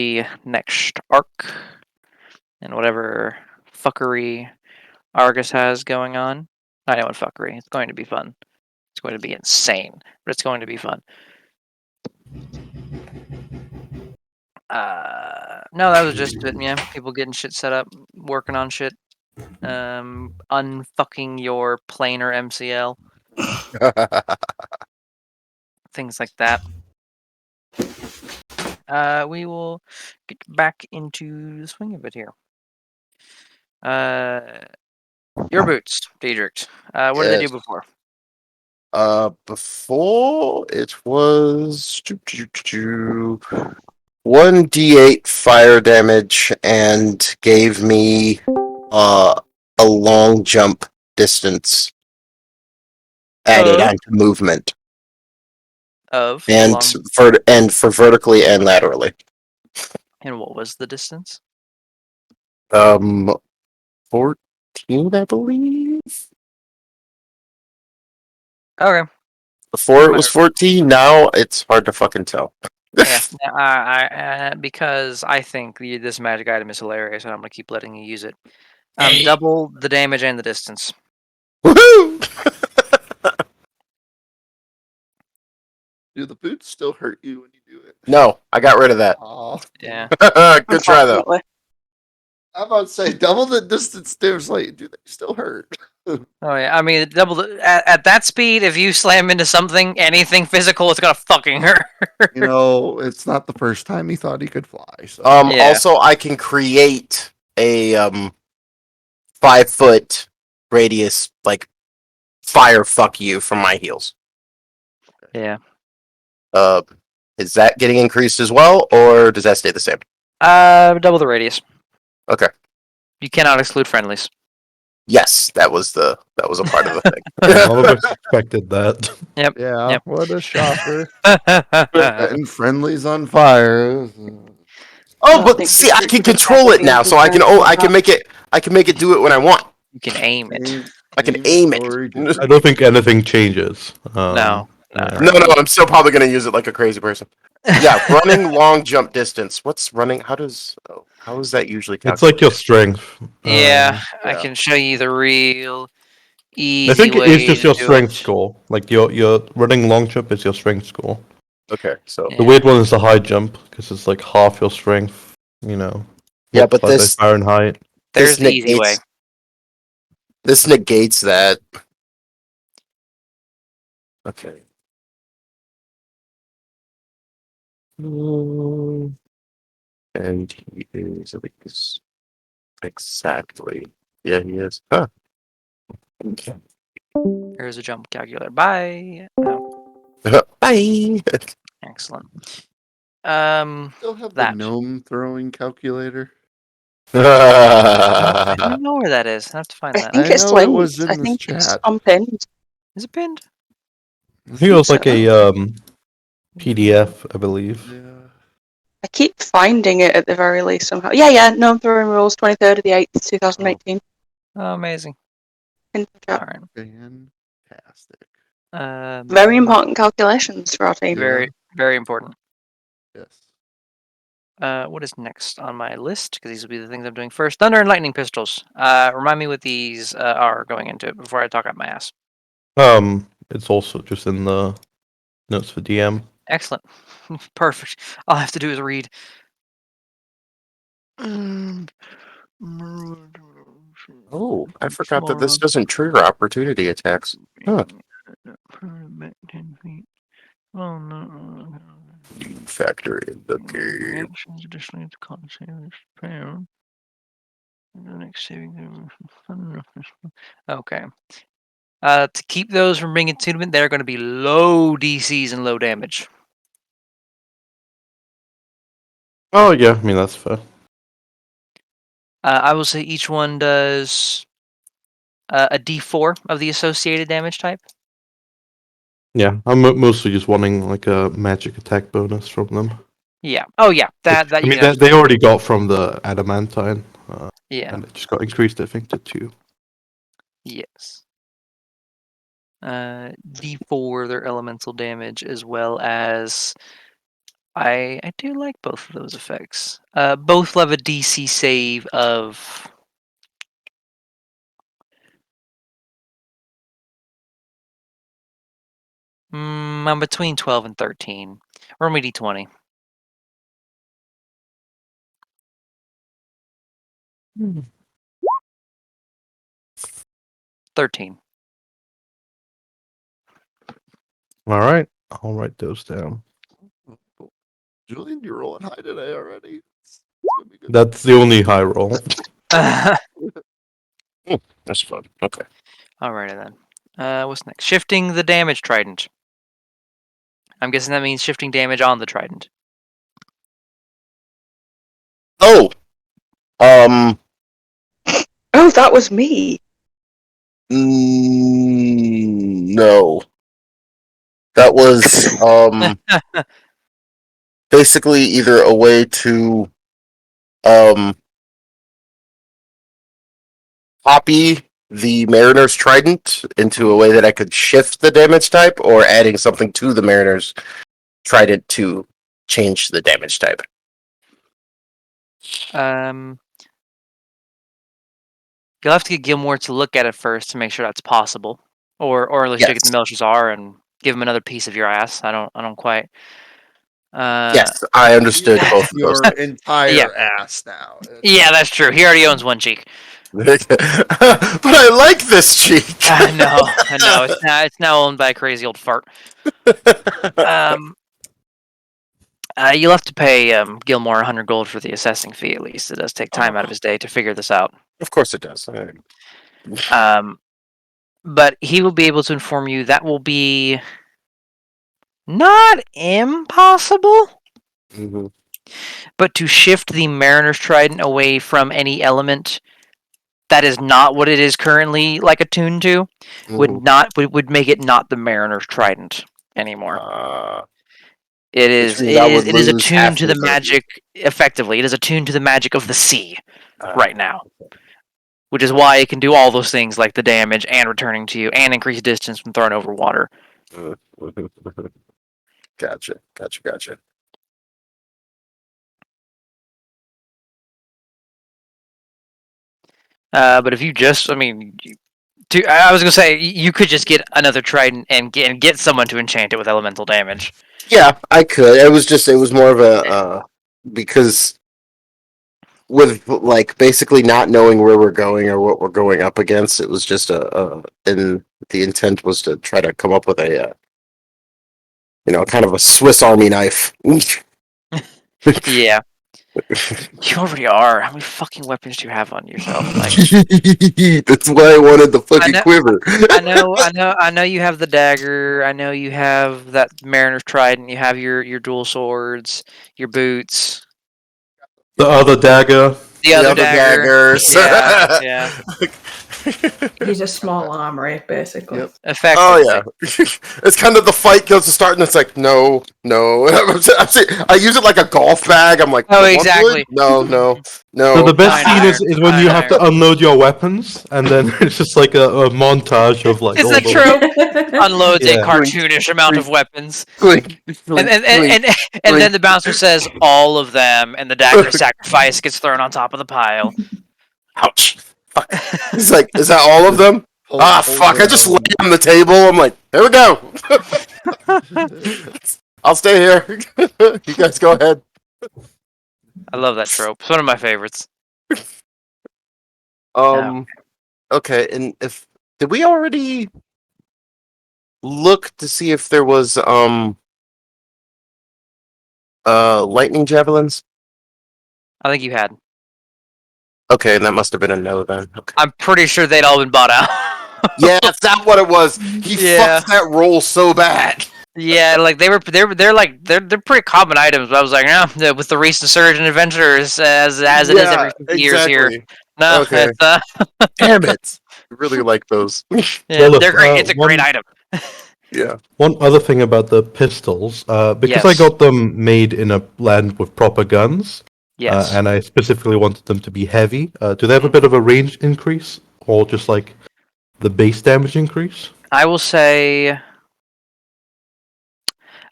the next arc and whatever fuckery Argus has going on. I know what fuckery. It's going to be fun. It's going to be insane, but it's going to be fun. No, that was just it. Yeah, people getting shit set up, working on shit, unfucking your planar MCL, things like that. We will get back into the swing of it here. Your boots, Diedrich. What did they do Yes. before? Before it was 1d8 fire damage and gave me a long jump distance added onto movement Of and long, for vertically and laterally. and what was the distance? 14, I believe. Okay. Before it was 14, now it's hard to fucking tell. Yeah, because I think this magic item is hilarious, and I'm gonna keep letting you use it. Double the damage and the distance. Woohoo! Do the boots still hurt you when you do it? No, I got rid of that. Oh, Yeah. Good try though. I'm about to say double the distance stairs late. Do they still hurt? Oh yeah, I mean at that speed. If you slam into something, anything physical, it's gonna fucking hurt. You know, it's not the first time he thought he could fly. So. Yeah. Also, I can create a 5-foot radius, like fire fuck you from my heels. Yeah. Is that getting increased as well, or does that stay the same? Double the radius. Okay. You cannot exclude friendlies. Yes, that was a part of the thing. All of us expected that. Yep. Yeah, Yep. what a shocker. And friendlies on fire. Oh, but see, I can control it now, so I can make it do it when I want. You can aim it. I can aim it. I don't think anything changes. No. No, I'm still probably gonna use it like a crazy person. Yeah, running long jump distance. What's running? How is that usually calculated? It's like your strength. Yeah, I can show you the real easy I think way it's just to your do strength it. score. Like your running long jump is your strength score. Okay, so The weird one is the high jump because it's like half your strength. You know. Yeah, but multiplied by this Fahrenheit. There's the easy way. This negates that. Okay. And he is at least exactly. Yeah, he is. Huh. Okay. Here's a jump calculator. Bye. Bye. Excellent. Still have the gnome throwing calculator. I don't know where that is. I have to find I that. think it's linked. I think it's unpinned. Is it pinned? I think it was like a PDF, I believe. I keep finding it at the very least somehow. Yeah. Gnome Throwing Rules, 23rd of the 8th, 2018. Oh, amazing. Fantastic. Very important calculations for our team. Very, very important. Yes. What is next on my list? Because these will be the things I'm doing first. Thunder and lightning pistols. Remind me what these are going into it before I talk out my ass. It's also just in the notes for DM. Excellent. Perfect. All I have to do is read. Oh, I forgot that this doesn't trigger opportunity attacks. Huh. Oh no. Factor in the game. Additionally, the con savings pound. The next saving. Okay. To keep those from being attunement, they're going to be low DCs and low damage. Oh yeah, I mean that's fair. I will say each one does a D4 of the associated damage type. Yeah, I'm mostly just wanting like a magic attack bonus from them. Yeah. Oh yeah. That I you mean can they already got from the adamantine. Yeah. And it just got increased, I think, to 2. Yes. D4 their elemental damage as well as I do like both of those effects. Both have a DC save of. I'm between 12 and 13. Roll me d20. 13. All right, I'll write those down. Julian, you're rolling high today already. It's gonna be good. That's the only high roll. That's fun. Okay. Alrighty then. What's next? Shifting the damage trident. I'm guessing that means shifting damage on the trident. Oh. Oh, that was me. No. That was basically either a way to copy the Mariner's Trident into a way that I could shift the damage type, or adding something to the Mariner's Trident to change the damage type. You'll have to get Gilmore to look at it first to make sure that's possible, or at least you get the Melchizar and give him another piece of your ass. I don't quite. Yes, I understood both of Your those. entire ass now. Yeah, that's true. He already owns one cheek. But I like this cheek. I know. It's now owned by a crazy old fart. You'll have to pay Gilmore 100 gold for the assessing fee. At least it does take time out of his day to figure this out. Of course it does. But he will be able to inform you that will be not impossible, but to shift the Mariner's Trident away from any element that is not what it is currently attuned to would make it not the Mariner's Trident anymore. It is attuned to the magic effectively. It is attuned to the magic of the sea right now. Which is why it can do all those things like the damage and returning to you and increase distance when thrown over water. Gotcha. But if you just, I was gonna say you could just get another trident and get someone to enchant it with elemental damage. Yeah, I could. It was more of a because with basically not knowing where we're going or what we're going up against, it was just and the intent was to try to come up with a kind of a Swiss Army knife. Yeah. You already are. How many fucking weapons do you have on yourself? That's why I wanted the fucking quiver. I know you have the dagger. I know you have that Mariner's Trident. You have your dual swords, your boots. The other dagger. The other daggers. Yeah. He's a small armory, basically. Yep. Effectively. Oh yeah, it's kind of the fight goes to start, and it's like no. I use it like a golf bag. I'm like, oh exactly. No. So the best I scene is when you have to unload your weapons, and then it's just like a montage of like. It's all a the- trope. Unloads a Yeah. cartoonish amount of weapons, Blink. and then the bouncer says all of them, and the dagger of sacrifice gets thrown on top of the pile. Ouch. Fuck. He's like, is that all of them? Fuck! I just lay on the table. I'm like, here we go. I'll stay here. You guys go ahead. I love that trope. It's one of my favorites. Okay, and did we already look to see if there was lightning javelins? I think you had. Okay, and that must have been a no then. Okay. I'm pretty sure they'd all been bought out. Yeah, that's what it was. He fucked that roll so bad. Yeah, like they're pretty common items. But I was like, no, with the recent surge in adventurers, as it is every 50 years here. No, Okay. it's, Damn it! I really like those. yeah, Well, look, they're great. It's a great one- item. Yeah. One other thing about the pistols, because Yes. I got them made in a land with proper guns, Yes. and I specifically wanted them to be heavy. Do they have a bit of a range increase, or just like the base damage increase? I will say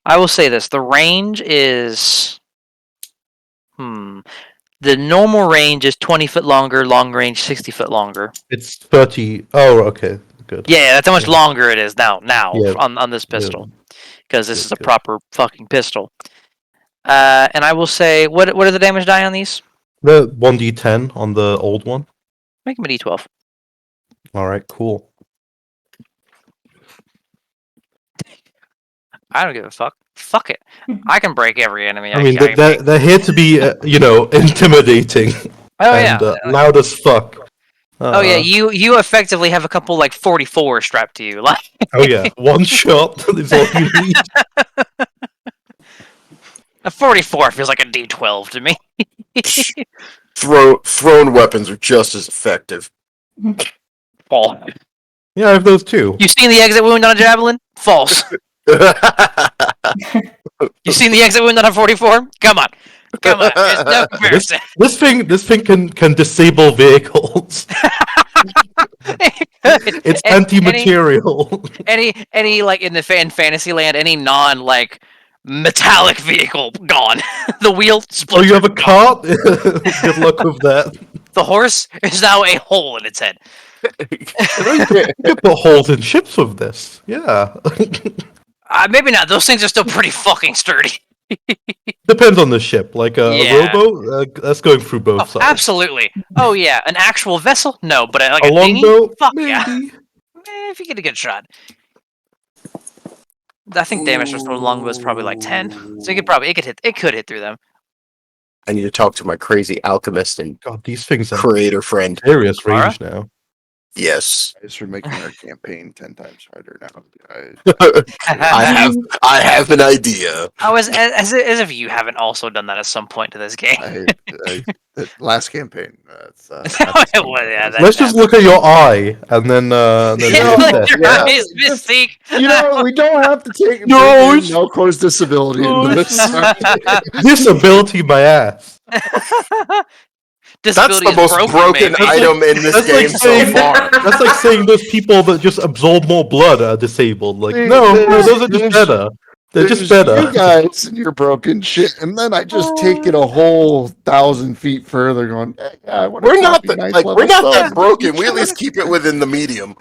I will say this: the range is, the normal range is 20 foot longer, long range 60 foot longer. It's 30. Oh, okay, good. Yeah, that's how much Yeah. longer it is now. Yeah. On this pistol, because this Good, is a good. proper fucking pistol. And I will say, what are the damage die on these? The 1d10 on the old one. Make them a d12. All right, cool. I don't give a fuck. Fuck it. I can break every enemy. I mean, can they're here to be, intimidating oh and yeah. loud as fuck. Oh yeah. You effectively have a couple like 44 strapped to you. Like. Oh yeah, one shot is all you need. A 44 feels like a d12 to me. Thrown weapons are just as effective. False. Yeah, I have those too. You seen the exit wound on a javelin? False. You seen the exit wound on a 44? Come on. There's no comparison. This thing can disable vehicles. It's anti-material. Any like in the Fantasyland, any non like metallic vehicle gone. The wheel Oh, split. you have a cart? Good luck with that. The horse is now a hole in its head. You could put holes in ships with this. Yeah. Maybe not. Those things are still pretty fucking sturdy. Depends on the ship. Like a Yeah. rowboat, that's going through both Oh, sides. absolutely. Oh yeah, an actual vessel? No, but like A a dinghy? longboat? Fuck Maybe. yeah. If you get a good shot. I think damage from the longbow is probably like 10. So it could hit through them. I need to talk to my crazy alchemist and God, these things are creator friend. serious Mara? range now. Yes, Guys are making our campaign 10 times harder now. I have an idea. Oh, as if you haven't also done that at some point to this game. The last campaign. Well, yeah, Let's just look at your eye and then. Like your Yeah. eyes, Mystique. We don't have to take No, it's- Melkor's disability No, into it's- this. Disability, my ass. That's Disability the is most broken maybe. item in this That's like game so saying- far. That's like saying those people that just absorb more blood are disabled. Like, no, those are just better. They're just There's better. You guys and your broken shit, and then I just take it a whole 1,000 feet further, going, hey, yeah, I want We're not that broken. We at least keep it within the medium.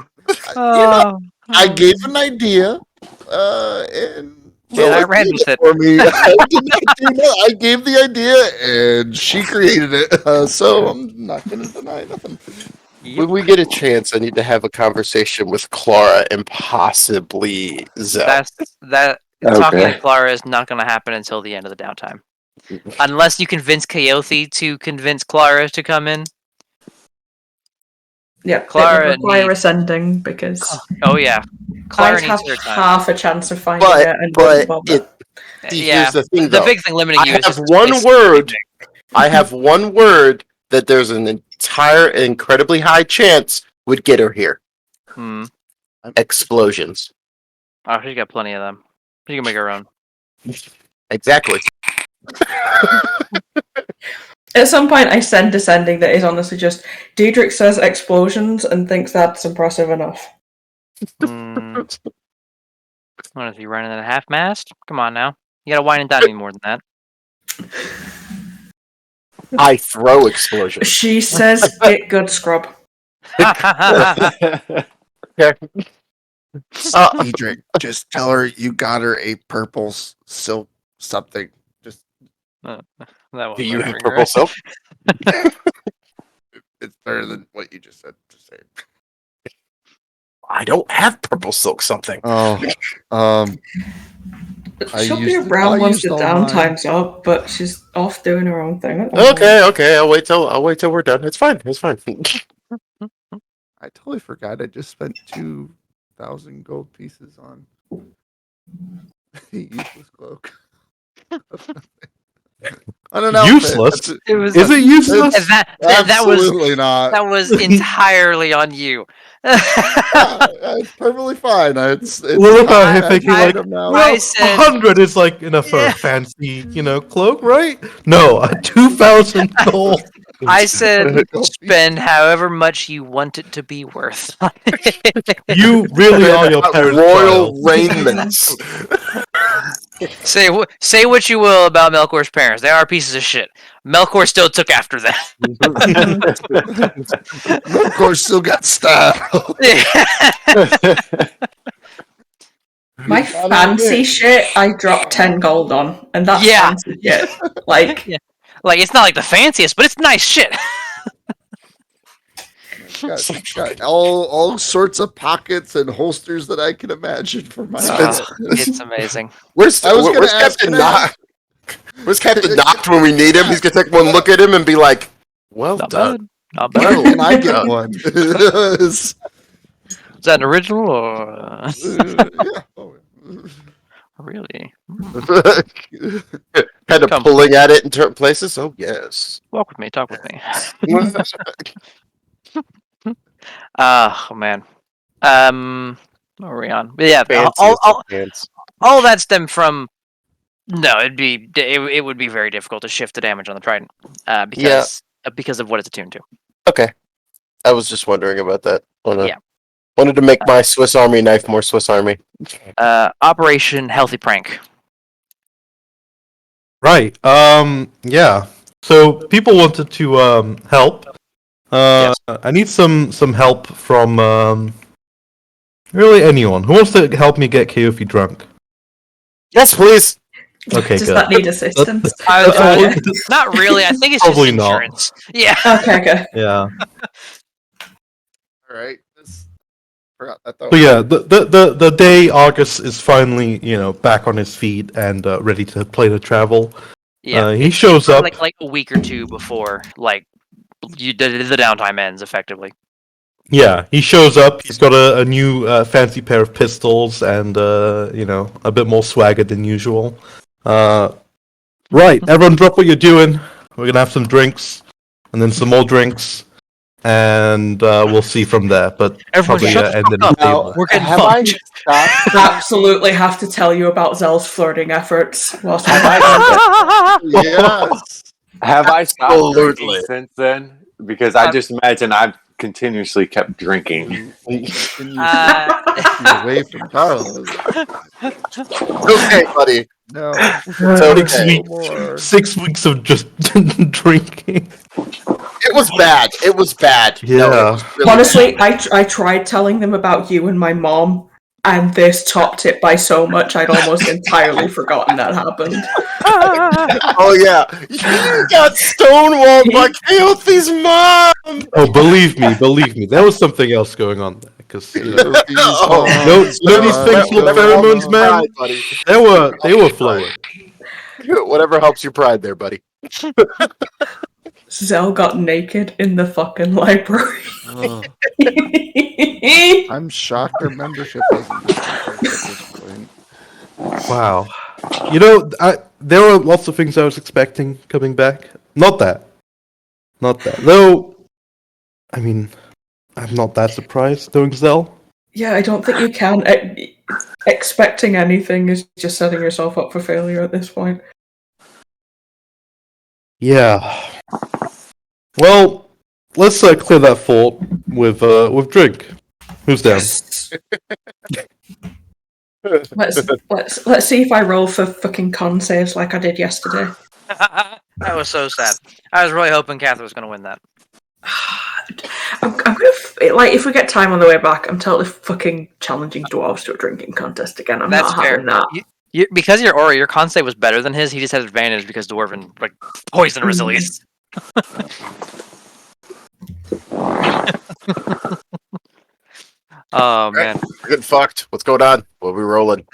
I gave an idea, and Yeah, I ran with it. for me. I did not do that. I gave the idea, and she created it. So I'm not going to deny nothing. When we get a chance, I need to have a conversation with Clara and possibly Zell. Talking Okay. to Clara is not going to happen until the end of the downtime, unless you convince Kaothi to convince Clara to come in. Yeah, Clara it would require needs- ascending because Oh yeah, Clara I have needs her time. half a chance of finding But- it and but wouldn't bother. See, Yeah, here's the thing, the though. big thing limiting I you is have just one space. word. I have one word that there's an entire incredibly high chance would get her here. Hmm. Explosions. Oh, she's got plenty of them. She can make her own. Exactly. At some point, I send descending that is honestly just Diedrich says explosions and thinks that's impressive enough. What is he running at a half mast? Come on now, you gotta wine and dine me more than that. I throw explosions. She says, "Get good, scrub." Diedrich, just tell her you got her a purple silk something. Just That was Do you my have finger. purple soap? it's better than what you just said. Just say it. I don't have purple silk something. Oh, I She'll be used- around I once the used all mine. downtime's up, but she's off doing her own thing. Okay. I'll wait till we're done. It's fine. I totally forgot. I just spent 2,000 gold pieces on useless cloak. On an outfit. Useless? That's- It was. Is it useless? And that was Absolutely not. that was entirely on you. It's perfectly fine. It's Well, look at I- him thinking I- like, now. I well, said- 100 is like enough for Yeah. a fancy, cloak, right? No, 2,000 gold. I said spend however much you want it to be worth. You really are your parents' royal child. raiments. Say what you will about Melkor's parents. They are pieces of shit. Melkor still took after them. Of course, still got style. My fancy shit, I dropped 10 gold on, and that's Yeah. fancy shit. Like, Like, it's not like the fanciest, but it's nice shit. Got all sorts of pockets and holsters that I can imagine for my. It's amazing. Where's I was gonna where's ask, Captain can I- Knock? Where's Captain Knocked when we need him? He's gonna take one look at him and be like, "Well Not done." bad. Not Where bad. can I get one? Is that an original or Yeah. Oh, really? kind of Come. pulling at it in certain places. Oh yes. Walk with me. Talk with me. Oh man. What were we on? But yeah, all that stemmed from. No, it would be very difficult to shift the damage on the Trident, because of what it's attuned to. Okay. I was just wondering about that. Yeah. Wanted to make my Swiss Army knife more Swiss Army. Operation Healthy Prank. Right. Yeah. So people wanted to help. Yes. I need some help from really anyone who wants to help me get Keofi drunk. Yes, please. Okay, does good. that need assistance? That's Not really. I think it's Probably just not. insurance. Yeah. Okay. Yeah. all right. Forgot. I thought. But yeah, the day August is finally back on his feet and ready to play the travel. Yeah. He shows up. Like a week or two before the downtime ends effectively. Yeah, he shows up. He's got a new fancy pair of pistols and a bit more swagger than usual. Right, everyone, drop what you're doing. We're gonna have some drinks, and then some more drinks, and we'll see from there. But Everyone probably shut the end fuck in the up. table. We're getting Have I fucked. stopped? Absolutely have to tell you about Zell's flirting efforts. Whilst Yes. Have I stopped Absolutely. drinking since then? Because I just imagine I've continuously kept drinking. Away from Carlos. Okay, buddy. No. So okay. More. 6 weeks of just drinking. It was bad. It was bad. No, it Yeah. was really honestly, I tried telling them about you and my mom, and this topped it by so much I'd almost entirely forgotten that happened. bad. Oh yeah, you got stonewalled by Keothi's mom. Oh, believe me, there was something else going on there. Because Oh, these things with pheromones, man. Pride, buddy. they were flowing. Whatever helps your pride, there, buddy. Zell got naked in the fucking library. I'm shocked our membership hasn't been at this point. Wow. There were lots of things I was expecting coming back. Not that. Though, I mean, I'm not that surprised knowing Zell. Yeah, I don't think you can. Expecting anything is just setting yourself up for failure at this point. Yeah. Well, let's clear that fault with drink. Who's down? Let's see if I roll for fucking con saves like I did yesterday. That was so sad. I was really hoping Catherine was going to win that. I'm gonna if we get time on the way back, I'm totally fucking challenging dwarves to a drinking contest again. I'm That's not fair. having that. Because your aura, your con save was better than his. He just had advantage because dwarven poison resilience. Oh man. We're getting fucked. What's going on? What are we rolling?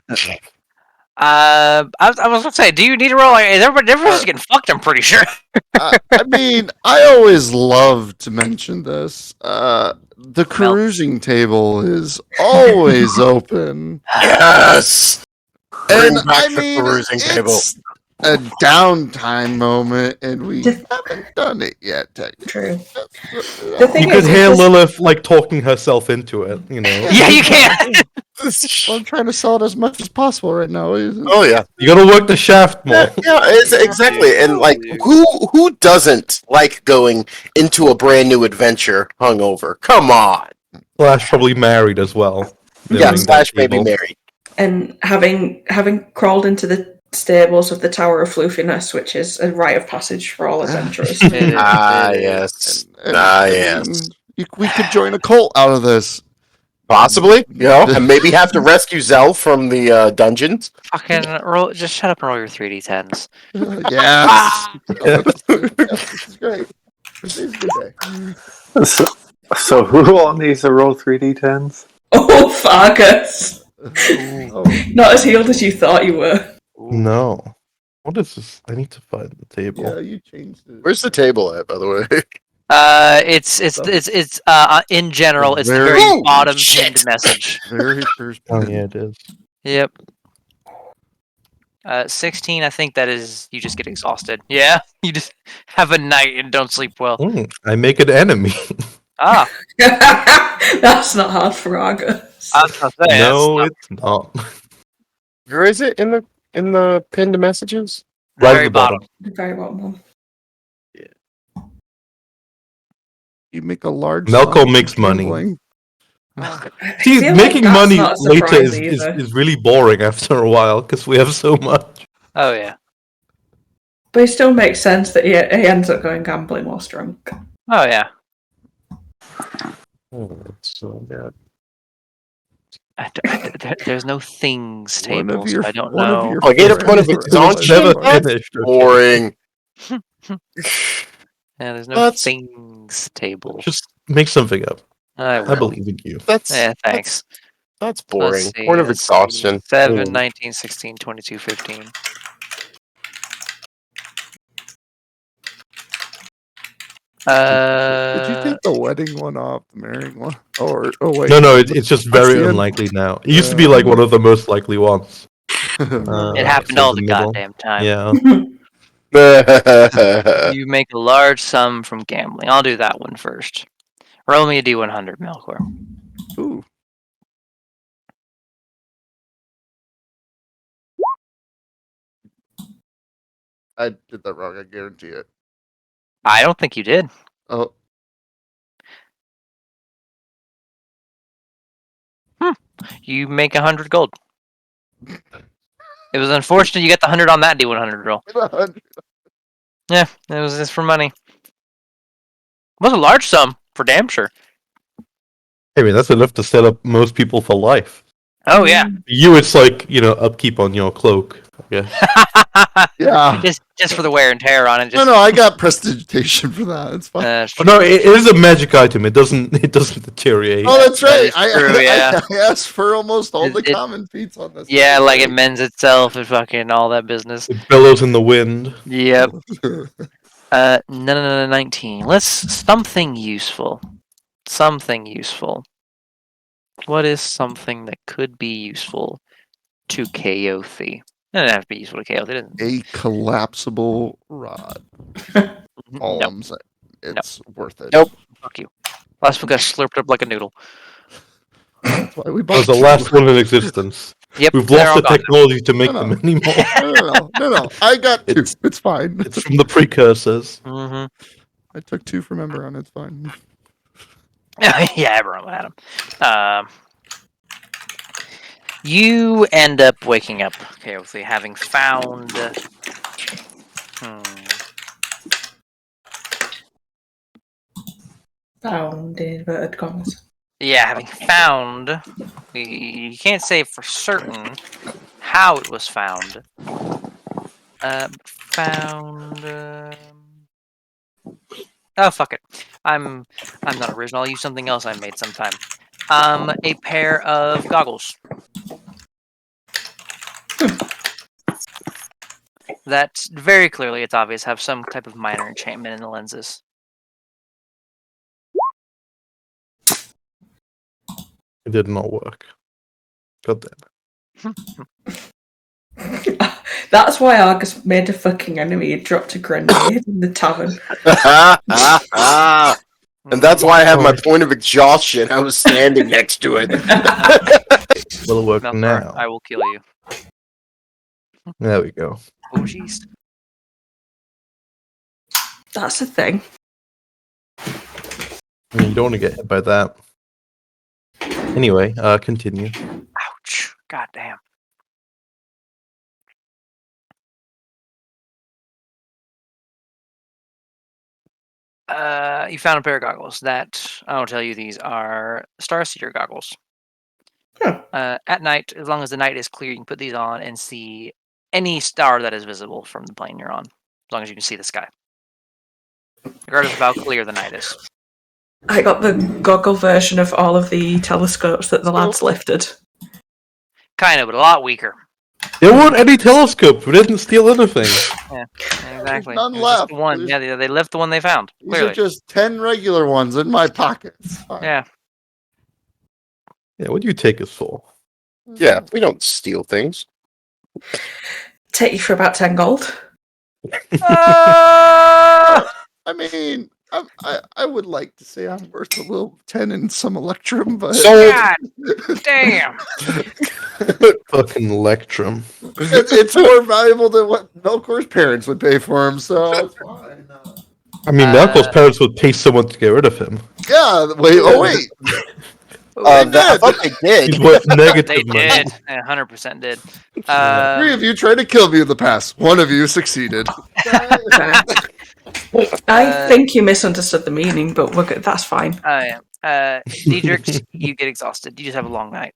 I was going to say, do you need to roll? Like, everybody's getting fucked. I'm pretty sure. I mean, I always love to mention this. The cruising table is always open. Yes. Bring And back I the mean, cruising table. it's a downtime moment, and we haven't done it yet. Technically. True. The thing You could is, hear it's Lilith talking herself into it. Yeah, you can. I'm trying to sell it as much as possible right now. Oh yeah. You gotta work the shaft more. Yeah, it's exactly. And like, who doesn't like going into a brand new adventure hungover? Come on. Slash probably married as well. Yeah, Doing slash that maybe table. married. and having crawled into the stables of the Tower of Floofiness, which is a rite of passage for all adventurers. It is, Ah, it is. yes. And- Ah, and yes. we could join a cult out of this. Possibly, and maybe have to rescue Zell from the dungeons. Fucking roll. Just shut up and roll your 3d10s. Yes. This is great. This is a good day. So who all needs to roll 3d10s? Oh, Fargus! Oh, Not as healed as you thought you were. No. What is this? I need to find the table. yeah, you changed it. Where's the table at, by the way? It's in general, it's the Very- very Oh, bottom shit. pinned message. Very first. Oh pin. yeah, it is. Yep. 16, I think that is, you just get exhausted. Yeah, you just have a night and don't sleep well. I make an enemy. Ah, That's not hard for Argus. I was gonna say, No, that's it's not. Where is it in the pinned messages? the Right at very the bottom. The very bottom one. You make a large. Melko sum from makes money. gambling. I See, feel like making that's money not a later surprise is either. really boring after a while because we have so much. Oh yeah. But it still makes sense that he ends up going gambling whilst drunk. Oh yeah. Oh, that's so bad. There's no things One of table, so your- I don't one of know. your Oh, I gave it friends one of were- its It's Don't never you? finished. okay? Boring. Yeah, there's no That's- things table. Just make something up. I I will. believe in you. That's Yeah, thanks. That's Let's boring. see, Point of let's see. exhaustion. 7, Ooh. 19, 16, 22, 15. Did you take the wedding one off, the marrying one? Oh wait. No, it's just very the end. unlikely now. It used to be like one of the most likely ones. It happened all the middle. goddamn time. Yeah. You make a large sum from gambling. I'll do that one first. Roll me a D100, Melkor. Ooh. I did that wrong. I guarantee it. I don't think you did. Oh, You make 100 gold. It was unfortunate you got the 100 on that D100 roll. Yeah, it was just for money. It was a large sum, for damn sure. I mean, that's enough to set up most people for life. Oh, yeah. You, it's like, upkeep on your cloak. Yeah. yeah. just for the wear and tear on it. Just, No, I got prestidigitation for that. It's fine. Oh, no, it is a magic item. It doesn't deteriorate. Oh, that's that right. is true, yeah. I asked for almost all the It- common feats on this. yeah, like it mends itself and fucking all that business. It billows in the wind. Yep. No, 19. Let's something useful. Something useful. What is something that could be useful to Kaothi? It doesn't have to be useful to Kaothi. It doesn't. A collapsible rod. All Nope. I'm saying. It's worth it. Nope. Fuck you. Last one got slurped up like a noodle. That's why we That was bought the last one in existence. Yep. We've they're all lost the gone now. technology to make No, them no. anymore. No. I got two. It's- It's fine. It's from the precursors. Mhm. I took two from Emberon. It's fine. Yeah, everyone had them. You end up waking up, Kaothi, having found. Found in inverted commas. Yeah, having found. You can't say for certain how it was found. Found. Oh fuck it. I'm not original. I'll use something else I made sometime. A pair of goggles. That very clearly, it's obvious, have some type of minor enchantment in the lenses. It did not work. God damn it. That's why Argus made a fucking enemy. He dropped a grenade in the tavern. And that's why I have my point of exhaustion. I was standing next to it. Will work Melkor, now. I will kill you. There we go. Oh jeez. That's the thing. I mean, you don't want to get hit by that. Anyway, continue. Ouch. God damn. You found a pair of goggles that I will tell you these are Starseer goggles. At night, as long as the night is clear, you can put these on and see any star that is visible from the plane you're on, as long as you can see the sky, regardless of how clear the night is. I got the goggle version of all of the telescopes that the lads lifted. Kind of, but a lot weaker. There weren't any telescopes. We didn't steal anything. Exactly. none It was just left. the one. There's- Yeah, they left the one they found. These Clearly. are just 10 regular ones in my pockets. Fine. Yeah. Yeah, what do you take us for? Yeah, we don't steal things. Take you for about 10 gold. I mean, I would like to say I'm worth a little 10 and some Electrum, but So God damn. Fucking Electrum. it's more valuable than what Melkor's parents would pay for him, so it's fine. I mean, Malcolm's parents would pay someone to get rid of him. Yeah, wait. I thought they He's did. worth They negative money. did. 100% did. 3 of you tried to kill me in the past. 1 of you succeeded. I think you misunderstood the meaning, but that's fine. Diedrich, you get exhausted. You just have a long night.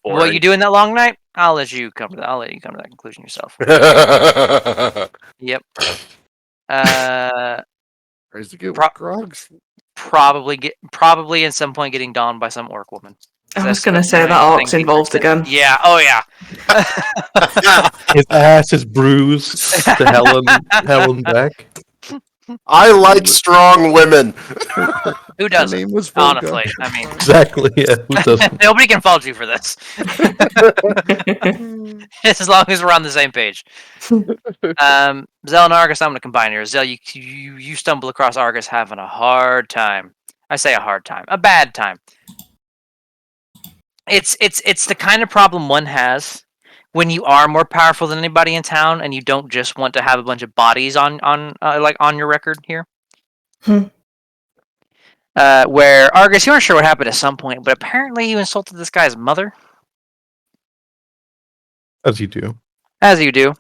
What you do in that long night? I'll let you come to that conclusion yourself. Yep. Tries to get Pro- Grogs. Probably at some point getting donned by some orc woman. I was That's going to the say that main orc's thing involved Diedrich again. said. Yeah. Oh yeah. His ass is bruised to hell and back. I like strong women. Who Her doesn't? name was Volga. Honestly, I mean, Exactly, yeah. Who doesn't? nobody can fault you for this. As long as we're on the same page. Zell and Argus, I'm going to combine here. Zell, you stumble across Argus having a hard time. I say a hard time, a bad time. It's the kind of problem one has when you are more powerful than anybody in town, and you don't just want to have a bunch of bodies on your record here. Where Argus, you weren't sure what happened at some point, but apparently you insulted this guy's mother. As you do. As you do.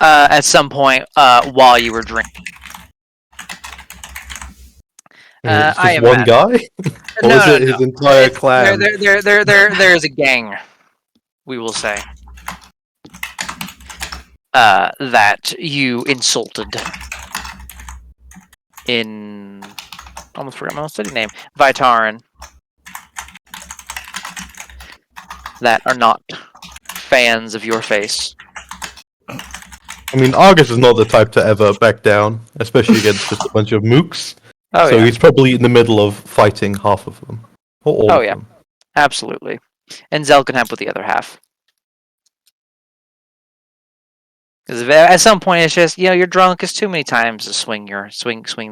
At some point while you were drinking. It's I just one imagine. guy? Or is it his entire clan? There's a gang, we will say, that you insulted in, almost forgot my own city name, Vitaran, that are not fans of your face. I mean, Argus is not the type to ever back down, especially against just a bunch of mooks. Oh, So yeah. he's probably in the middle of fighting half of them. Or all Oh, of yeah. them. Absolutely. And Zell can help with the other half. Because at some point it's just, you're drunk. It's too many times to swing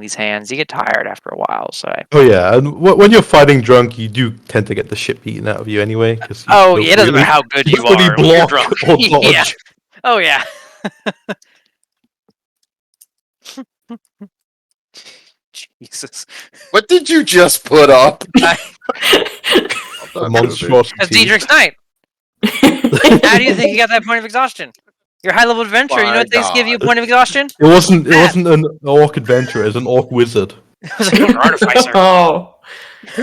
these hands. You get tired after a while. So Oh yeah, and when you're fighting drunk, you do tend to get the shit beaten out of you anyway. Cause you don't it doesn't matter how good you don't really are when you're block drunk. or Yeah. dodge. Oh yeah. Jesus. What did you just put up? A monstrosity. That's Diedrich's night. How do you think you got that point of exhaustion? Your high level adventure. You know My what things give you a God. point of exhaustion? It wasn't an orc adventurer, it was an orc wizard. It was like an artificer. Oh. He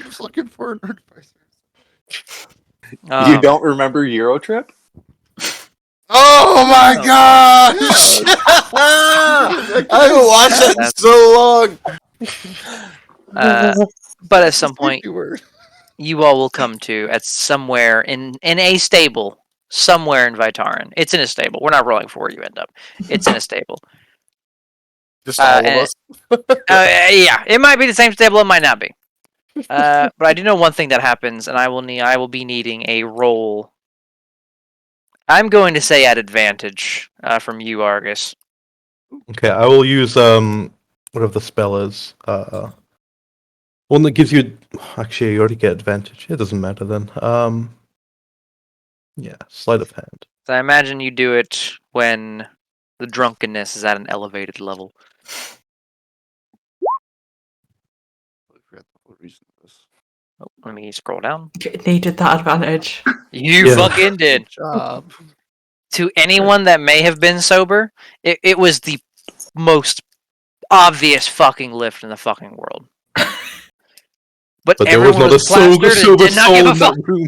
was looking for an artificer. You don't remember Eurotrip? Oh my gosh! I haven't watched it in so long. But at some point, You were. you all will come to at somewhere in a stable, somewhere in Vitaran. It's in a stable. We're not rolling for where you end up. It's in a stable. Just all of and- us. Yeah, it might be the same stable. It might not be. But I do know one thing that happens, and I will be needing a roll. I'm going to say at advantage from you, Argus. Okay, I will use whatever the spell is. One that gives you actually you already get advantage. It doesn't matter then. Yeah, sleight of hand. So I imagine you do it when the drunkenness is at an elevated level. Oh, let me scroll down. It needed that advantage. You Yeah. fucking did. Job. To anyone that may have been sober, it was the most obvious fucking lift in the fucking world. But But there was everyone not a sober plastered and soul did not give a in fuck. that room.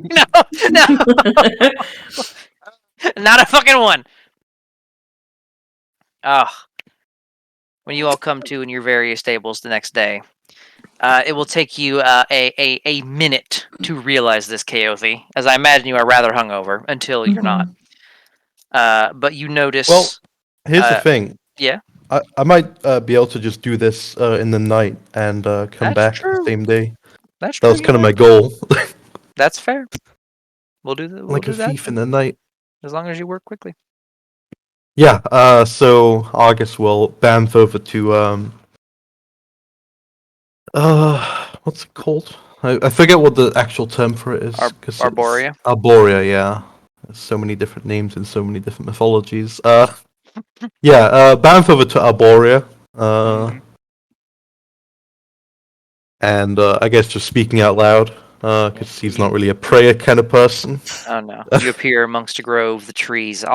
No, not a fucking one. Ugh. When you all come to in your various stables the next day, it will take you a minute to realize this, Kaothi, as I imagine you are rather hungover until you're not. But you notice. Well, here's the thing. Yeah. I might be able to just do this in the night and come That's back true. the same day. That's That was kind of my goal. That's fair. We'll do that. Like a thief in the night. As long as you work quickly. Yeah, so August will bamf over to what's it called? I forget what the actual term for it is. 'Cause it's- Arborea? Arborea, yeah. There's so many different names in so many different mythologies. Bamf over to Arborea. And I guess just speaking out loud, because he's not really a prayer kind of person. Oh no! You appear amongst a grove, the trees. It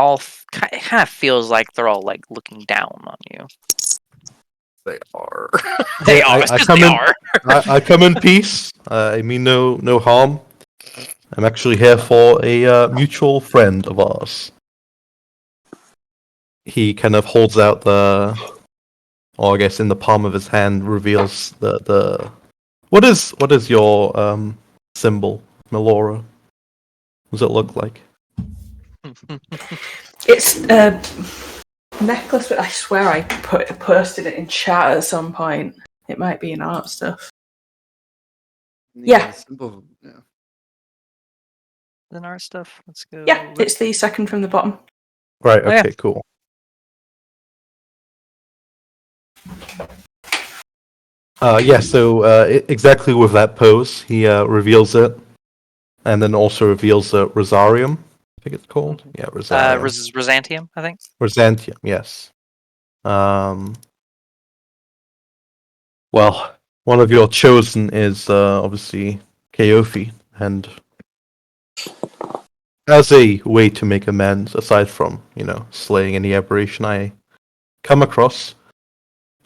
kind of feels like they're all like looking down on you. They are. They are. I come in. I come in peace. I mean no harm. I'm actually here for a mutual friend of ours. He kind of holds out or I guess in the palm of his hand reveals the. What is your symbol, Melora? What does it look like? It's a necklace, but I swear I posted it in chat at some point. It might be in art stuff. Yeah. Simple. Yeah. Then our stuff. Let's go. Yeah, it's the second from the bottom. Right. Oh, yeah. Okay. Cool. So exactly with that pose, he reveals it, and then also reveals the Rosarium. I think it's called. Yeah, Rosarium. Rosantium, I think. Rosantium, yes. Well, one of your chosen is obviously Kaothi, and as a way to make amends, aside from slaying any aberration I come across,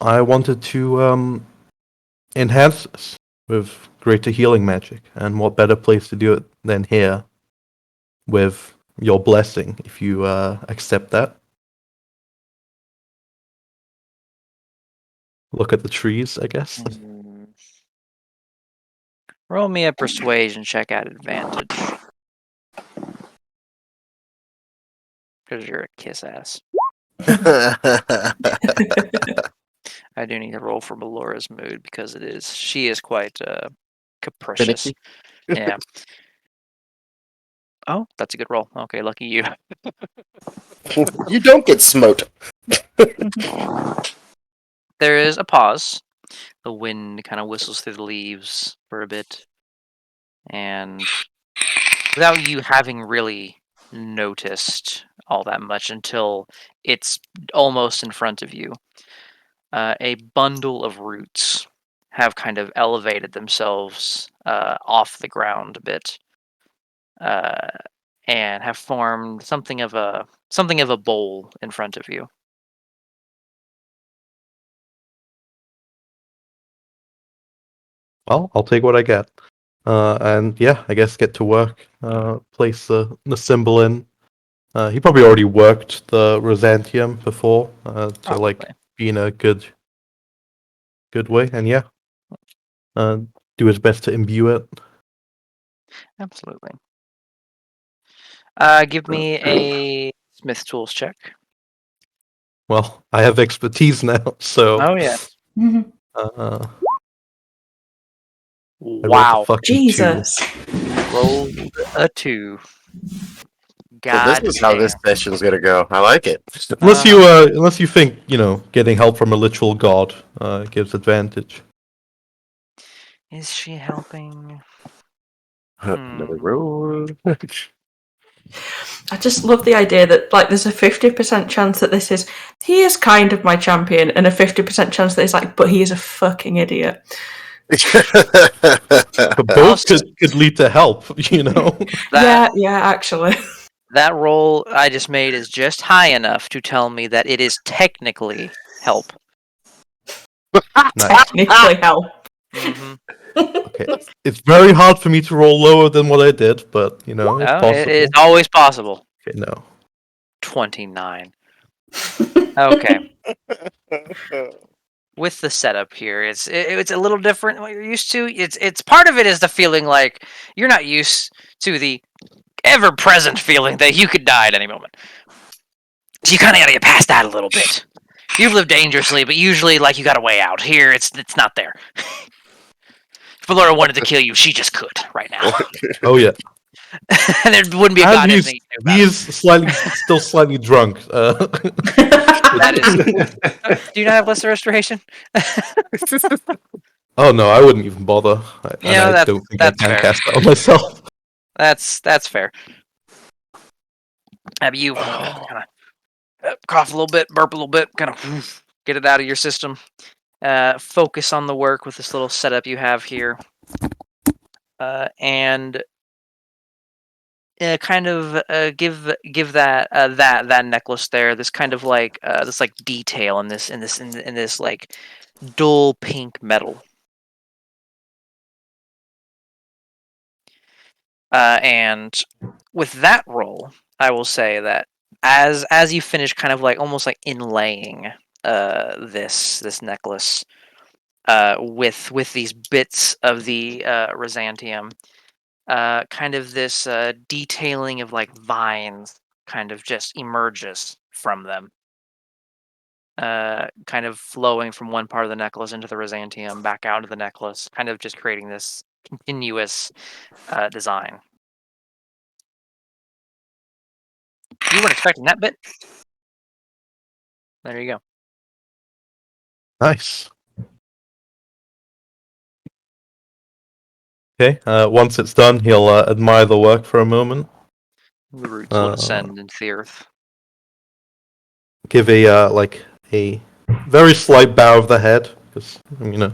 I wanted to enhance this with greater healing magic, and what better place to do it than here, with your blessing, if you accept that. Look at the trees, I guess. Roll me a persuasion check at advantage. Because you're a kiss ass. I do need to roll for Melora's mood because she is quite capricious. Finicky. Yeah. Oh, that's a good roll. Okay, lucky you. You don't get smote. There is a pause. The wind kind of whistles through the leaves for a bit. And without you having really noticed all that much until it's almost in front of you, a bundle of roots have kind of elevated themselves off the ground a bit, and have formed something of a bowl in front of you. Well, I'll take what I get. And yeah, I guess get to work. Place the symbol in. He probably already worked the Rosantium before to like Probably. be in a good way, and yeah, do his best to imbue it. Absolutely. Give me a Smith Tools check. Well, I have expertise now, so. Oh yeah. I rolled a Wow. fucking 2. Jesus. Rolled a 2. So God. this is how this session's gonna go. I like it. Unless you think getting help from a literal god gives advantage. Is she helping? Another roll. I just love the idea that there's a 50% chance that he is kind of my champion, and a 50% chance that it's but he is a fucking idiot. Both could lead to help, That, Yeah, actually. That roll I just made is just high enough to tell me that it is technically help. Nice. Technically help. Mm-hmm. Okay. It's very hard for me to roll lower than what I did, but you know, it's possible. It's always possible. Okay, no. 29. Okay. With the setup here, it's a little different than what you're used to. It's part of it is the feeling like you're not used to the ever-present feeling that you could die at any moment. So you kind of got to get past that a little bit. You've lived dangerously, but usually, like, you got a way out. Here, it's not there. If Ballora wanted to kill you, she just could right now. Oh yeah. And there wouldn't be a And goddamn he's, thing you can do about he it. is still slightly drunk. That is. Do you not have lesser restoration? Oh no, I wouldn't even bother. Yeah, I that's- don't think that's I can fair. cast that on myself. That's fair. Abby, you kind of cough a little bit, burp a little bit, kind of get it out of your system. Focus on the work with this little setup you have here, and kind of give that that necklace there this kind of like this like detail in this like dull pink metal. And with that roll, I will say that as you finish kind of like almost like inlaying this necklace with these bits of the Rhizantium, kind of this detailing of like vines kind of just emerges from them. Kind of flowing from one part of the necklace into the Rhizantium, back out into the necklace, kind of just creating this continuous design. You weren't expecting that bit. There you go. Nice. Okay. Once it's done, he'll admire the work for a moment. The roots will descend into the earth. Give a like a very slight bow of the head because you know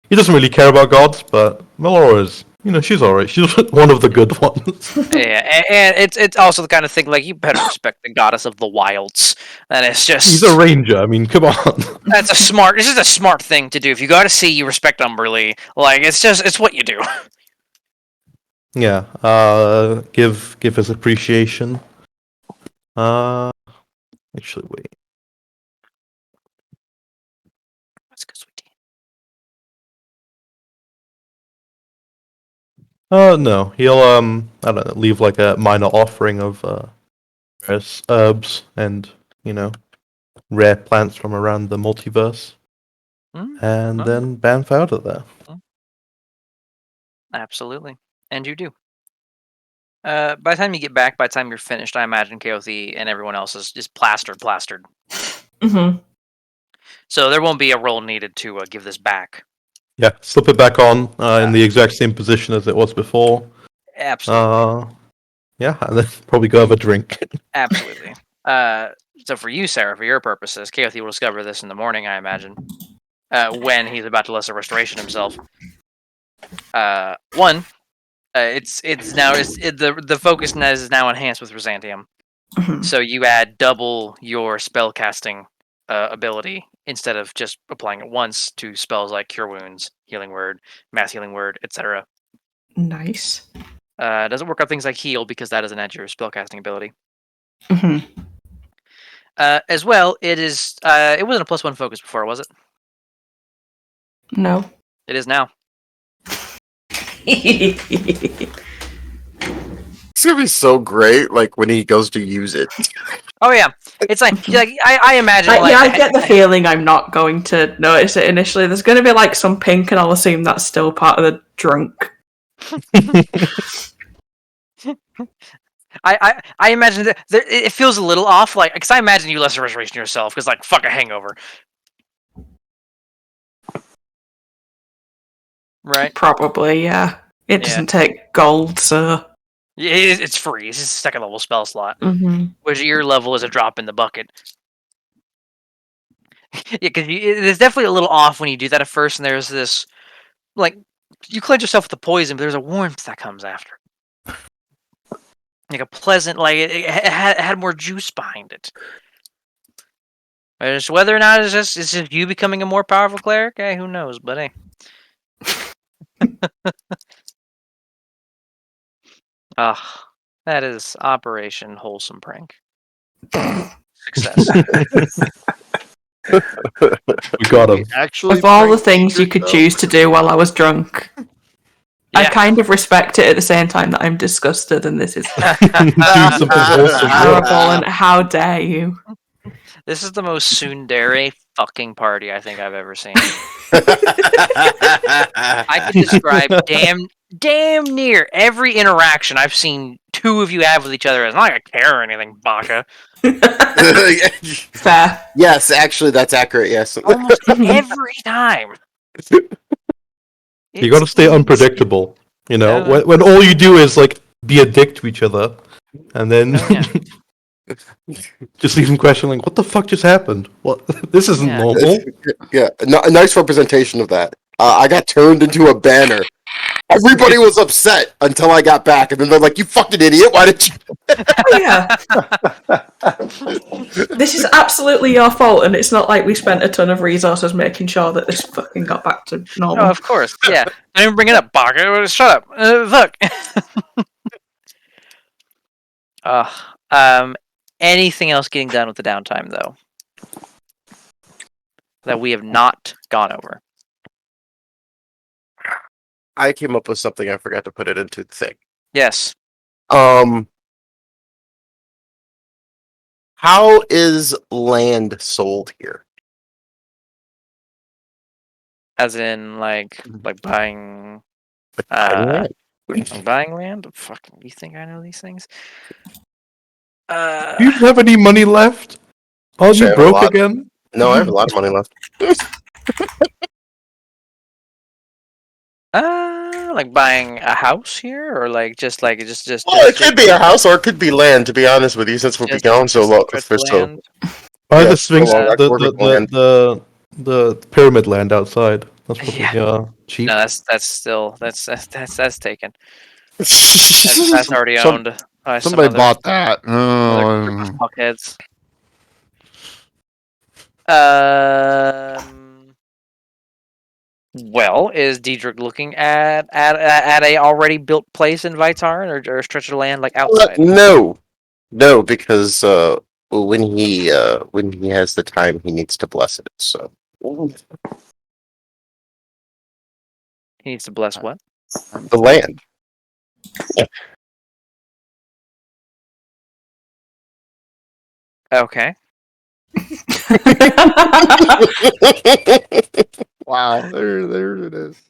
he doesn't really care about gods, but Melora is, you know, she's alright. She's one of the good ones. Yeah, and it's also the kind of thing like you better respect the goddess of the wilds, and it's just He's a ranger. I mean, come on. that's a smart. This is a smart thing to do. If you got to see, you respect Umberlee. Like it's what you do. Yeah. Give his appreciation. Actually, wait. That's 'cause we did. No. He'll I don't know, leave like a minor offering of various herbs and, you know, rare plants from around the multiverse, and Oh. then bamf out of there. Absolutely, and you do. By the time you get back, by the time you're finished, I imagine Kaothi and everyone else is just plastered. Mm-hmm. So there won't be a roll needed to give this back. Yeah, slip it back on in the exact same position as it was before. Absolutely. Yeah, and then probably go have a drink. Absolutely. So for you, Sarah, for your purposes, Kaothi will discover this in the morning, I imagine, when he's about to lesser restoration himself. The focus is now enhanced with Rhizantium, Mm-hmm. so you add double your spell casting ability instead of just applying it once to spells like Cure Wounds, Healing Word, Mass Healing Word, etc. Nice. Doesn't work on things like Heal because that doesn't add your spellcasting ability. Mm-hmm. As well, it is. It wasn't a +1 focus before, was it? No. It is now. It's gonna be so great, like when he goes to use it. Oh yeah, it's like I imagine. Yeah, I get the feeling I'm not going to notice it initially. There's going to be like some pink, and I'll assume that's still part of the drunk. I imagine that it feels a little off, like because I imagine you lesser restoration yourself, because like fuck a hangover, right? Probably, yeah. It doesn't take gold, so. Yeah, it's free. It's just a second level spell slot, Mm-hmm. which your level is a drop in the bucket. Yeah, because it's definitely a little off when you do that at first, and there's this like you cleanse yourself with the poison, but there's a warmth that comes after. like a pleasant, like it had more juice behind it. Just whether or not it's just you becoming a more powerful cleric, hey, who knows? But hey, that is Operation Wholesome Prank. Success. We got him. Actually, Of all the pranked things you Dietrich, could though? choose to do while I was drunk, I Yeah. kind of respect it at the same time that I'm disgusted and this is Do something wholesome. terrible and how dare you. This is the most tsundere fucking party I think I've ever seen. I could describe damn near every interaction I've seen two of you have with each other as not like I care or anything, Baka. Fair. Yes, actually, that's accurate. Yes. Almost every time. You got to stay unpredictable. You know, Yeah. when all you do is like be a dick to each other, and then Oh, yeah. just leave them questioning, like, what the fuck just happened? What? This isn't Yeah. normal. Yeah, a nice representation of that. I got turned into a banner. Everybody was upset until I got back, and then they're like, "You fucking idiot! Why did you?" Oh, yeah. This is absolutely your fault, and it's not like we spent a ton of resources making sure that this fucking got back to normal. Oh, of course. Yeah. Don't even bring it up, Baka. Shut up. Fuck. Anything else getting done with the downtime, though? That we have not gone over. I came up with something. I forgot to put it into the thing. Yes. How is land sold here? As in, like buying, Land. buying land. Fucking, you think I know these things? Do you have any money left? Oh, Actually, I you have a broke lot. again? No, I have a lot of money left. Like buying a house here, or like just Well, it could be a house or it could be land. To be honest with you, since we'll be gone so long for so land. Buy Yeah, the Sphinx, so long, the pyramid land outside. That's probably Yeah. cheap. No, that's still that's taken. That's already Some- owned by some Somebody other bought that. other Oh, fuckheads. Well, is Diedrich looking at a already built place in Vitarin or a stretch of land like outside? No, because when he has the time, he needs to bless it. So He needs to bless what? the land. Okay. wow. There it is.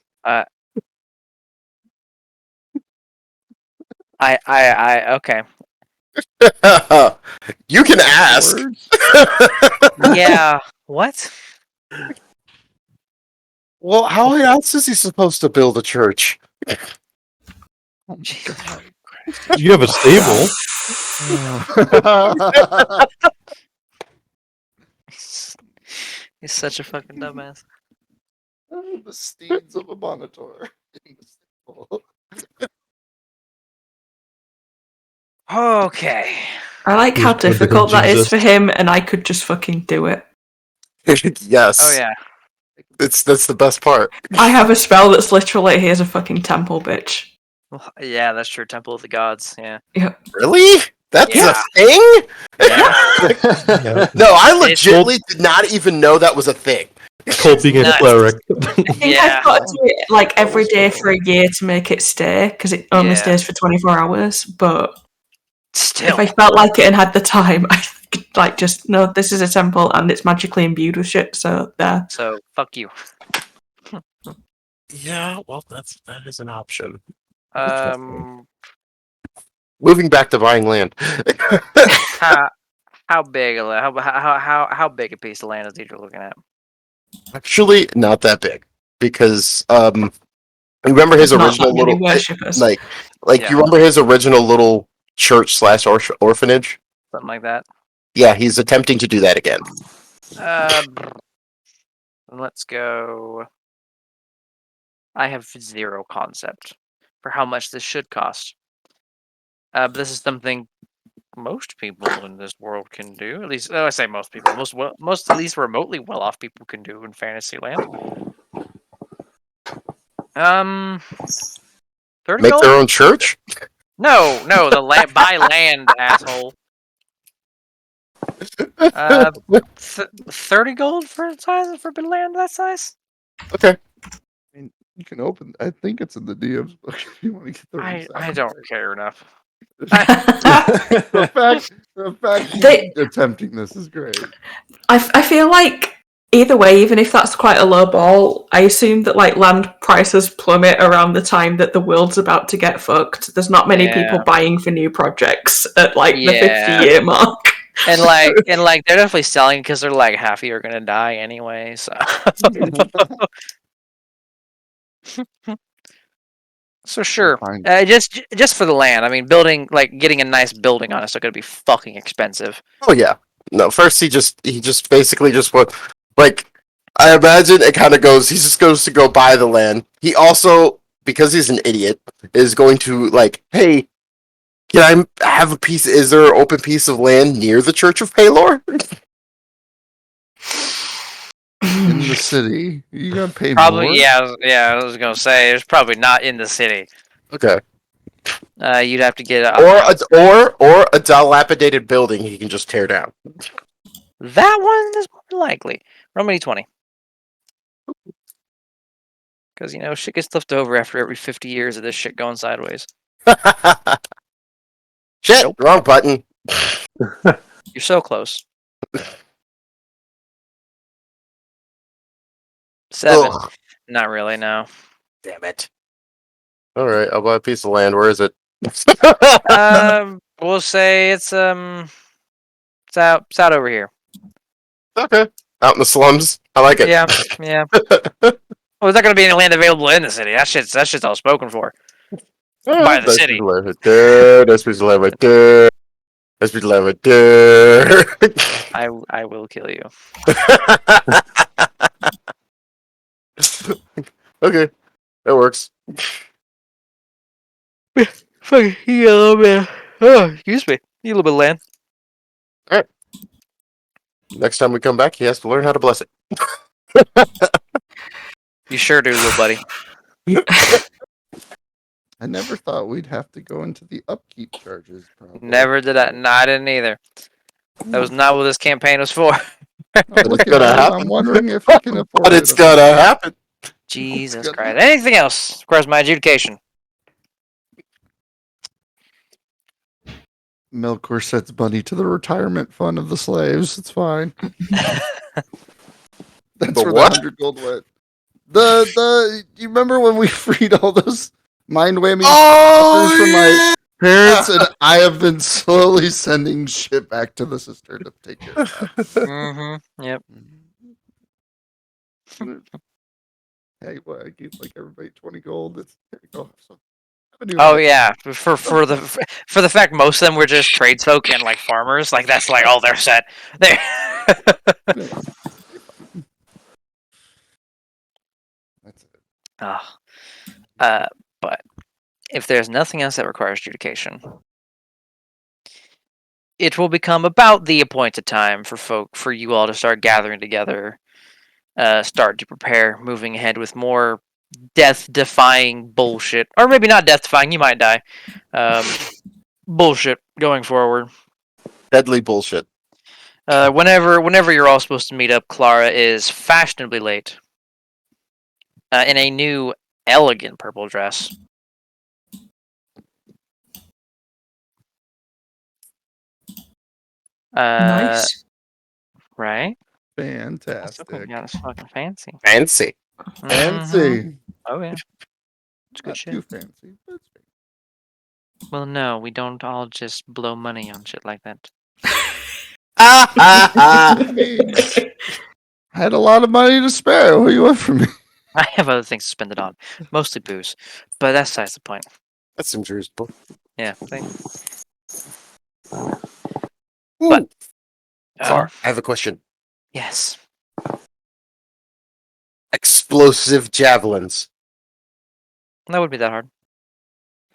Okay. You can ask. Words? Yeah. What? Well, how else is he supposed to build a church? Jesus. You have a stable. He's such a fucking dumbass. The steeds of a monitor. Okay. I like how He's the difficult that is Jesus. for him, and I could just fucking do it. Yes. Oh yeah. That's the best part. I have a spell that's literally here's a fucking temple, bitch. Well, yeah, that's true. Temple of the Gods. Yeah. Really? That's Yeah. a thing? Yeah. No, I legitimately did not even know that was a thing. It's called being a Nuts. cleric. I think Yeah. I've got to do it like every day for a year to make it stay because it only Yeah. stays for 24 hours. But Still. if I felt like it and had the time, I could like just no. This is a temple and it's magically imbued with shit. So there. So fuck you. Yeah, well, that is an option. Moving Moving back to buying land. how big how big a piece of land is Deidre looking at? Actually, not that big because remember his There's not original that many little worshippers. like Yeah. you remember his original little church / orphanage? Something like that. Yeah, he's attempting to do that again. Let's go. I have zero concept for how much this should cost. But this is something most people in this world can do. At least, I say most people. Most at least remotely well-off people can do in Fantasyland. 30 Make gold? their own church? No, the land buy land, asshole. 30 gold for size for land that size? Okay. You can open. I think it's in the DM's book if you want to get the. I don't care enough. The fact They- attempting this is great. I feel like either way, even if that's quite a low ball, I assume that like land prices plummet around the time that the world's about to get fucked. There's not many people Yeah. buying for new projects at like the Yeah. 50-year mark. And like they're definitely selling because they're like half of you are gonna die anyway. So so sure, Fine. just for the land. I mean, building like getting a nice building on it's still gonna be fucking expensive. Oh yeah. No, first he just basically just went like I imagine it kind of goes. He just goes to go buy the land. He also, because he's an idiot, is going to like, hey, can I have a piece? Is there an open piece of land near the Church of Palor? In the city, you gotta pay Probably, more. yeah. I was gonna say it's probably not in the city. Okay. You'd have to get Or a dilapidated building he can just tear down. that one is more likely. Roll me 20. Because shit gets left over after every 50 years of this shit going sideways. Shit, Nope. wrong button. You're so close. 7. Ugh, Not really, no. damn it. All right, I'll buy a piece of land. Where is it? We'll say it's out over here. Okay, out in the slums. I like it. Yeah. Well, there's not gonna be any land available in the city. That shit's all spoken for. By the Nice city. piece of land right there. Nice piece of land right there. Nice piece of land right there. I will kill you. Okay, that works. Fucking you got a little bit. Oh, excuse me. You a little bit of land. Next time we come back, he has to learn how to bless it. You sure do, little buddy. I never thought we'd have to go into the upkeep charges. Probably. Never did I. No, I didn't either. That was not what this campaign was for. Oh, look at gonna that. happen. I'm wondering if we can afford But it. it's gonna happen. Jesus Good. Christ. Anything else? Of course, my adjudication. Melkor sets money to the retirement fund of the slaves. It's fine. That's The where what? the 100 gold went. The you remember when we freed all those mind whammy Oh, from my parents, and I have been slowly sending shit back to the sister to take care of that. Mm-hmm. Yep. Hey, well, I gave like everybody 20 gold. It's there you go. So, have a new Oh house. yeah. For the fact most of them were just tradesfolk and like farmers, like that's like all they're set. There. That's it. But if there's nothing else that requires adjudication, it will become about the appointed time for you all to start gathering together, start to prepare, moving ahead with more death-defying bullshit, or maybe not death-defying. You might die. Bullshit going forward. deadly bullshit. Whenever you're all supposed to meet up, Clara is fashionably late. In a new, elegant purple dress. Nice. Right? Fantastic. Yeah, it's fucking fancy. Fancy. Mhm. Fancy. Oh yeah, it's good Not shit. too fancy. But it's fancy. Well, no, we don't all just blow money on shit like that. I mean, I had a lot of money to spare. What do you want from me? I have other things to spend it on, mostly booze, but that's besides the point. That seems reasonable. Yeah. But uh, I have a question. yes. Explosive javelins. That would be that hard.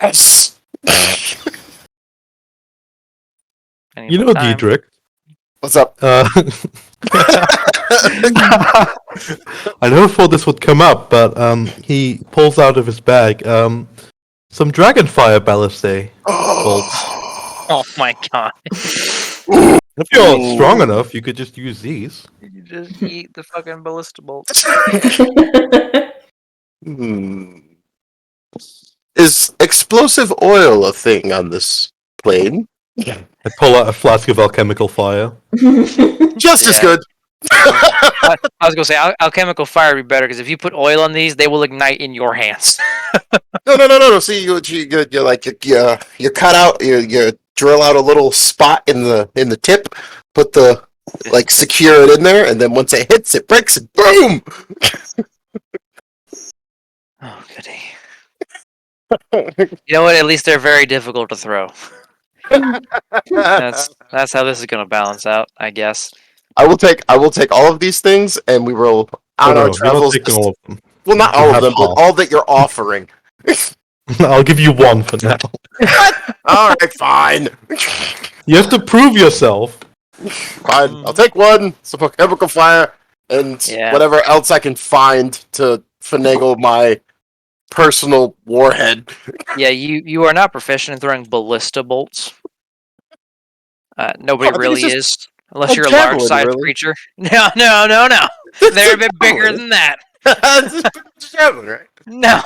Yes. Any You know time. Diedrich. What's up? I never thought this would come up, but he pulls out of his bag some Dragonfire Ballistae. Oh my god! If you're strong enough, you could just use these. You just eat the fucking ballista bolts. Is explosive oil a thing on this plane? I pull out a flask of alchemical fire. Just as Yeah. good. I was gonna say alchemical fire would be better because if you put oil on these, they will ignite in your hands. No. See, you like you cut out, you drill out a little spot in the tip, put the secure it in there, and then once it hits, it breaks, and boom. Oh goody! You know what? At least they're very difficult to throw. That's how this is gonna balance out, I guess. I will take all of these things, and we will on our You're not travels. taking all of them. Well, not You all of have them, but half. all that you're offering. I'll give you one for now. All right, fine. You have to prove yourself. Fine, I'll take one. Some chemical fire and Yeah. whatever else I can find to finagle my personal warhead. Yeah, you are not proficient in throwing ballista bolts. Nobody Oh, I think really it's just is, unless you're a javelin, large-sized really. creature. No. They're a bit bigger than that. It's javelin, right? No.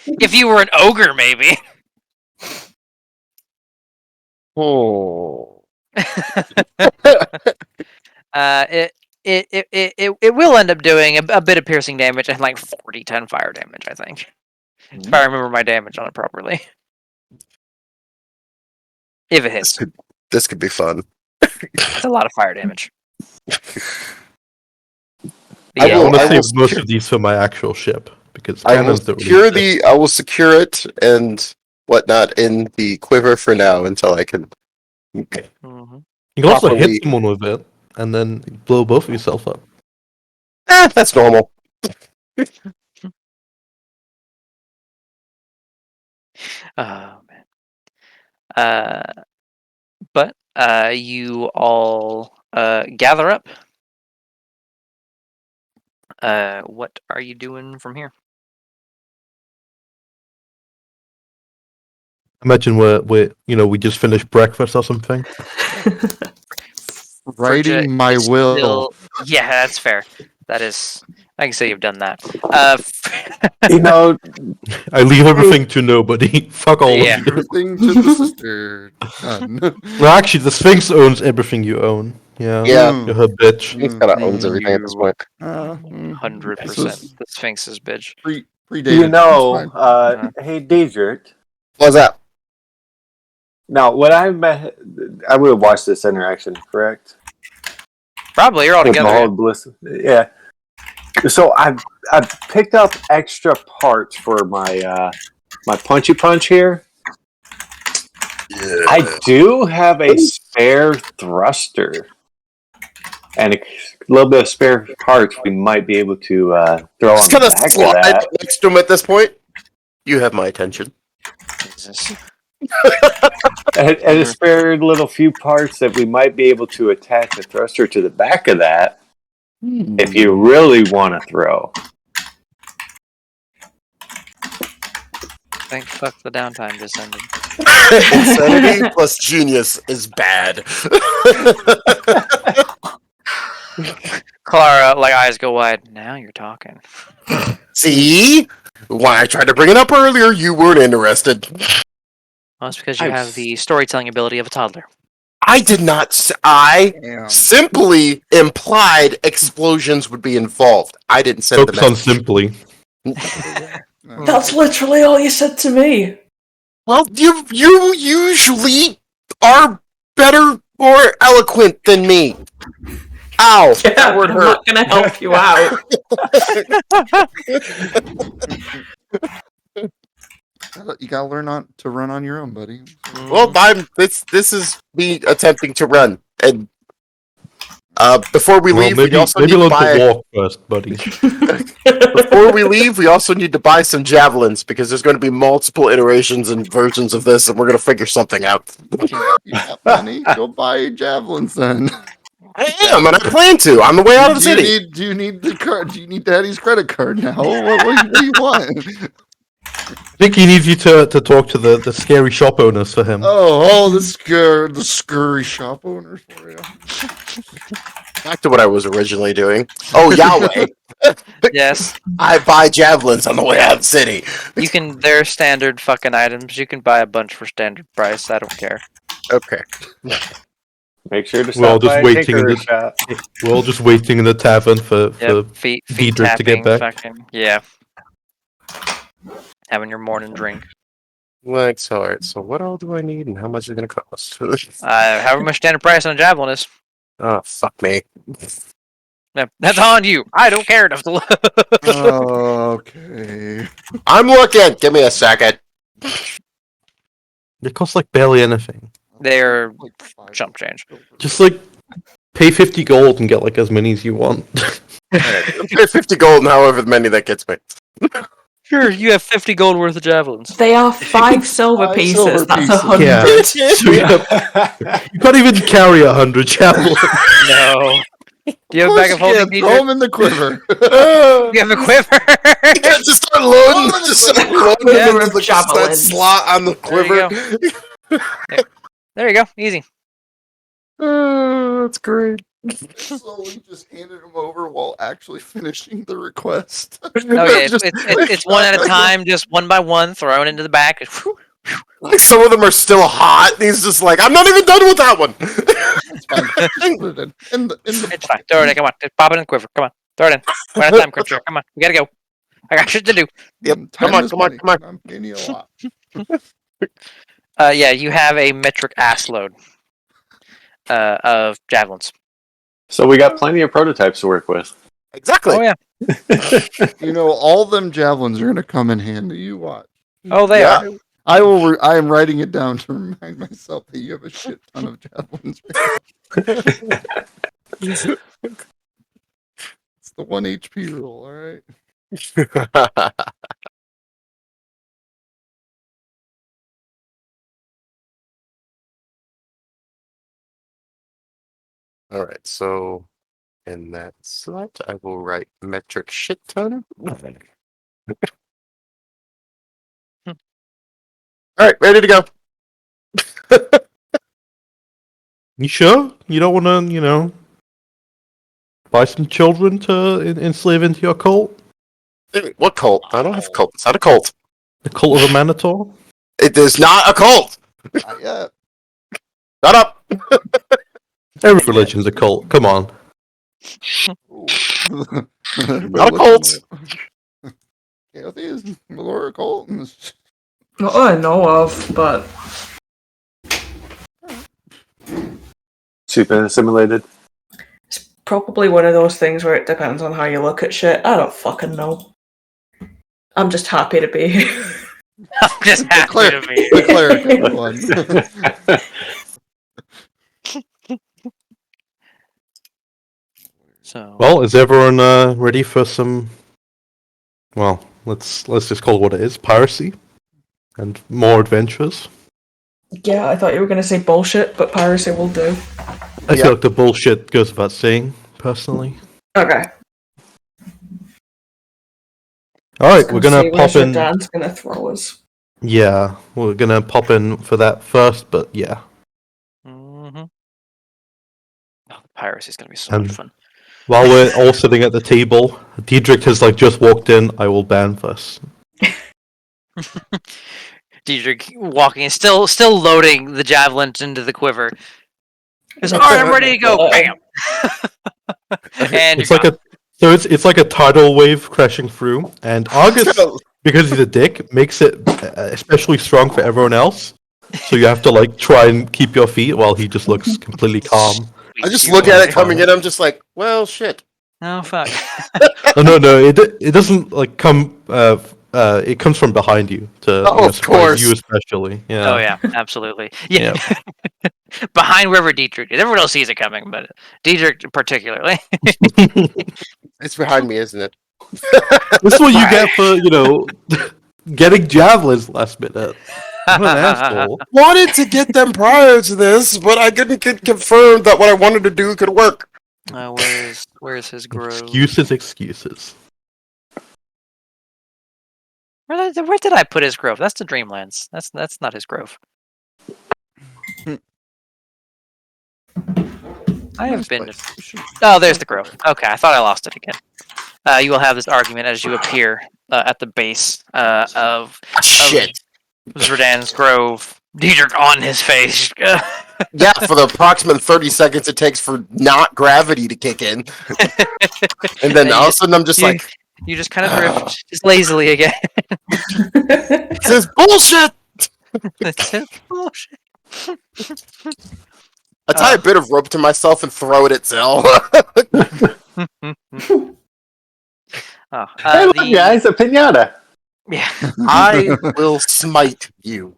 If you were an ogre, maybe. Oh. It will end up doing a bit of piercing damage and like 40-10 fire damage, I think. If I remember my damage on it properly. If it hits. This could be fun. It's a lot of fire damage. I I will- want to I save will most secure- of these for my actual ship because I will cannons don't secure really fit. I will secure it and whatnot in the quiver for now until I can. Mhm. You can also properly- hit someone with it and then blow both of yourself up. That's normal. Oh man. But you all gather up. What are you doing from here? Imagine we just finished breakfast or something. Writing Frigga my is will. still- Yeah, that's fair. That is. I can say you've done that. You know, I leave everything to nobody. Fuck all Yeah. of you. Everything to the sister. Done. No, actually, the Sphinx owns everything you own. Yeah. Yeah. You're her bitch. He kind of owns everything at this point. 100%. The Sphinx is bitch. Predated. you know, It's fine. hey, Diedrich. What's that? Now, what I would have watched this interaction, correct? Probably, you're all With together. Maul Bliss. Yeah. So I've picked up extra parts for my my punchy punch here. I do have a spare thruster and a little bit of spare parts we might be able to throw Just on kind the of back of slide that. next to him at this point. You have my attention. Jesus. And a spare little few parts that we might be able to attach a thruster to the back of that if you really want to throw. Thank fuck the downtime just ended. Insanity plus genius is bad. Clara, like, eyes go wide. Now you're talking. See? Why I tried to bring it up earlier, you weren't interested. Well, it's because you I've- have the storytelling ability of a toddler. I did not. I simply implied explosions would be involved. I didn't send the Focus on message. simply. That's literally all you said to me. Well, you usually are better, more eloquent than me. Ow! Yeah, that word I'm hurt. not going to help you out. You gotta learn not to run on your own, buddy. Well, this is me attempting to run, and Before we Well, leave, we maybe also need to learn buy. to walk first, buddy. Before we leave, we also need to buy some javelins because there's going to be multiple iterations and versions of this, and we're going to figure something out. You got money? Go buy javelins then. I am, and I plan to. On the way out of the city. Do you need the card? Do you need Daddy's credit card now? What do you want? I think he needs you to talk to the scary shop owners for him. The scurry shop owner for you. Back to what I was originally doing. Oh, Yahweh. Yes, I buy javelins on the way out of the city. you can. They're standard fucking items. You can buy a bunch for standard price. I don't care. Okay. Make sure to We're all stop just by waiting in Tinker's the- shop. We're all just waiting in the tavern for Yep, feet Diedrich to tapping, get back. fucking, yeah. Having your morning drink. Like, so, alright, so what all do I need and how much is it going to cost? However much standard price on a javelin is. Oh, fuck me. That's on you. I don't care enough to look. Okay. I'm looking. Give me a second. It costs like barely anything. They're Like five chump change. Just like pay 50 gold and get like as many as you want. Pay 50 gold and however many that gets me. Sure, you have 50 gold worth of javelins. They are 5 silver Five pieces. silver That's pieces. 100. Yeah. So you can't even carry 100 javelins. No. Do you have a bag of holding, Throw Diedrich? them in the quiver. You have a quiver? You gotta just start loading. Just start loading Yeah. into the that Javelins. slot on the There you quiver. There you go. Easy. That's great. Slowly just handed them over while actually finishing the request. Oh yeah, it's one at a time, just one by one, thrown into the back. Like some of them are still hot. And he's just like, I'm not even done with that one. It's fine. Just put it in the It's fine. Throw it in. Come on. Just pop it in the quiver. Come on. Throw it in. We're out of time, Crimson. Come on. We gotta go. I got shit to do. Yep. Time Come on, is come on, money. come on. I'm paying you a lot. Yeah, you have a metric ass load of javelins. So we got plenty of prototypes to work with. Exactly. Oh yeah. You know, all them javelins are gonna come in handy. You watch. Oh, they Yeah. are. I will. I am writing it down to remind myself that you have a shit ton of javelins. It's the 1 HP rule. All right. All right, so in that slot, I will write metric shit ton. All right, ready to go. You sure? You don't want to, buy some children to enslave into your cult? What cult? I don't have a cult. It's not a cult. The cult of the Minotaur? It is not a cult. Not yet. Shut up. Every religion's a cult. Come on. Not a cult. Kathy is Melora cult. Not that I know of, but Super assimilated. it's probably one of those things where it depends on how you look at shit. I don't fucking know. I'm just happy to be here. I'm just happy to be. The cleric, everyone. So Well, is everyone ready for some? Well, let's just call it what it is: piracy and more adventures. Yeah, I thought you were going to say bullshit, but piracy will do. I feel like the bullshit goes without saying, personally. Okay. All right, we're gonna pop in. Dan's going to throw us. Yeah, we're gonna pop in for that first, but yeah. Mm-hmm. Oh, piracy is gonna be so much And- fun. While we're all sitting at the table, Diedrich has just walked in. I will ban this. Diedrich walking, still loading the javelins into the quiver. All right, I'm ready to go. Bam. And It's like it's like a tidal wave crashing through, and Argus, because he's a dick, makes it especially strong for everyone else. So you have to try and keep your feet while he just looks completely calm. I just look at it coming in. I'm just like, well, shit. Oh fuck. Oh, no, it doesn't come it comes from behind you to Oh, of surprise you course. especially. Yeah. Oh yeah, absolutely. Yeah. Behind wherever Dietrich is. Everyone else sees it coming, but Dietrich particularly. It's behind me, isn't it? This is what you get for getting javelins last minute. What an asshole. Wanted to get them prior to this, but I didn't get confirmed that what I wanted to do could work. Where's his grove? Excuses. Where did I put his grove? That's the Dreamlands. That's not his grove. I have been. Oh, there's the grove. Okay, I thought I lost it again. You will have this argument as you appear at the base of Shit. Zerdan's grove. Dietrich on his face. Yeah, for the approximate 30 seconds it takes for not gravity to kick in. And then all of a sudden I'm just like, You just kind of drift, just lazily again. this is bullshit! It's bullshit. I tie a bit of rope to myself and throw it at Zell. Hey, look, guys, a pinata. Yeah. I will smite you.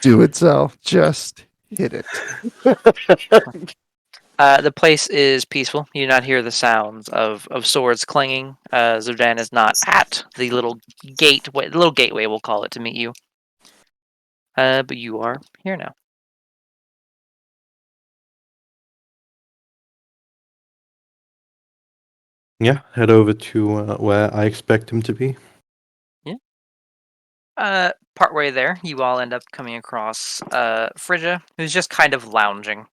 Do it, Zell. Just hit it. The place is peaceful. You do not hear the sounds of swords clanging. Zerdan is not at the little gateway, we'll call it, to meet you. But you are here now. Yeah, head over to where I expect him to be. Partway there, you all end up coming across Frigga, who's just kind of lounging,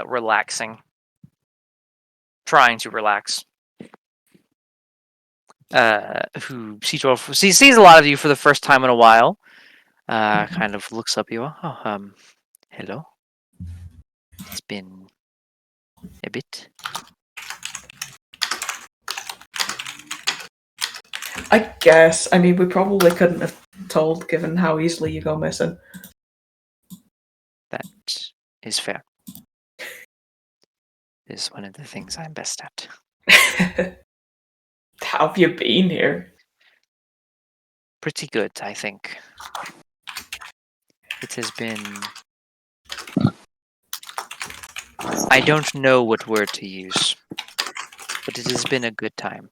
relaxing, trying to relax. Who sees a lot of you for the first time in a while. Kind of looks up at you. Oh, hello. It's been a bit. I guess. I mean, we probably couldn't have told, given how easily you go missing. That is fair. Is one of the things I'm best at. How have you been here? Pretty good, I think. It has been... I don't know what word to use, but it has been a good time.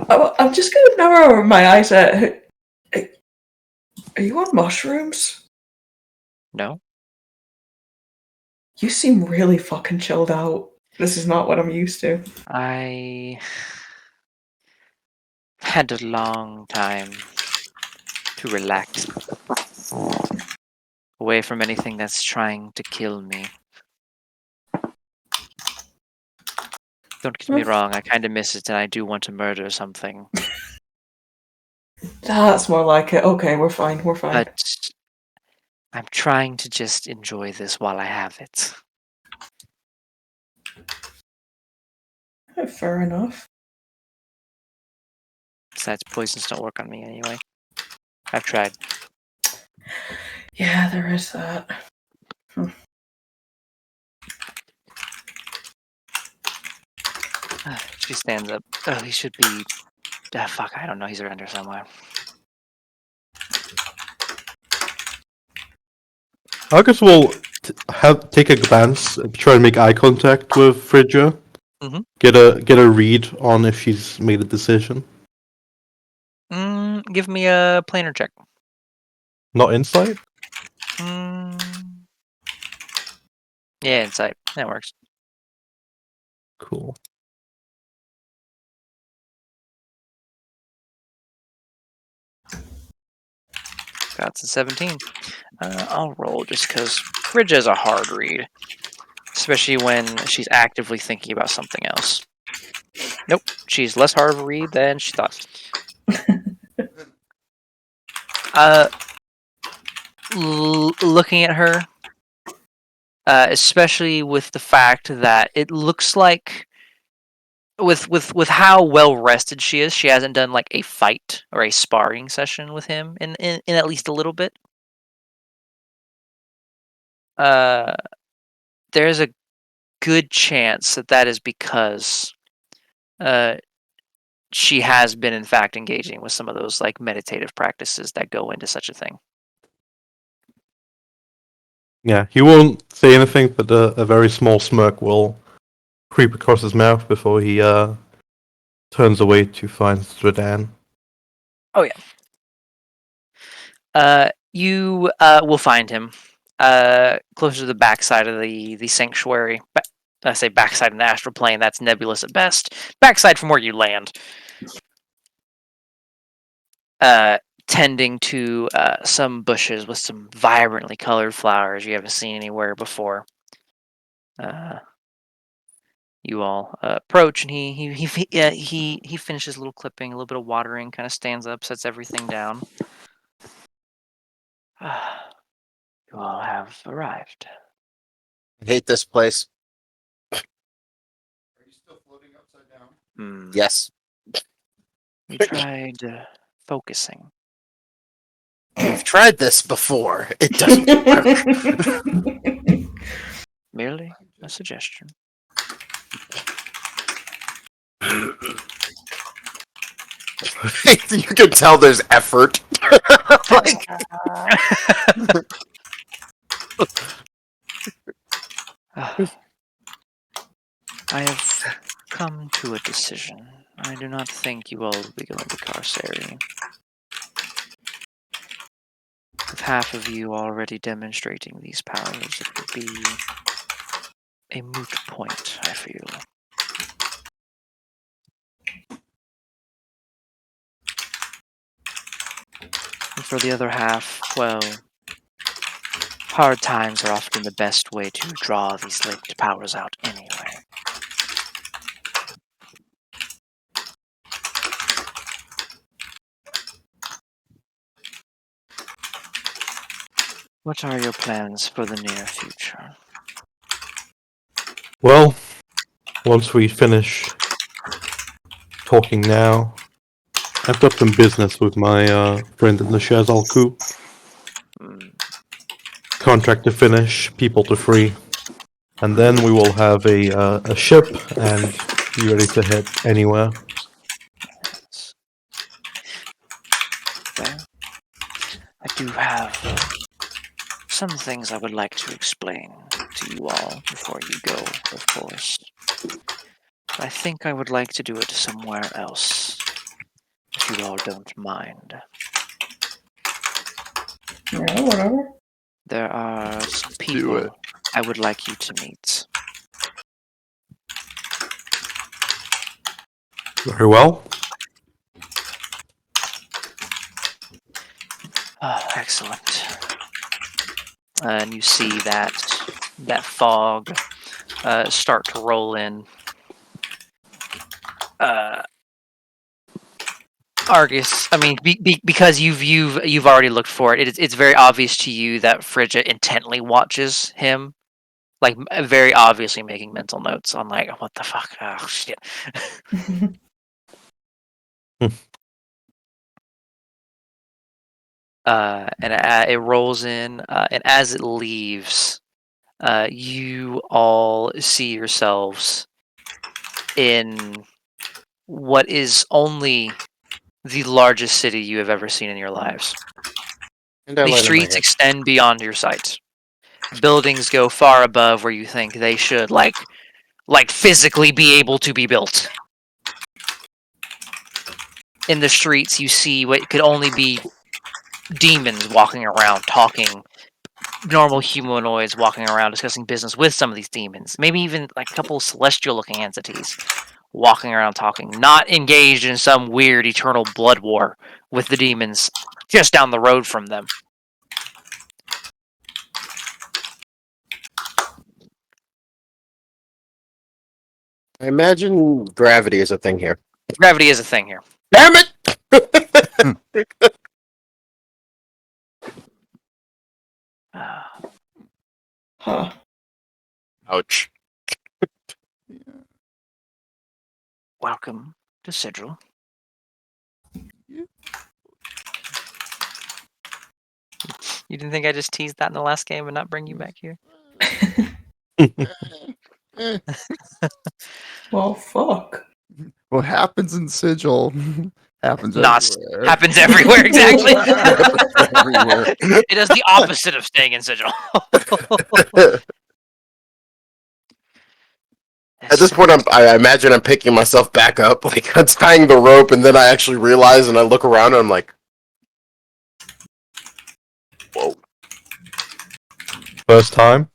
I'm just going to narrow my eyes at... Are you on mushrooms? No? You seem really fucking chilled out. This is not what I'm used to. I had a long time to relax. Away from anything that's trying to kill me. Don't get me wrong, I kind of miss it and I do want to murder something. That's more like it. Okay, we're fine. But I'm trying to just enjoy this while I have it. Fair enough. Besides, poisons don't work on me anyway. I've tried. Yeah, there is that. She stands up. Oh, he should be... fuck, I don't know. He's around here somewhere. I guess we'll take a glance, try and make eye contact with Frigga. Mhm. Get a read on if she's made a decision. Give me a planar check. Not insight? Yeah, insight. That works. Cool. That's a 17. I'll roll just because Frigga's a hard read. Especially when she's actively thinking about something else. Nope, she's less hard of a read than she thought. Looking at her, especially with the fact that it looks like with how well rested she is, she hasn't done like a fight or a sparring session with him in at least a little bit. There's a good chance that that is because she has been, in fact, engaging with some of those like meditative practices that go into such a thing. Yeah, he won't say anything, but a very small smirk will creep across his mouth before he turns away to find Stradan. You will find him closer to the backside of the sanctuary. I say backside in the astral plane. That's nebulous at best. Backside from where you land. Tending to some bushes with some vibrantly colored flowers you haven't seen anywhere before. You all approach, and he finishes a little clipping, a little bit of watering, kind of stands up, sets everything down. You all have arrived. I hate this place. Are you still floating upside down? Yes. We tried focusing. We've tried this before. It doesn't work. Merely a suggestion. You can tell there's effort. Like, I have come to a decision. I do not think you all will be going to Carceri. With half of you already demonstrating these powers, it would be a moot point, I feel. And for the other half, well, hard times are often the best way to draw these linked powers out anyway. What are your plans for the near future? Well, once we finish talking now, I've got some business with my friend in the Shazal coup. Contract to finish, people to free. And then we will have a ship and be ready to head anywhere. Well, I do have some things I would like to explain to you all before you go, of course. But I think I would like to do it somewhere else, if you all don't mind. Yeah, whatever. There are some do people it. I would like you to meet. Very well. Oh, excellent. And you see that fog start to roll in. Argus, I mean, because you've already looked for it. It's very obvious to you that Frigid intently watches him, like very obviously making mental notes on like, what the fuck? Oh shit. And it rolls in, and as it leaves, you all see yourselves in what is only the largest city you have ever seen in your lives. The streets extend beyond your sight. Buildings go far above where you think they should, like physically be able to be built. In the streets, you see what could only be demons walking around, talking, normal humanoids walking around, discussing business with some of these demons. Maybe even like a couple of celestial-looking entities walking around talking, not engaged in some weird eternal blood war with the demons just down the road from them. I imagine gravity is a thing here. Gravity is a thing here. Damn it! Huh. Ouch. Welcome to Sigil. You didn't think I just teased that in the last game and not bring you back here? Eh, Well, fuck. what happens in Sigil happens Not everywhere. happens everywhere exactly. Everywhere. It does the opposite of staying in sigil. At this point, I imagine I'm picking myself back up, like untying the rope, and then I actually realize, and I look around, and I'm like, "Whoa!" First time.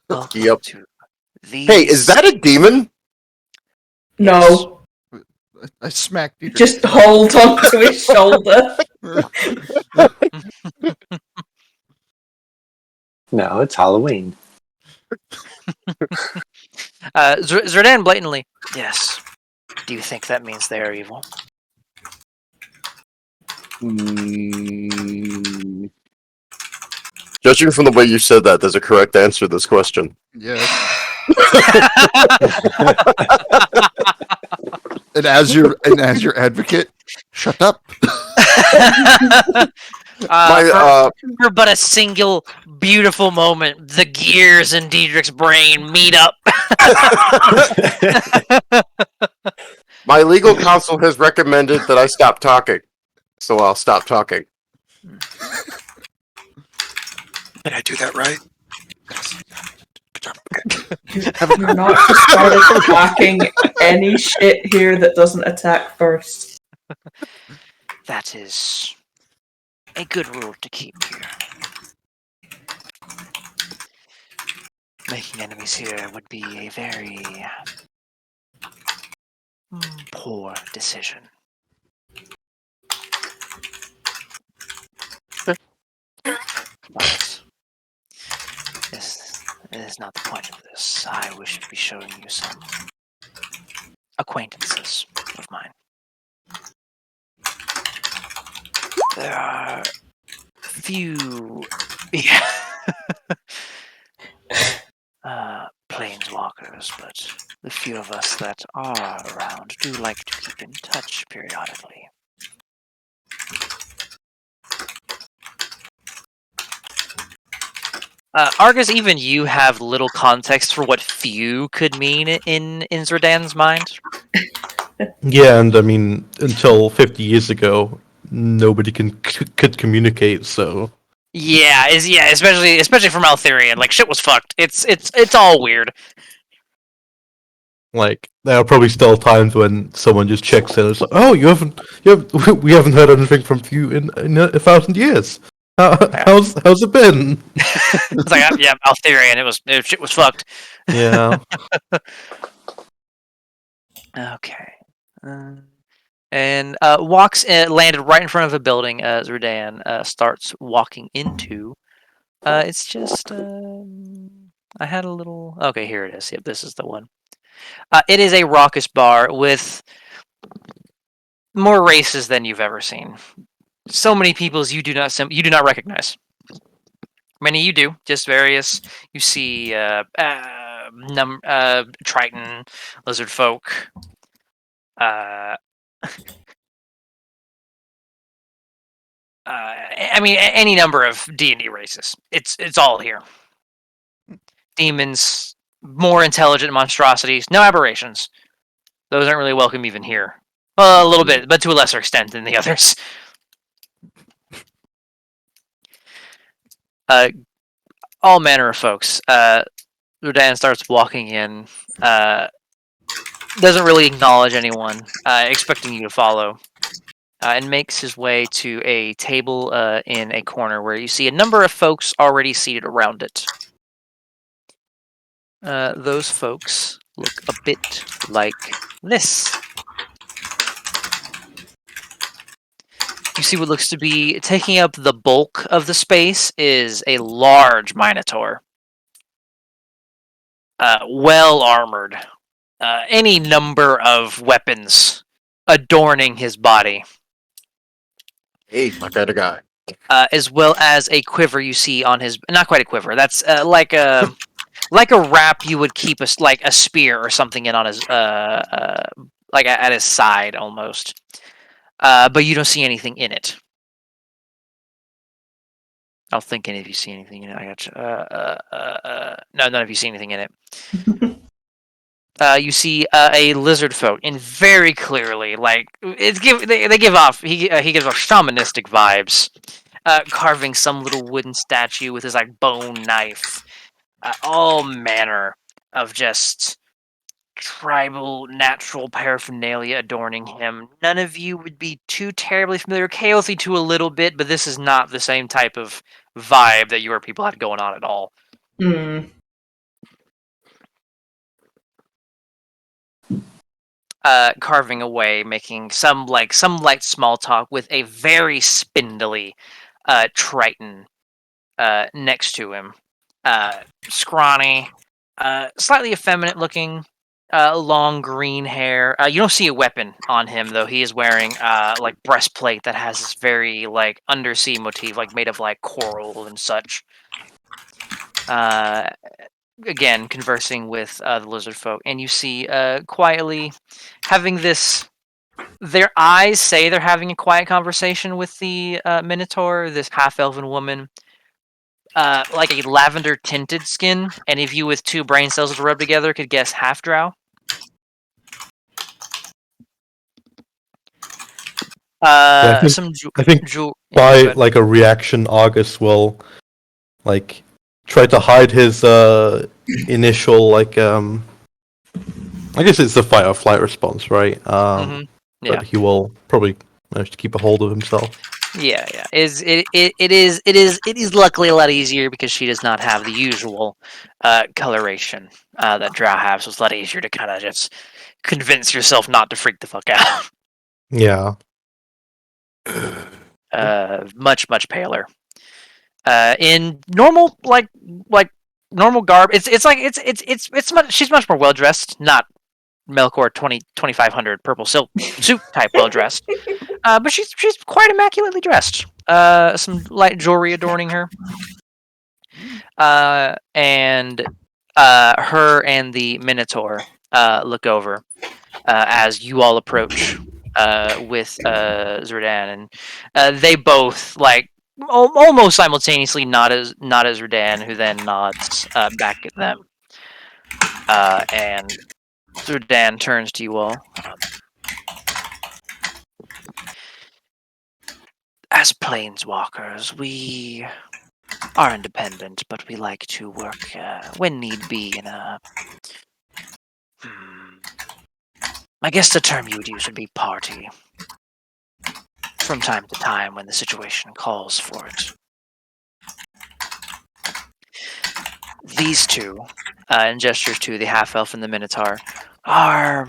Welcome Yep. to these... Hey, is that a demon? No, I smacked you. just hold on to his shoulder. No, it's Halloween. Zerdan blatantly? Yes. Do you think that means they are evil? Judging from the way you said that, there's a correct answer to this question. Yes. And as your advocate, shut up. For but a single beautiful moment, the gears in Diedrich's brain meet up. My legal counsel has recommended that I stop talking, so I'll stop talking. Did I do that right? You're not to start attacking any shit here that doesn't attack first. That is a good rule to keep here. Making enemies here would be a very poor decision. But this is not the point of this. I wish to be showing you some acquaintances of mine. There are few planeswalkers, but the few of us that are around do like to keep in touch periodically. Argus, even you have little context for what few could mean in Zerdan's mind. Yeah, and I mean, until 50 years ago, nobody could communicate. So Yeah, especially from Altherian. Like shit was fucked. It's all weird. like, there are probably still times when someone just checks in and it's like, "Oh, we haven't heard anything from you in 1,000 years. How's it been?" It's like yeah, Altherian. Shit was fucked. Yeah. Okay. And walks landed right in front of a building. Zerdan starts walking into. It's just I had a little. Okay, here it is. Yep, this is the one. It is a raucous bar with more races than you've ever seen. So many peoples you do not recognize. Many you do, just various. You see Triton, lizard folk. I mean, any number of D&D races. It's all here. Demons, more intelligent monstrosities, no aberrations. Those aren't really welcome even here. Well, a little bit, but to a lesser extent than the others. All manner of folks. Zerdan starts walking in. Doesn't really acknowledge anyone, expecting you to follow. And makes his way to a table in a corner where you see a number of folks already seated around it. Those folks look a bit like this. You see what looks to be taking up the bulk of the space is a large Minotaur. Well armored. Any number of weapons adorning his body. Hey, my kind of guy. As well as a quiver you see on his... Not quite a quiver. That's like a wrap you would keep like a spear or something in on his... like at his side almost. But you don't see anything in it. I was thinking if you see anything in it. I got you. No, none of you see anything in it. You see a lizard folk, and very clearly, like they give off. He gives off shamanistic vibes, carving some little wooden statue with his like bone knife, all manner of just tribal natural paraphernalia adorning him. None of you would be too terribly familiar. Kaothi to a little bit, but this is not the same type of vibe that your people had going on at all. Mm. Carving away, making some light small talk with a very spindly Triton next to him. Scrawny, slightly effeminate looking, long green hair. You don't see a weapon on him though. He is wearing like breastplate that has this very like undersea motif, like made of like coral and such. Again, conversing with the lizard folk, and you see quietly having this. Their eyes say they're having a quiet conversation with the Minotaur, this half-elven woman. Like a lavender tinted skin, and if you with 2 brain cells rub together could guess half drow. I think by like a reaction, August will like try to hide his initial like I guess it's the fight or flight response, right? Yeah. But he will probably manage to keep a hold of himself. Yeah. It is luckily a lot easier because she does not have the usual coloration that drow have, so it's a lot easier to kind of just convince yourself not to freak the fuck out. Yeah. Much paler. In normal like normal garb, it's much. She's much more well dressed. Not Melkor 2500 purple silk suit type well dressed, but she's quite immaculately dressed. Some light jewelry adorning her, and her and the Minotaur look over as you all approach with Zerdan, and they both like almost simultaneously nod as Zerdan, who then nods back at them, and Zerdan turns to you all. As planeswalkers, we are independent, but we like to work when need be in a. I guess the term you would use would be party. From time to time when the situation calls for it. These two, and gestures to the half-elf and the Minotaur, are,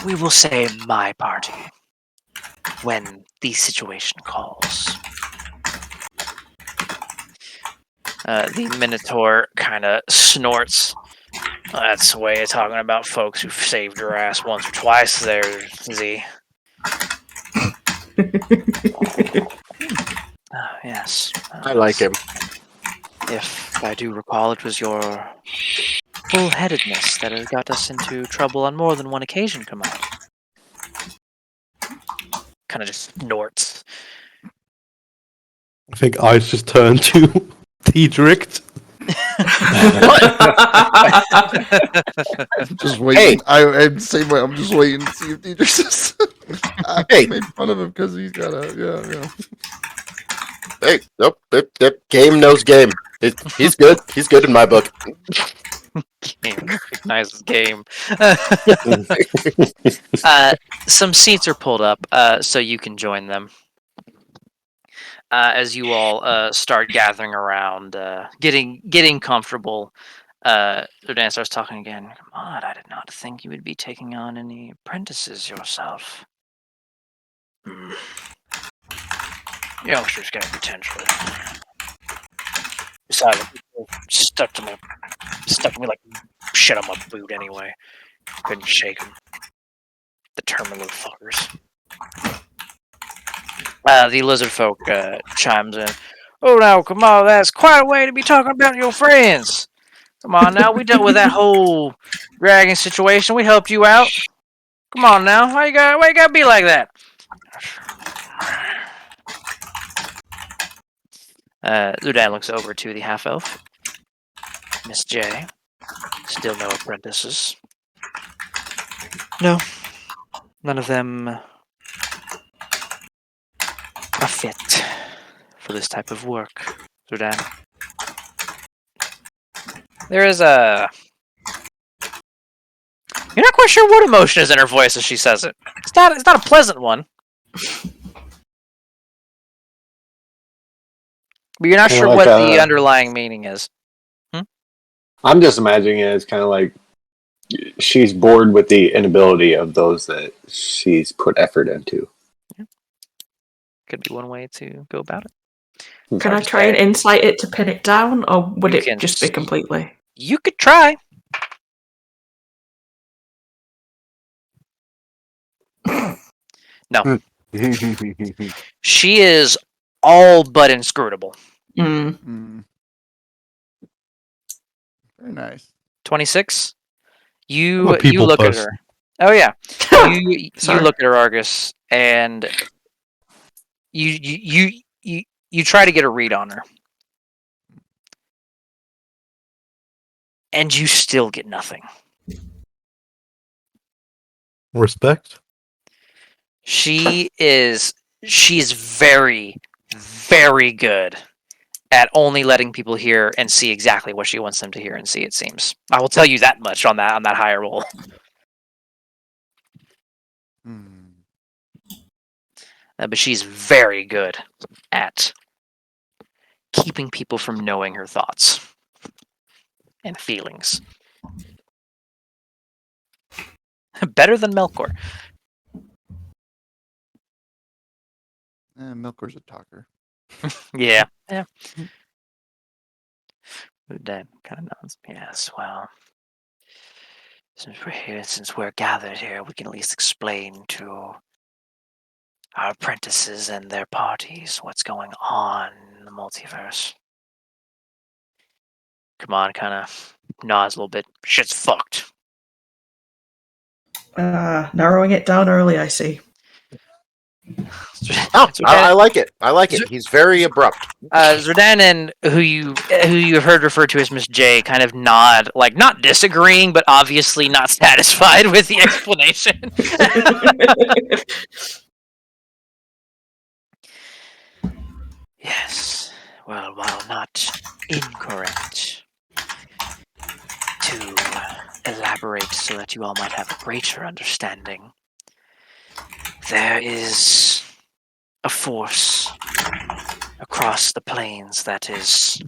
we will say, my party when the situation calls. The Minotaur kind of snorts. That's the way of talking about folks who've saved your ass once or twice there, Z. Yes. I like him. If I do recall, it was your bullheadedness that has got us into trouble on more than one occasion, come on. Kind of just snorts. I think eyes just turn to Theodric. Just waiting. I'm same way. I'm just waiting to see if Theodric I made fun of him because he's got a Hey, nope. That game knows game. He's good. He's good in my book. Game recognizes game. Some seats are pulled up, so you can join them. As you all start gathering around, getting comfortable, Zerdan starts talking again. Come on, I did not think you would be taking on any apprentices yourself. Youngsters got potential. Besides, stuck to me like shit on my boot anyway. Couldn't shake them. Determined little fuckers. The lizard folk chimes in. Oh, now, come on, that's quite a way to be talking about your friends. Come on now, we dealt with that whole dragon situation. We helped you out. Come on now, why you gotta be like that? Ludan looks over to the half elf. Miss J. Still no apprentices. No. None of them are fit for this type of work, Ludan. There is a... You're not quite sure what emotion is in her voice as she says it. It's not a pleasant one. But you're not Kinda sure like what a- the underlying meaning is. I'm just imagining it as kind of like she's bored with the inability of those that she's put effort into. Could be one way to go about it. Can I Hard to try and say. insight it to pin it down, or would You it can just be completely? You could try. No. She is all but inscrutable. Mm. Mm. Very nice. 26. I'm a You people look person. at her. Oh yeah. You Sorry. look at her, Argus, and you try to get a read on her. And you still get nothing. Respect. She's very, very good at only letting people hear and see exactly what she wants them to hear and see, it seems. I will tell you that much on that higher roll. Mm. But she's very good at keeping people from knowing her thoughts and feelings. Better than Melkor. Milkor's a talker. Yeah. Yeah. That kind of nods. Yes, well, since we're here, since we're gathered here, we can at least explain to our apprentices and their parties what's going on in the multiverse. Come on, kind of nods a little bit. Shit's fucked. Narrowing it down early, I see. Oh, I like it. I like it. He's very abrupt. Zerdan and who you have heard referred to as Miss J kind of nod, like not disagreeing, but obviously not satisfied with the explanation. Yes. Well, while not incorrect, to elaborate so that you all might have a greater understanding, there is a force across the plains that is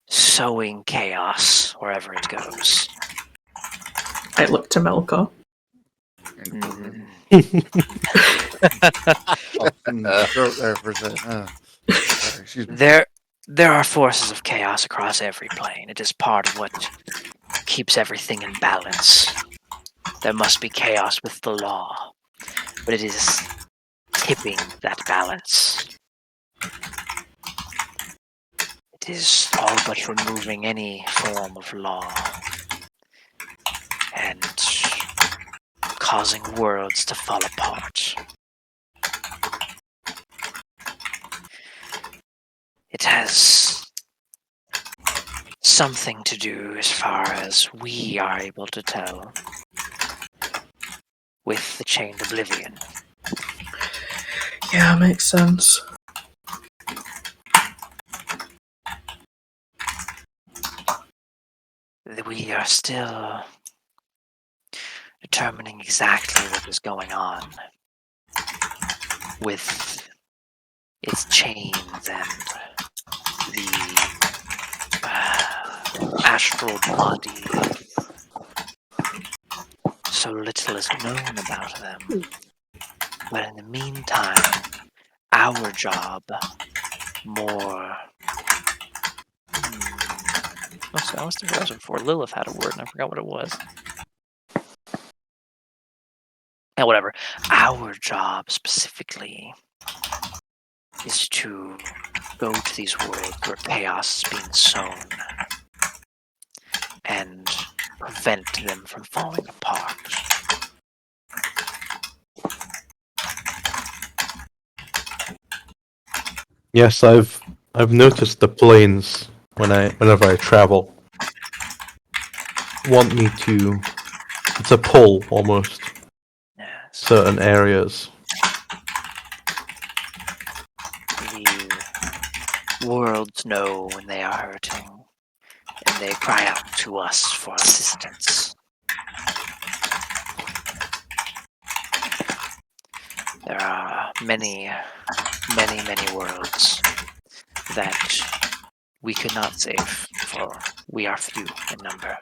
sowing chaos wherever it goes. I look to Melkor. Mm. Throat there for a second. Sorry, excuse me. There are forces of chaos across every plane. It is part of what keeps everything in balance. There must be chaos with the law, but it is tipping that balance. It is all but removing any form of law and causing worlds to fall apart. It has something to do, as far as we are able to tell, with the Chained Oblivion. Yeah, makes sense. We are still determining exactly what is going on with its chains and the astral body. So little is known about them. But in the meantime, our job more... Oh, so I was thinking that was before Lilith had a word and I forgot what it was. Yeah, whatever. Our job specifically is to go to these worlds where chaos is being sown and prevent them from falling apart. Yes, I've I've noticed the planes whenever I travel want me to. It's a pull almost. Yes. Certain areas. The worlds know when they are hurting, and they cry out to us for assistance. There are many, many, many worlds that we could not save, for we are few in number.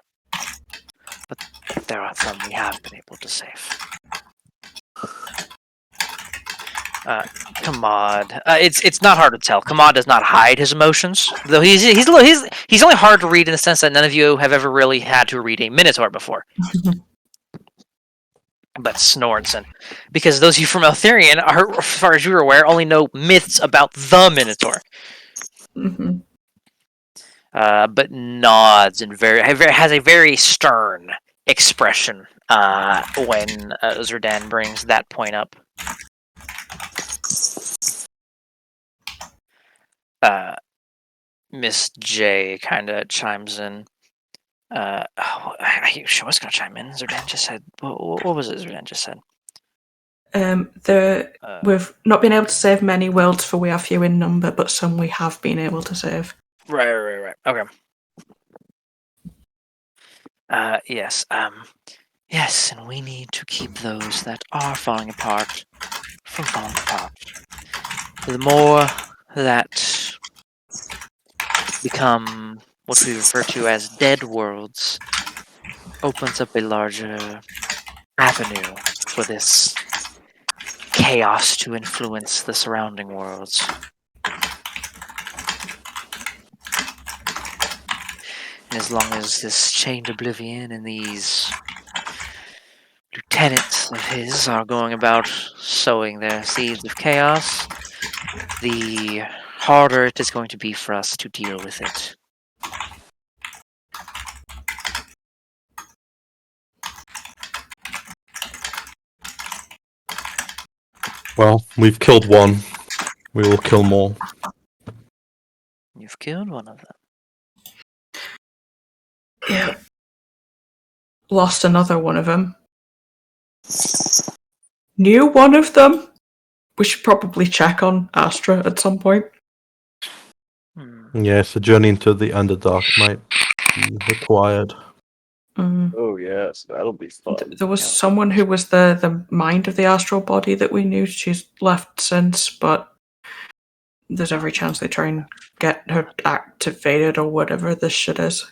But there are some we have been able to save. Kamad. It's not hard to tell. Kamad does not hide his emotions, though he's only hard to read in the sense that none of you have ever really had to read a Minotaur before. But Snorenson, because those of you from Eltharion, are, as far as you're aware, only know myths about the Minotaur. Mm-hmm. But nods and has a very stern expression when Zerdan brings that point up. Miss J kind of chimes in. I was going to chime in. Zerdan just said, what was it Zerdan just said? We've not been able to save many worlds, for we are few in number, but some we have been able to save. Right. Okay. Yes. Yes, and we need to keep those that are falling apart from falling apart. The more that become what we refer to as dead worlds opens up a larger avenue for this chaos to influence the surrounding worlds. And as long as this chained oblivion and these lieutenants of his are going about sowing their seeds of chaos, the harder it is going to be for us to deal with it. Well, we've killed one. We will kill more. You've killed one of them. Yeah. Lost another one of them. Knew one of them. We should probably check on Astra at some point. Yes, a journey into the Underdark might be required. Oh yes, that'll be fun. There was someone who was the mind of the astral body that we knew. She's left since, but there's every chance they try and get her activated or whatever this shit is.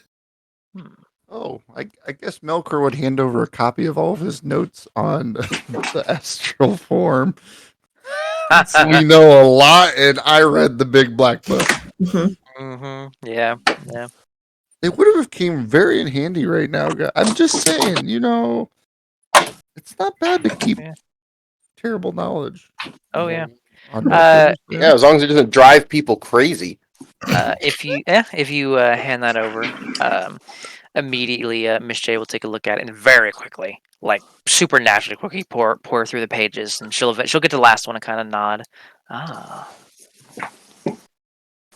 Oh, I guess Melkor would hand over a copy of all of his notes on the astral form. So we know a lot, and I read the big black book. Yeah. It would have came very in handy right now. I'm just saying, it's not bad to keep terrible knowledge. Oh yeah. Yeah, as long as it doesn't drive people crazy. If you hand that over, immediately Miss J will take a look at it and very quickly, like supernaturally quickly, pour through the pages, and she'll get to the last one and kind of nod.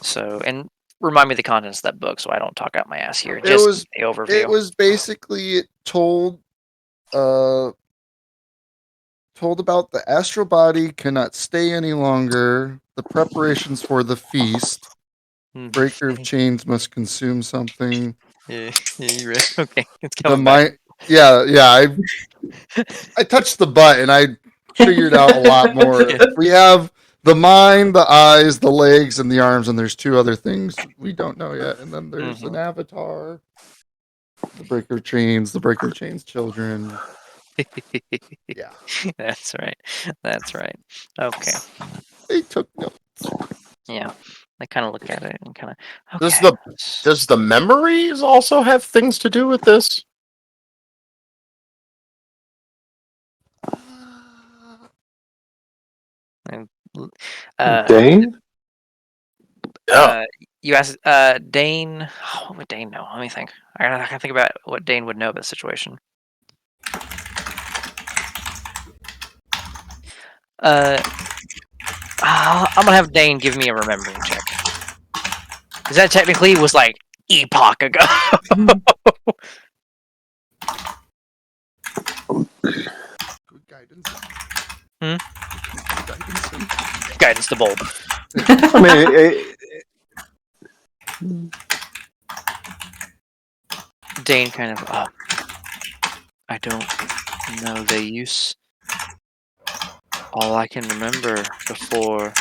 So, and remind me of the contents of that book so I don't talk out my ass here. Just the overview. It was basically told about the astral body cannot stay any longer. The preparations for the feast. Breaker of chains must consume something. Yeah, you're right. Okay, it's The coming back. mind. Yeah. I touched the button. I figured out a lot more. We have the mind, the eyes, the legs, and the arms, and there's two other things we don't know yet. And then there's an avatar, the Breaker of Chains children. Yeah, That's right. Okay. they took notes. Yeah. I kind of look at it and kind of. Does the memories also have things to do with this? Dane? You asked Dane. What would Dane know? Let me think. I gotta think about what Dane would know about the situation. I'm gonna have Dane give me a remembering check. Because that technically was like epoch ago. Good guidance. Hmm? Good guidance. Guidance to bold. I mean, Dane kind of, I don't know. They use. All I can remember before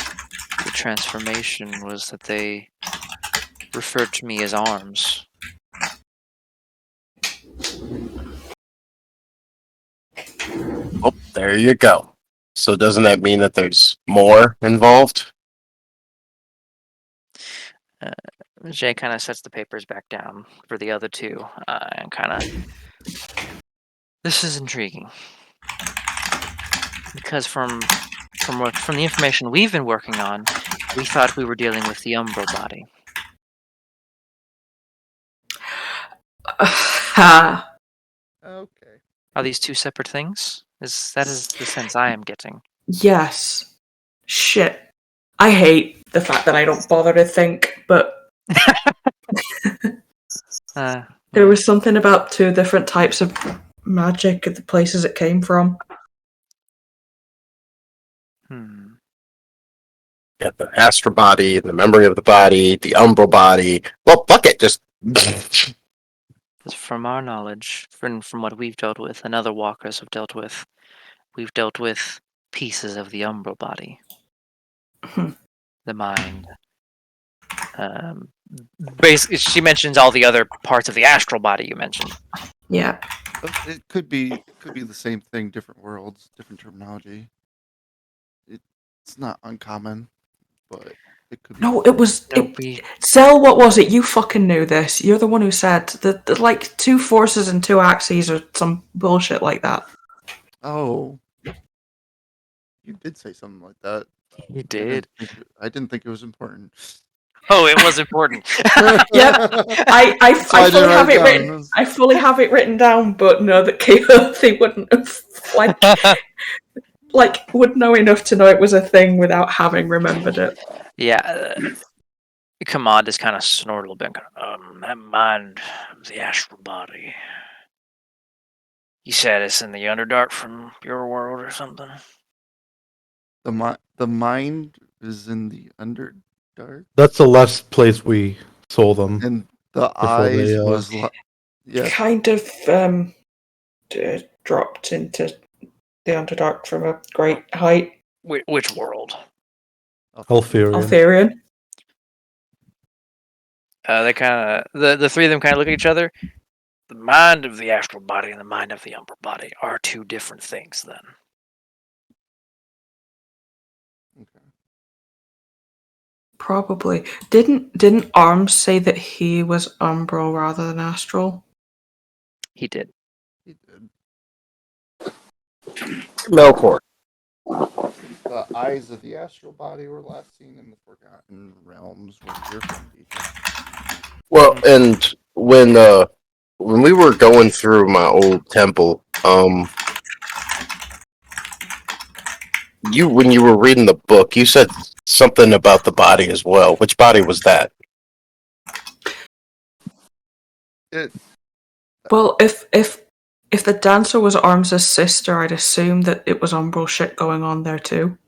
the transformation was that they referred to me as Arms. Oh, there you go. So doesn't that mean that there's more involved? Jay kind of sets the papers back down for the other two, and kind of. This is intriguing because from the information we've been working on, we thought we were dealing with the Umbral body. Okay. Are these two separate things? That is the sense I am getting. Yes. Shit. I hate the fact that I don't bother to think, but there was something about two different types of magic at the places it came from. Yeah, the astral body, the memory of the body, the umbral body. Well, fuck it, just From our knowledge, from what we've dealt with and other walkers have dealt with, we've dealt with pieces of the Umbral body. The mind. Basically, she mentions all the other parts of the astral body you mentioned. Yeah. It could be the same thing, different worlds, different terminology. It's not uncommon, but it could be. No, it was. Zell, what was it? You fucking knew this. You're the one who said that like 2 forces and 2 axes or some bullshit like that. Oh. You did say something like that. You did. I didn't think it was important. Oh, it was important. Yeah, I fully have it written. I fully have it written down, but know that Keothi wouldn't have would know enough to know it was a thing without having remembered it. Yeah. Command just kind of snorted a little bit. That mind of the astral body. You said it's in the Underdark from your world or something? The mind is in the Underdark? That's the last place we saw them. And the before eyes they, was... yeah. Kind of dropped into the Underdark from a great height. Which world? Altharian. Altharian. They kind of the three of them kind of look at each other. The mind of the astral body and the mind of the umbral body are two different things. Then Probably. Didn't Arms say that he was Umbral rather than Astral? he did. He did. Melkor. The eyes of the astral body were last seen in the Forgotten Realms with your foundation. Well, and when we were going through my old temple, when you were reading the book, you said something about the body as well. Which body was that? Well, if the dancer was Arms' sister, I'd assume that it was Umbral shit going on there too.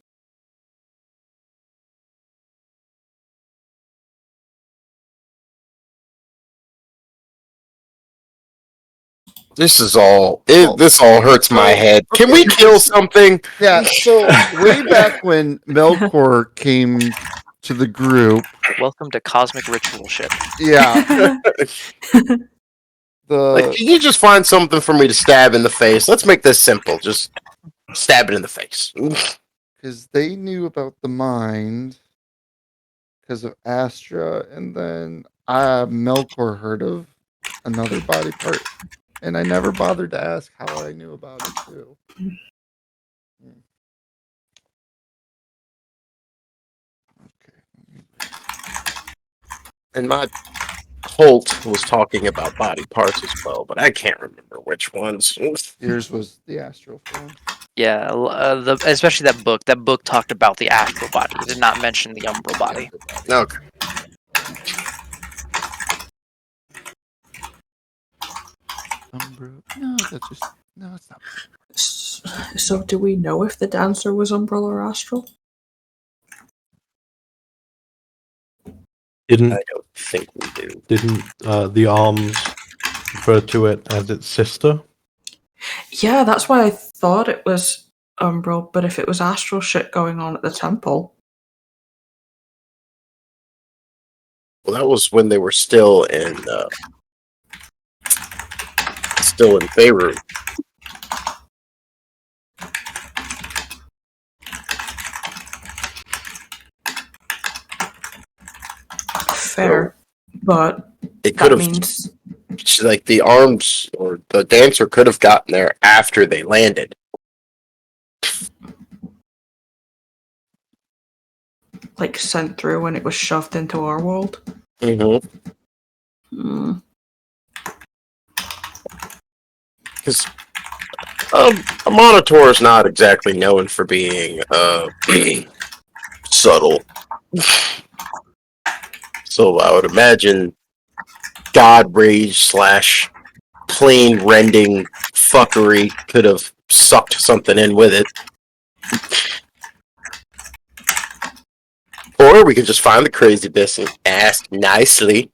This all hurts my head. Can we kill something? Yeah, so way back when Melkor came to the group. Welcome to Cosmic Ritual Ship. Yeah. Can you just find something for me to stab in the face? Let's make this simple. Just stab it in the face. Because they knew about the mind because of Astra, and then Melkor heard of another body part, and I never bothered to ask how I knew about it too. Okay. And my cult was talking about body parts as well, but I can't remember which ones. Yours was the astral form. Yeah, especially that book. That book talked about the astral body. It did not mention the umbral body. Okay. Umbra. No, that's just no. It's not. So, do we know if the dancer was Umbral or Astral? Didn't I don't think we do. didn't the arms refer to it as its sister? Yeah, that's why I thought it was Umbral, but if it was Astral shit going on at the temple. Well, that was when they were still in Beirut. Fair, but It could that have means like the arms or the dancer could have gotten there after they landed. like sent through when it was shoved into our world. Mm-hmm. Because a Monitor is not exactly known for being subtle. So I would imagine God Rage / plane rending fuckery could have sucked something in with it. Or we could just find the crazy bitch and ask nicely.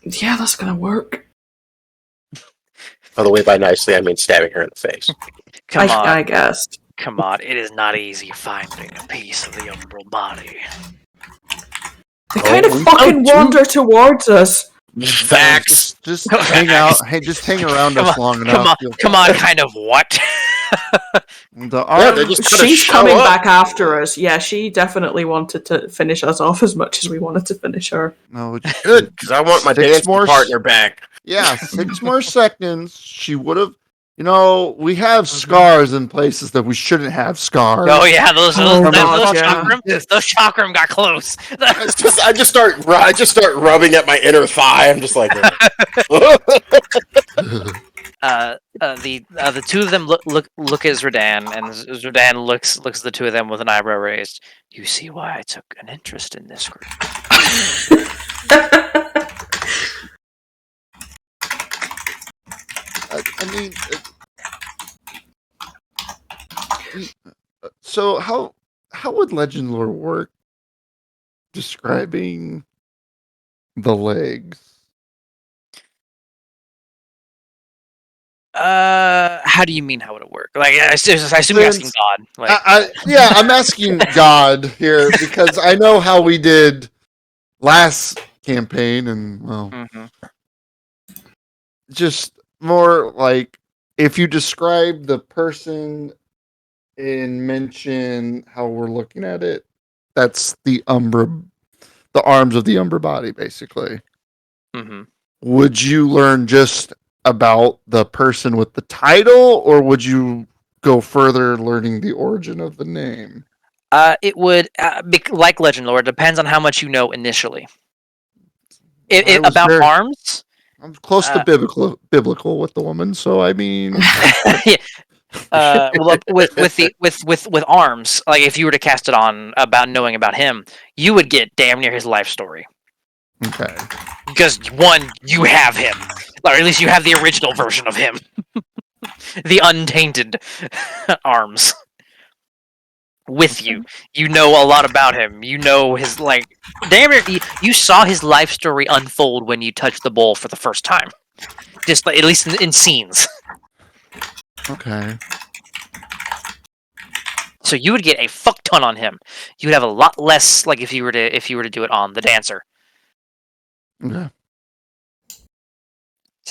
Yeah, that's gonna work. By the way, by nicely, I mean stabbing her in the face. Come on, I guess. come on. It is not easy finding a piece of the umbral body. They kind of we fucking found two. wander towards us. Facts. Just hang out. Hey, just hang around Come us on, long enough. You'll Come on, kind of what? The Yeah, arm, they just kinda She's show coming up. back after us. Yeah, she definitely wanted to finish us off as much as we wanted to finish her. no, it's Good, because I want my 6 dance more partner back. Yeah, 6 more seconds. She would have. You know, we have scars in places that we shouldn't have scars. Oh yeah, those Oh, God, chakram, yeah. those chakram got close. I just start rubbing at my inner thigh. I'm just like, The two of them look as Zerdan, and Zerdan looks at the two of them with an eyebrow raised. You see why I took an interest in this group? I mean, so how would legend lore work describing the legs? How do you mean how would it work? Like, I assume you're asking God. Like, Yeah, I'm asking God here because I know how we did last campaign, and well, mhm. just more like if you describe the person and mention how we're looking at it, that's the arms of the Umbra body, basically. Mhm. Would you learn just about the person with the title, or would you go further learning the origin of the name? It would like legend lore. It depends on how much you know initially. I was About arms. I'm close to biblical with the woman, so I mean, Yeah. Well, with arms, like if you were to cast it on about knowing about him, you would get damn near his life story. okay. Because one, you have him, or at least you have the original version of him, the untainted arms with you. You know a lot about him. You know his damn near. You saw his life story unfold when you touched the bowl for the first time. Just at least in scenes. Okay. So you would get a fuck ton on him. You would have a lot less, like if you were to do it on the dancer, Okay.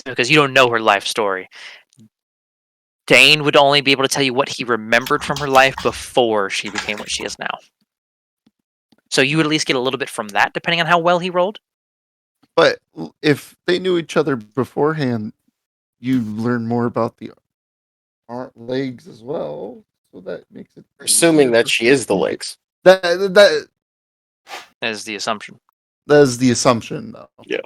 because you don't know her life story. Dane would only be able to tell you what he remembered from her life before she became what she is now. So you would at least get a little bit from that, depending on how well he rolled. But if they knew each other beforehand, you learn more about the legs as well. So that makes it assuming that she is the legs. That Is the assumption. is the assumption, though. Yeah.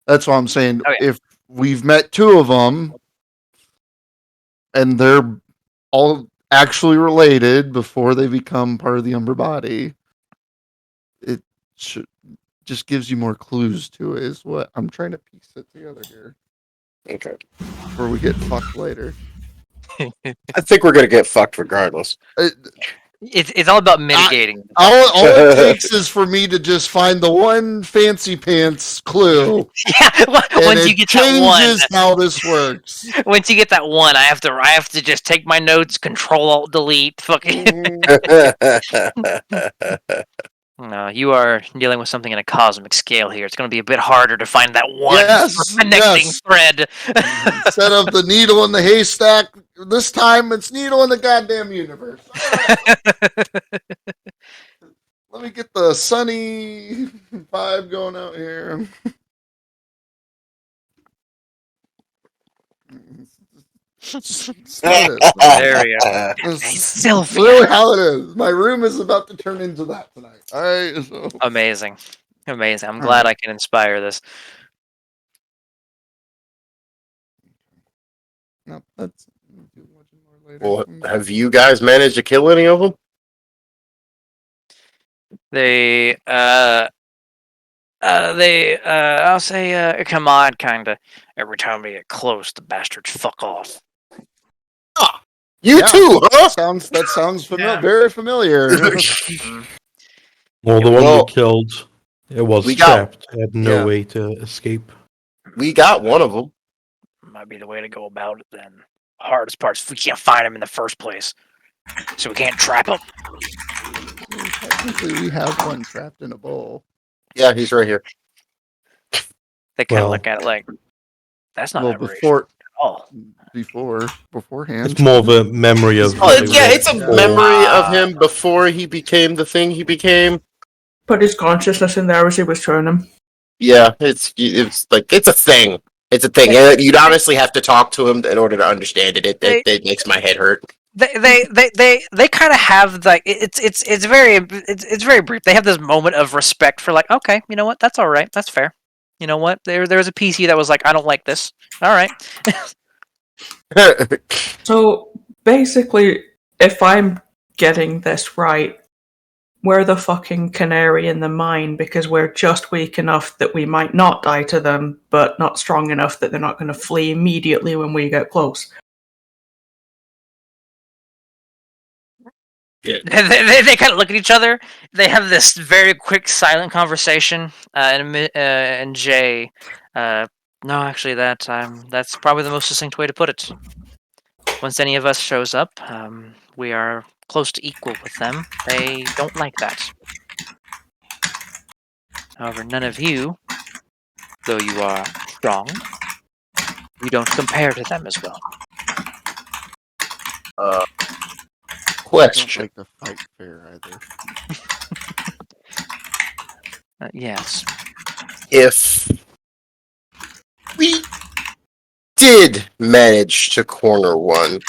That's what I'm saying. Okay. If we've met two of them, and they're all actually related before they become part of the Umbra body, it should just gives you more clues to it. Is what I'm trying to piece it together here. Okay. Before we get fucked later. I think we're gonna get fucked regardless. It's all about mitigating. All it takes is for me to just find the one fancy pants clue. Yeah, And once you it get that one, changes how this works. once you get that one, I have to just take my notes, Control Alt Delete, fucking. No, you are dealing with something in a cosmic scale here. It's going to be a bit harder to find that one Yes, connecting yes. thread. Instead of the needle in the haystack, this time it's needle in the goddamn universe. Let me get the sunny vibe going out here. There we go. Hey, Sylvia. Really how it is. My room is about to turn into that tonight. All right. So. Amazing. Amazing. I'm glad I can inspire this. No, that's. Do more later. Well, have you guys managed to kill any of them? I'll say, come on, kinda. Every time we get close, the bastards fuck off. You Yeah. too, huh? That sounds Yeah. very familiar. Well, the one Well, we killed, it was we got- trapped. It had no Yeah. way to escape. We got one of them. Might be the way to go about it then. Hardest part is we can't find him in the first place. So we can't trap him. Technically, we have one trapped in a bowl. Yeah, he's right here. They kind of Well- look at it like, that's not Well, aberration before at all. beforehand. It's more of a memory of. Oh, it's a Yeah. memory of him before he became the thing he became. Put his consciousness in there as he was turning. Yeah, it's like it's a thing. It's a thing. You'd honestly have to talk to him in order to understand it. It makes my head hurt. They kind of have like it's very brief. They have this moment of respect for like, okay, you know what, that's all right, that's fair. You know what, there was a PC that was like, I don't like this. All right. So basically, if I'm getting this right, we're the fucking canary in the mine because we're just weak enough that we might not die to them, but not strong enough that they're not going to flee immediately when we get close. They kind of look at each other. They have this very quick, silent conversation. And Jay, no, actually, that's probably the most succinct way to put it. Once any of us shows up, we are close to equal with them. They don't like that. However, none of you, though you are strong, you don't compare to them as well. I Question. don't like to fight fair either. Yes. If we did manage to corner one,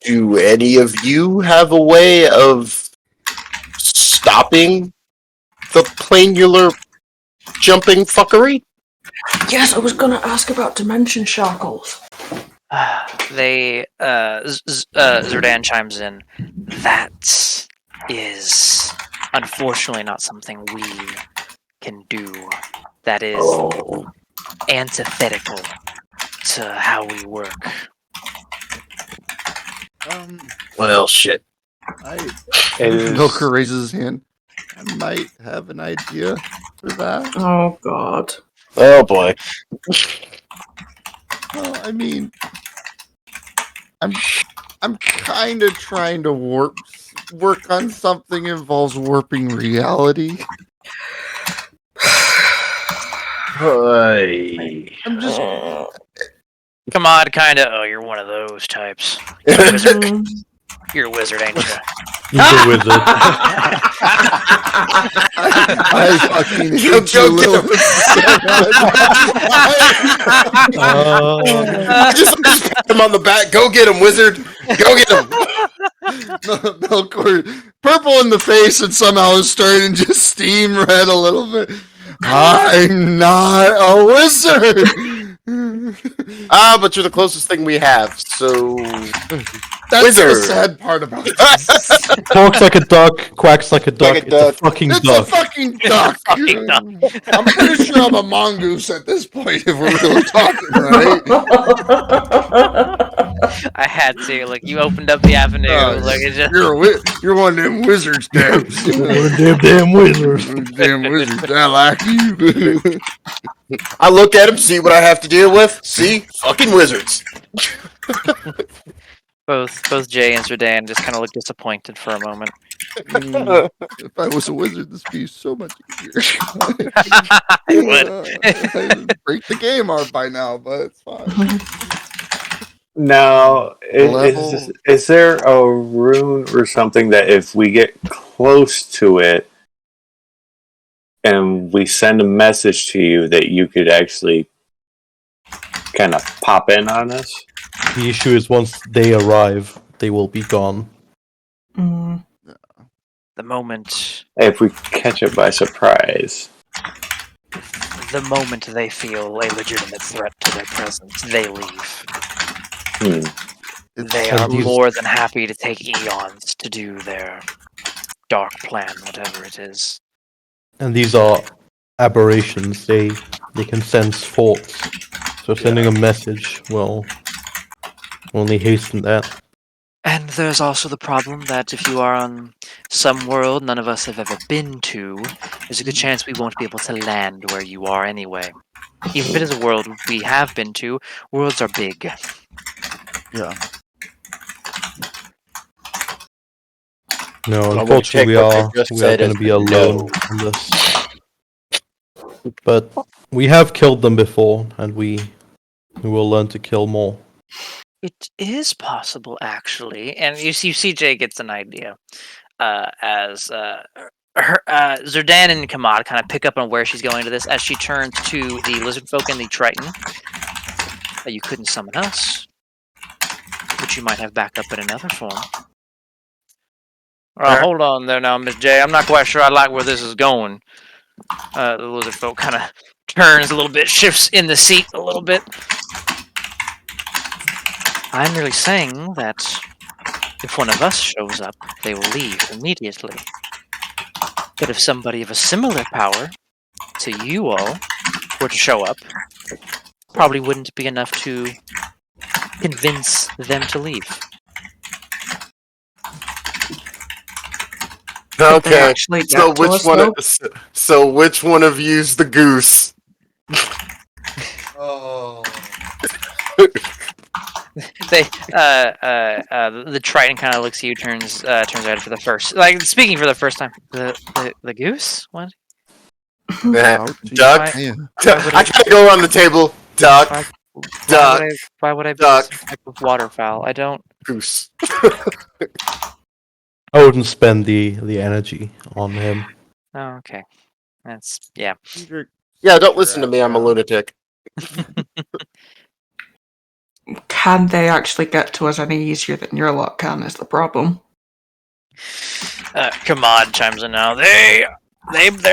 do any of you have a way of stopping the planular jumping fuckery? Yes, I was going to ask about dimension shackles. Zerdan chimes in. That is unfortunately not something we can do. That is antithetical to how we work. Well, shit. Milker raises his hand. I might have an idea for that. Oh, God. Oh boy. Well, I mean, I'm kind of trying to work on something involves warping reality. I'm just Come on, kinda. Oh, you're one of those types. You're a wizard, ain't you? He's a wizard. I fucking hate Go you, get Lil. him. Uh, just pat him on the back. Go get him, wizard. Go get him. Melkor, purple in the face and somehow is starting to just steam red a little bit. I'm not a wizard. But you're the closest thing we have. So That's the Wizard. sad part about this. Talks like a duck, quacks like a duck. Like a it's duck. a fucking It's duck. a fucking duck. Fucking duck. I'm pretty sure I'm a mongoose at this point if we're really talking, right? I had to. Like, you opened up the avenue. Oh, like, it just. you're one of them wizards, Debs. Damn wizards. Damn wizards. I like you. I look at him, see what I have to deal with. See, fucking wizards. Both Jay and Zerdan just kind of look disappointed for a moment. If I was a wizard, this would be so much easier. It would. I'd break the game art by now, but it's fine. Now, Level. is there a rune or something that if we get close to it and we send a message to you that you could actually kind of pop in on us? The issue is once they arrive, they will be gone. Mm. The moment If we catch it by surprise. they feel a legitimate threat to their presence, they leave. They And are these- more than happy to take eons to do their dark plan, whatever it is. And these are aberrations. They can sense thoughts. So sending a message will only hasten that. And there's also the problem that if you are on some world none of us have ever been to, there's a good chance we won't be able to land where you are anyway. Even if it is a world we have been to, worlds are big. Yeah. No, gonna unfortunately, take what they just we are said going as to be a alone on this. But we have killed them before, and we will learn to kill more. It is possible, actually, and you see, Jay gets an idea. As Zerdan and Kamad kind of pick up on where she's going to this as she turns to the lizard folk and the Triton. You couldn't summon us, but you might have backup in another form. Hold on there now, Miss J. I'm not quite sure I like where this is going. The lizard folk kind of turns a little bit, shifts in the seat a little bit. I'm really saying that if one of us shows up, they will leave immediately. But if somebody of a similar power to you all were to show up, probably wouldn't be enough to convince them to leave. They Okay. actually get So to which us, one? though? So which one of you's the goose? Oh. They, the Triton kind of looks at you, turns out for the first, like speaking for the first time. The goose? What? Nah, Ouch. duck. Yeah. I gotta go around the table. Duck. Duck. Why would I be Duck. some type of waterfowl? I don't. Goose. I wouldn't spend the energy on him. Oh, okay. That's yeah. Yeah, don't listen to me. I'm a lunatic. Can they actually get to us any easier than your lot can is the problem. Kamad chimes in now. They're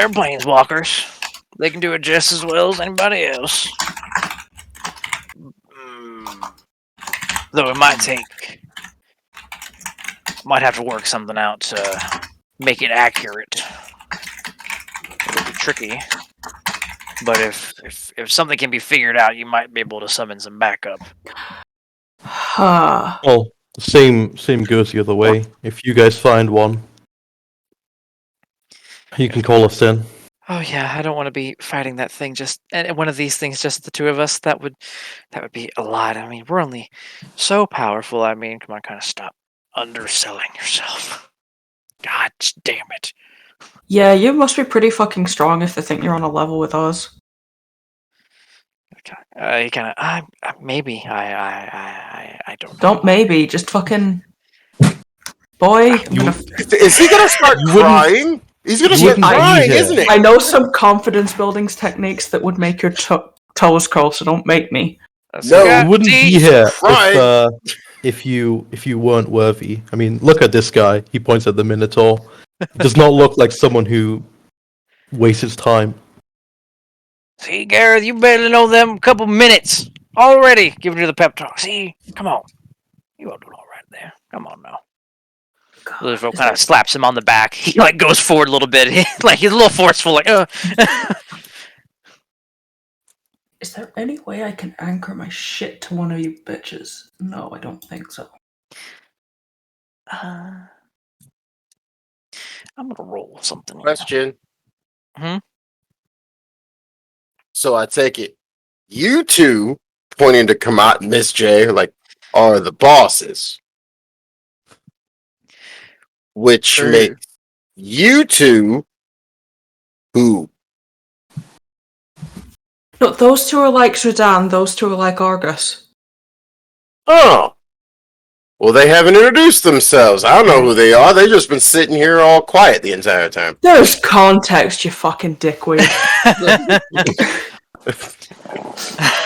planeswalkers. They can do it just as well as anybody else. Though it might have to work something out to make it accurate. It'll be tricky. But if something can be figured out, you might be able to summon some backup. Huh. Well, same goes the other way. If you guys find one, you can call us in. Oh yeah, I don't want to be fighting that thing. And one of these things, just the two of us. That would be a lot. I mean, we're only so powerful. I mean, come on, kind of stop underselling yourself. God damn it. Yeah, you must be pretty fucking strong if they think you're on a level with us. You kind of maybe I don't know. Don't maybe, just fucking boy. I'm gonna Is he gonna start You wouldn't- crying? He's gonna you start wouldn't crying, be here. isn't he? I know some confidence building techniques that would make your toes curl, so don't make me. No, You wouldn't be here Right. if you weren't worthy. I mean, look at this guy. He points at the Minotaur. He does not look like someone who wastes his time. See, Gareth, you barely know them a couple minutes already. Giving you the pep talk. See, come on, you all doing all right there. Come on now. God, Lizard is kind there- of slaps him on the back. He like goes forward a little bit. Like he's a little forceful. Like, Is there any way I can anchor my shit to one of you bitches? No, I don't think so. I'm gonna roll something. Here. Question. Hmm? So I take it you two, pointing to Kamat and Miss J, are the bosses. Which Sure. makes you two who? No, those two are like Sudan, those two are like Argus. Oh. Well, they haven't introduced themselves. I don't know who they are. They've just been sitting here all quiet the entire time. There's context, you fucking dickweed.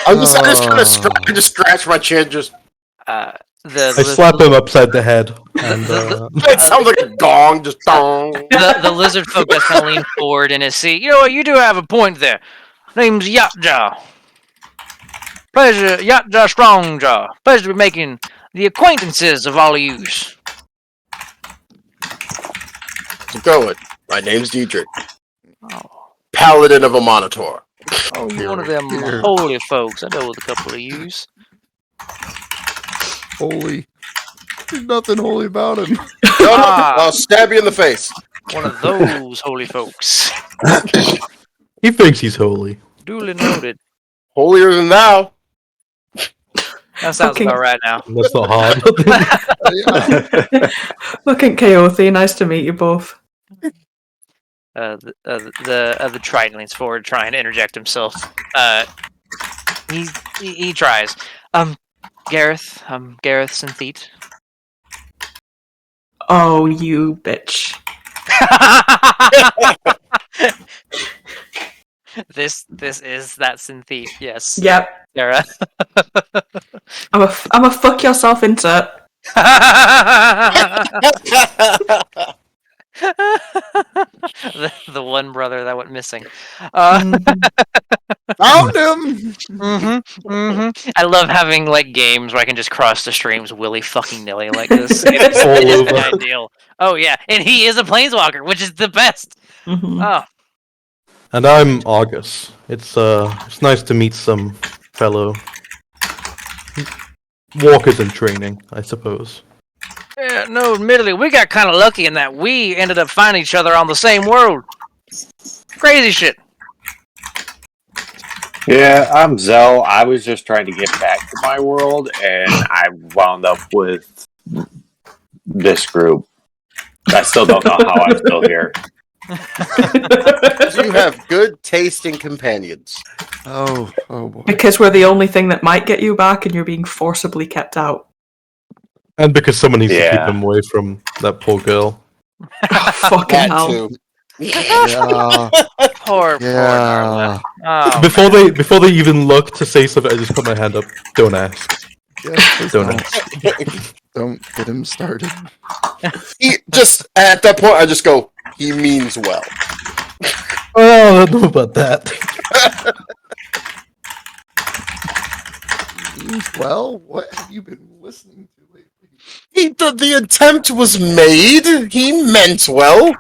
I just scratch my chin. Just the I slap him upside the head, and it sounds like a gong. Just dong. the lizard folk just kind of lean forward in his seat. You know what? You do have a point there. Name's Yachtjaw. Pleasure, Yachtjaw Strongjaw. Pleasure to be making the acquaintances of all of yous. Keep going. My name's Dietrich, Oh, Paladin of a Monitor. you're one of them Here. holy folks. I know with a couple of yous. Holy. There's nothing holy about him. I'll stab you in the face. One of those holy folks. he thinks he's holy. Duly noted. Holier than thou. That sounds Okay. about right now. That's not hard. Looking Kaothi, nice to meet you both. The Triton leans forward, trying to interject himself. He tries. Gareth. Gareth Synthete. Oh, you bitch. This is that Synthete. Yes. Yep. Sarah. I'm a fuck yourself insert. the one brother that went missing. Found him! I love having like games where I can just cross the streams willy fucking nilly like this. It's All just over. ideal. Oh yeah, and he is a planeswalker, which is the best. Mhm. Oh, And I'm August. It's nice to meet some fellow walkers in training, I suppose. yeah, no, admittedly, we got kind of lucky in that we ended up finding each other on the same world. Crazy shit. Yeah, I'm Zell. I was just trying to get back to my world, and I wound up with this group. I still don't know how I'm still here. You have good taste in companions. Oh boy. Because we're the only thing that might get you back and you're being forcibly kept out. And because someone needs to keep Yeah. him away from that poor girl. Fucking That hell. too. Yeah. Poor Yeah. Oh, Before they even look to say something, I just put my hand up. Don't ask. Yeah, Don't don't, don't get him started. Just at that point, I just go. He means well. Oh, I don't know about that. Well, what have you been listening to lately? The attempt was made. He meant well.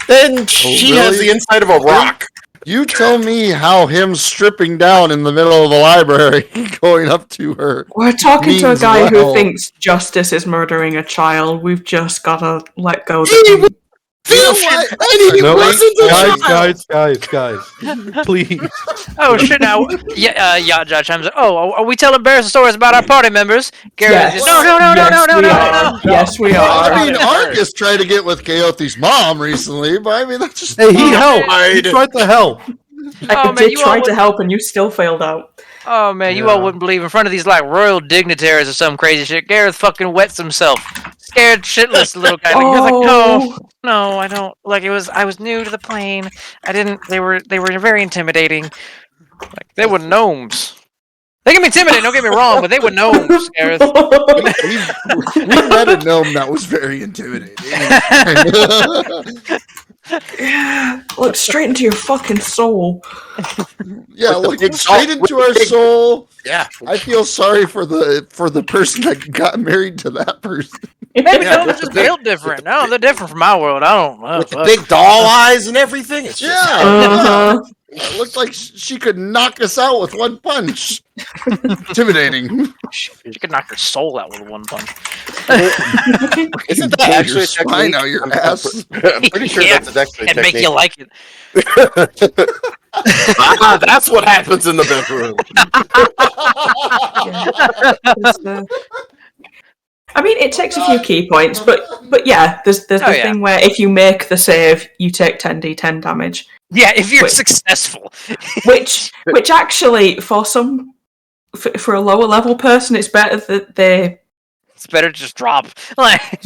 Then she has really? the inside of a rock. You tell me how him stripping down in the middle of the library, going up to her. We're talking to a Means guy well. who thinks justice is murdering a child. We've just gotta let go. He That feel like and he No, wasn't a guys, child. guys, please. oh shit! Now, yeah, Yacht Judge chimes in. Oh, are we telling embarrassing stories about our party members? Gareth, Yes. no. Yes, we are. I mean, Arcus tried to get with Kaothi's mom recently, but I mean, that's just. Hey, he Oh, helped. man. He tried to help. I Oh, man, did you try all to would- help and you still failed out. Oh man, you all Yeah. wouldn't believe in front of these like royal dignitaries or some crazy shit. Gareth fucking wets himself, scared shitless little guy. Like, Gareth's like, no, I don't. Like I was new to the plane. I didn't. They were very intimidating. Like they were gnomes. They can be intimidating. Don't get me wrong, but they were gnomes, Gareth. We met a gnome that was very intimidating. Yeah, look straight into your fucking soul. Yeah, With the look big straight salt- into with our the big- soul. Yeah. I feel sorry for the person that got married to that person. Maybe they're just built different. No, they're different from my world. I don't know. With the big doll eyes and everything. It's just Uh-huh. It looked like she could knock us out with one punch. Intimidating. She could knock your soul out with one punch. Isn't that Pull actually your a spine technique? out your I'm ass. pretty sure Yeah, that's actually a and make technique. you like it. That's what happens in the bedroom. I mean, it takes a few key points, but yeah, there's the Oh, yeah. thing where if you make the save, you take 10d10 damage, Yeah, if you're Wait. successful. which actually for a lower level person, it's better that they It's better to just drop. Like,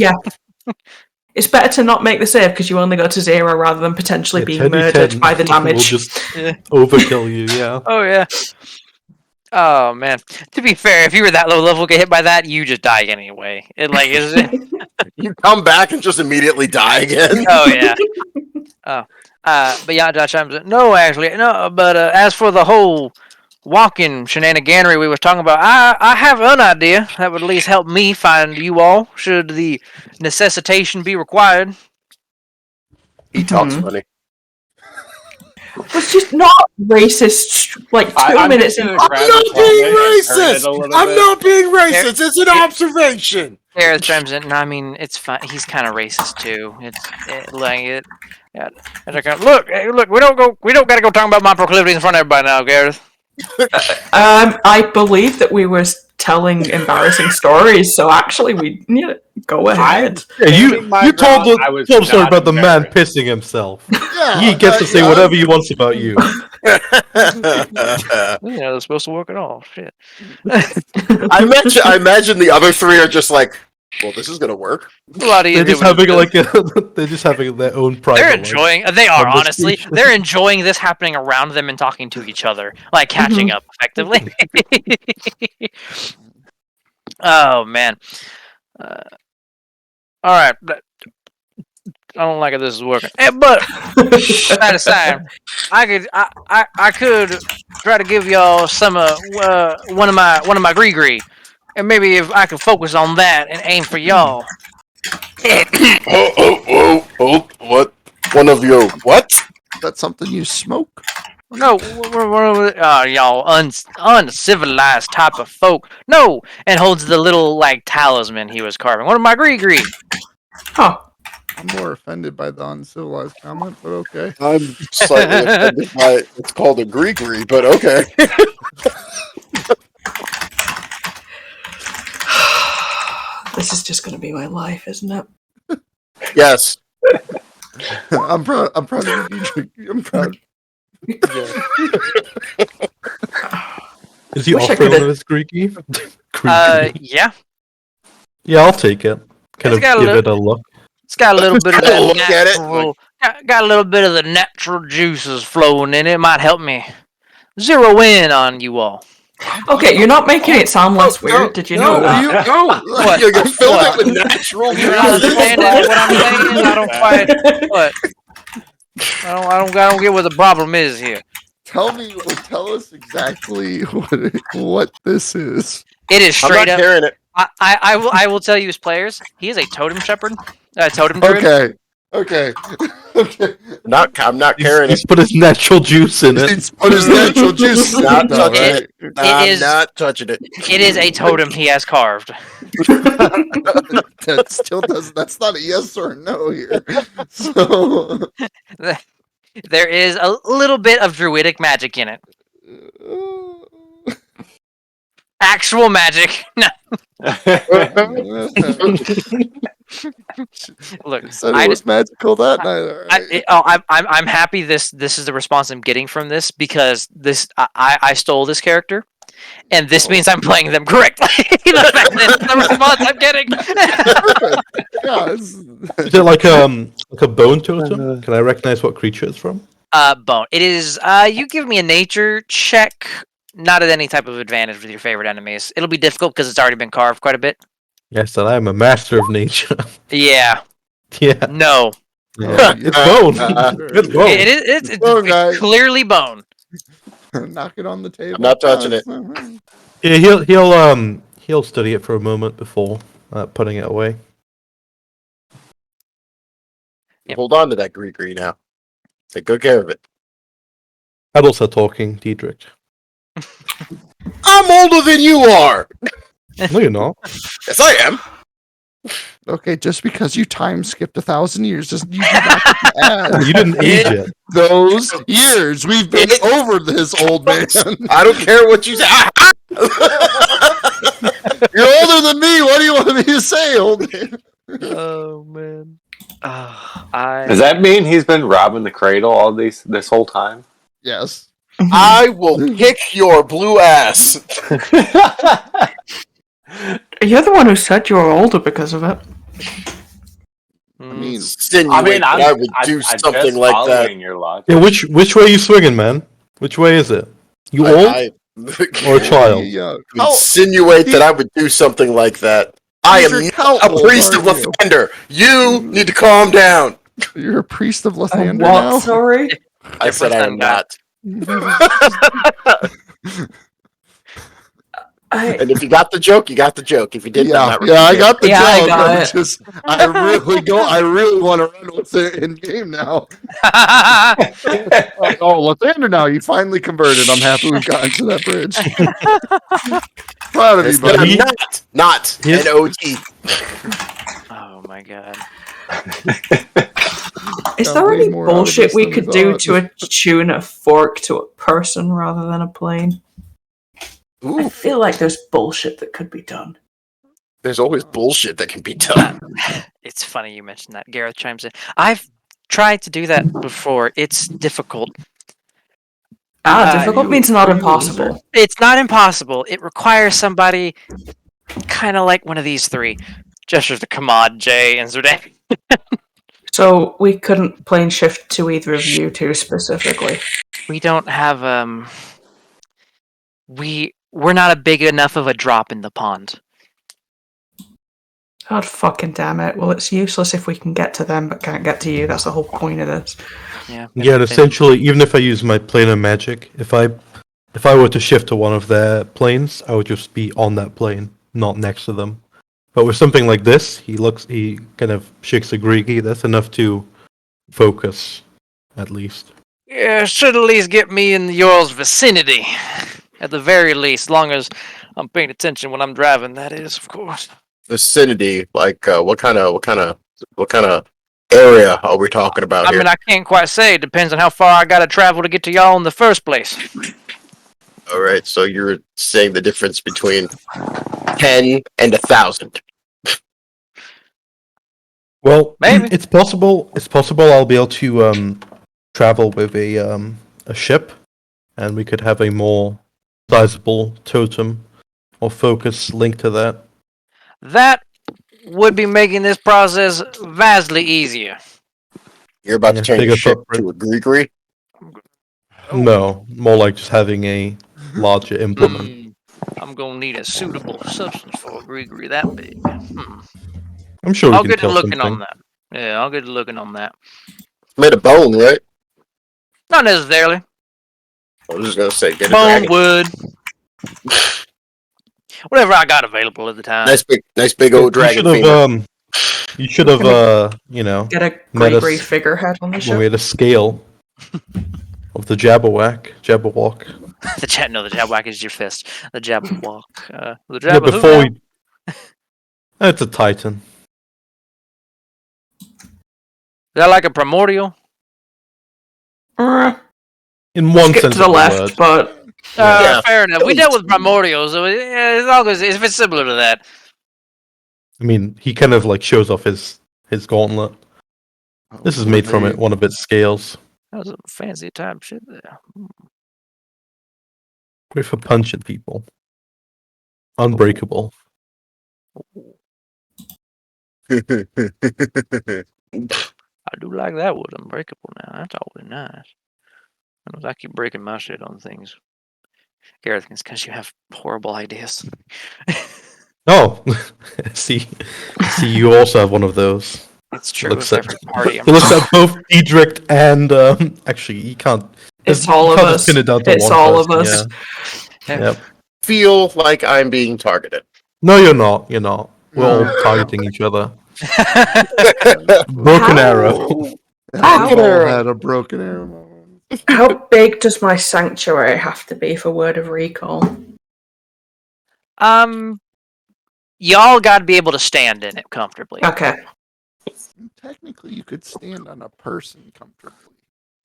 it's better to not make the save because you only go to 0 rather than potentially Yeah, being 10d10 murdered by the will damage. just Yeah. overkill you. Yeah. oh yeah. Oh man. To be fair, if you were that low level, get hit by that, you just die anyway. It like is it? You come back and just immediately die again. Oh yeah. But yeah, Dutch chimes in. No, actually, no. But as for the whole walking shenaniganery we was talking about, I have an idea that would at least help me find you all, should the necessitation be required. He talks Mhm. funny. Was just not racist. Like 2 I'm minutes just in. gonna grab the helmet and turn it a little bit. not being racist. It's an observation. Gareth chimes in. No, I mean it's fine. He's kind of racist too. Yeah. And they're kind of, look, hey, look. We don't got to go talking about my proclivities in front of everybody now, Gareth. I believe that we were telling embarrassing stories, so actually we go ahead. Yeah, you Standing my told ground, I was the story not about the man embarrassed. pissing himself. Yeah, He gets to say yeah. whatever he wants about you. Yeah, they're supposed to work it all. Shit. I imagine the other three are just like, well, this is gonna work. A lot easier They're just with- having like they're just having their own private. They're life. enjoying. They are honestly. Conversation. They're enjoying this happening around them and talking to each other, like catching up effectively. Oh man. All right. I don't like it. This is working. But that aside, I could try to give y'all some one of my gree, and maybe if I could focus on that and aim for y'all. Oh, what? One of your what? That's something you smoke? No, y'all uncivilized type of folk. No, and holds the little like talisman he was carving. One of my gree. Huh. I'm more offended by the uncivilized comment, but okay. I'm slightly offended by it's called a gree, but okay. This is just going to be my life, isn't it? Yes. I'm proud of you, DJ. I'm proud. Is he Wish I offering could've- this Greeky? Yeah, Yeah, I'll take it. Kind It's of got a give little- it a look. it's got a little bit of that Look at it, natural. Got a little bit of the natural juices flowing in it. Might help me zero in on you all. Okay, you're not making it sound less No, weird. Did you no, know that? What? You filled it with natural You not understand juices. what I'm saying? I don't quite. What? I don't get what the problem is here. Tell us exactly what this is. It is I'm straight not up. carrying it. I will tell you as players, he is a totem shepherd, totem druid. Okay. I'm not carrying it. He's put his natural juice in it. It's put his natural juice. Not No, touching right? it. It I'm is- not touching it. It is a totem he has carved. That still doesn't. That's not a yes or a no here. So. There is a little bit of druidic magic in it. Actual magic. No, look, Said I it was magical that night. All right. I'm happy. This is the response I'm getting from this because I stole this character, and this means I'm playing them correctly. That's the response I'm getting. Yeah, Is it like a bone totem? Can I recognize what creature it's from? Bone. It is. You give me a nature check. Not at any type of advantage with your favorite enemies. It'll be difficult because it's already been carved quite a bit. Yes, and I am a master of nature. Yeah. Yeah, No. it's bone. It's bone. It is. It's Bone guy. clearly bone. knock it on the table. I'm not touching it. Yeah, he'll study it for a moment before putting it away. Yep. Hold on to that Gree now. Take good care of it. Adults are talking, Diedrich. I'm older than you are. No, you're not. Yes, I am. Okay, just because you time skipped 1,000 years doesn't you do not get to add You didn't age it. those years. We've been over this, old man. I don't care what you say. You're older than me. What do you want me to say, old man? Oh man. Does that mean he's been robbing the cradle all this whole time? Yes. I will kick your blue ass. You're the one who said you were older because of it. I mean, Insinuate that I would do something like that. Your logic. Yeah, which way are you swinging, man? Which way is it? You old or a child? Yeah. Insinuate that I would do something like that. I am Diedrich, not how a old priest are of you? Lathander. You need to calm down. You're a priest of Lathander What? now? Sorry? I said I am not. And if you got the joke, you got the joke. If you didn't, I'm Yeah, not I got the Yeah, I joke. got I'm it. just, I really want to run with it in game now. Oh, Lathander now. You finally converted. I'm happy we've gotten to that bridge. Proud of you, It's that buddy. I'm not Yes. N-O-T. Oh my god. Is Got there way any more out of bullshit this we than we could do thought. to attune a fork to a person rather than a plane? I Ooh, feel like there's bullshit that could be done. there's always bullshit that can be done. It's funny you mentioned that. Gareth chimes in. I've tried to do that before. It's difficult. Difficult means not impossible. It's not impossible. It requires somebody kind of like one of these three. Gestures to Kamad, Jay, and Zerdak. So we couldn't plane shift to either of you two specifically. We don't have we're not a big enough of a drop in the pond. God fucking damn it. Well, it's useless if we can get to them but can't get to you. That's the whole point of this. Yeah. Yeah, and essentially, even if I use my planar magic, if I were to shift to one of their planes, I would just be on that plane, not next to them. But with something like this, he kind of shakes a Grigi. That's enough to focus, at least. Yeah, should at least get me in yours vicinity. At the very least, as long as I'm paying attention when I'm driving, that is, of course. Vicinity, like what kind of area are we talking about I here? mean, I can't quite say. It depends on how far I gotta travel to get to y'all in the first place. All right, so you're saying the difference between 10 and 1,000. Well, Maybe. it's possible. It's possible I'll be able to travel with a ship, and we could have a more sizable totem or focus linked to that. That would be making this process vastly easier. You're about Yeah, to turn bigger your ship footprint. to a Grigri? No, more like just having a larger implement. I'm gonna need a suitable substance for a Grigri that big. I'm sure we I'll can get to tell looking something. on that. Yeah, I'll get to looking on that. Made of bone, right? Not necessarily. I was just gonna say, get a Bone, dragon. wood. Whatever I got available at the time. Nice big old dragon femur. You should have, Get a Met us Grey figurehead on the when we ship. had a scale of the Jabberwock. The Jabberwock is your fist. The Jabberwock. The Yeah, Jabber. before we. It's a Titan. Is that like a primordial? In one Skip sense to the of left, word. but Yeah. Fair enough. We dealt with primordials, so yeah, as long as if it's similar to that. I mean, he kind of like shows off his gauntlet. This is made from one of its scales. That was some fancy type shit there. Great for punching people. Unbreakable. I do like that wood unbreakable now. That's always nice. I keep breaking my shit on things. Gareth, it's because you have horrible ideas. Oh, see, you also have one of those. It's true. Looks With at- every party. He looks at both Diedrich and actually, you can't. it's you all of can't just us. pin it down to It's one all of person, us. Yeah. Yeah. Yep. Feel like I'm being targeted. No, you're not. You're not. We're all targeting each other. Broken How- arrow. How- We've all had a broken arrow moment. How big does my sanctuary have to be for word of recall? Y'all got to be able to stand in it comfortably. Okay. Technically, you could stand on a person comfortably.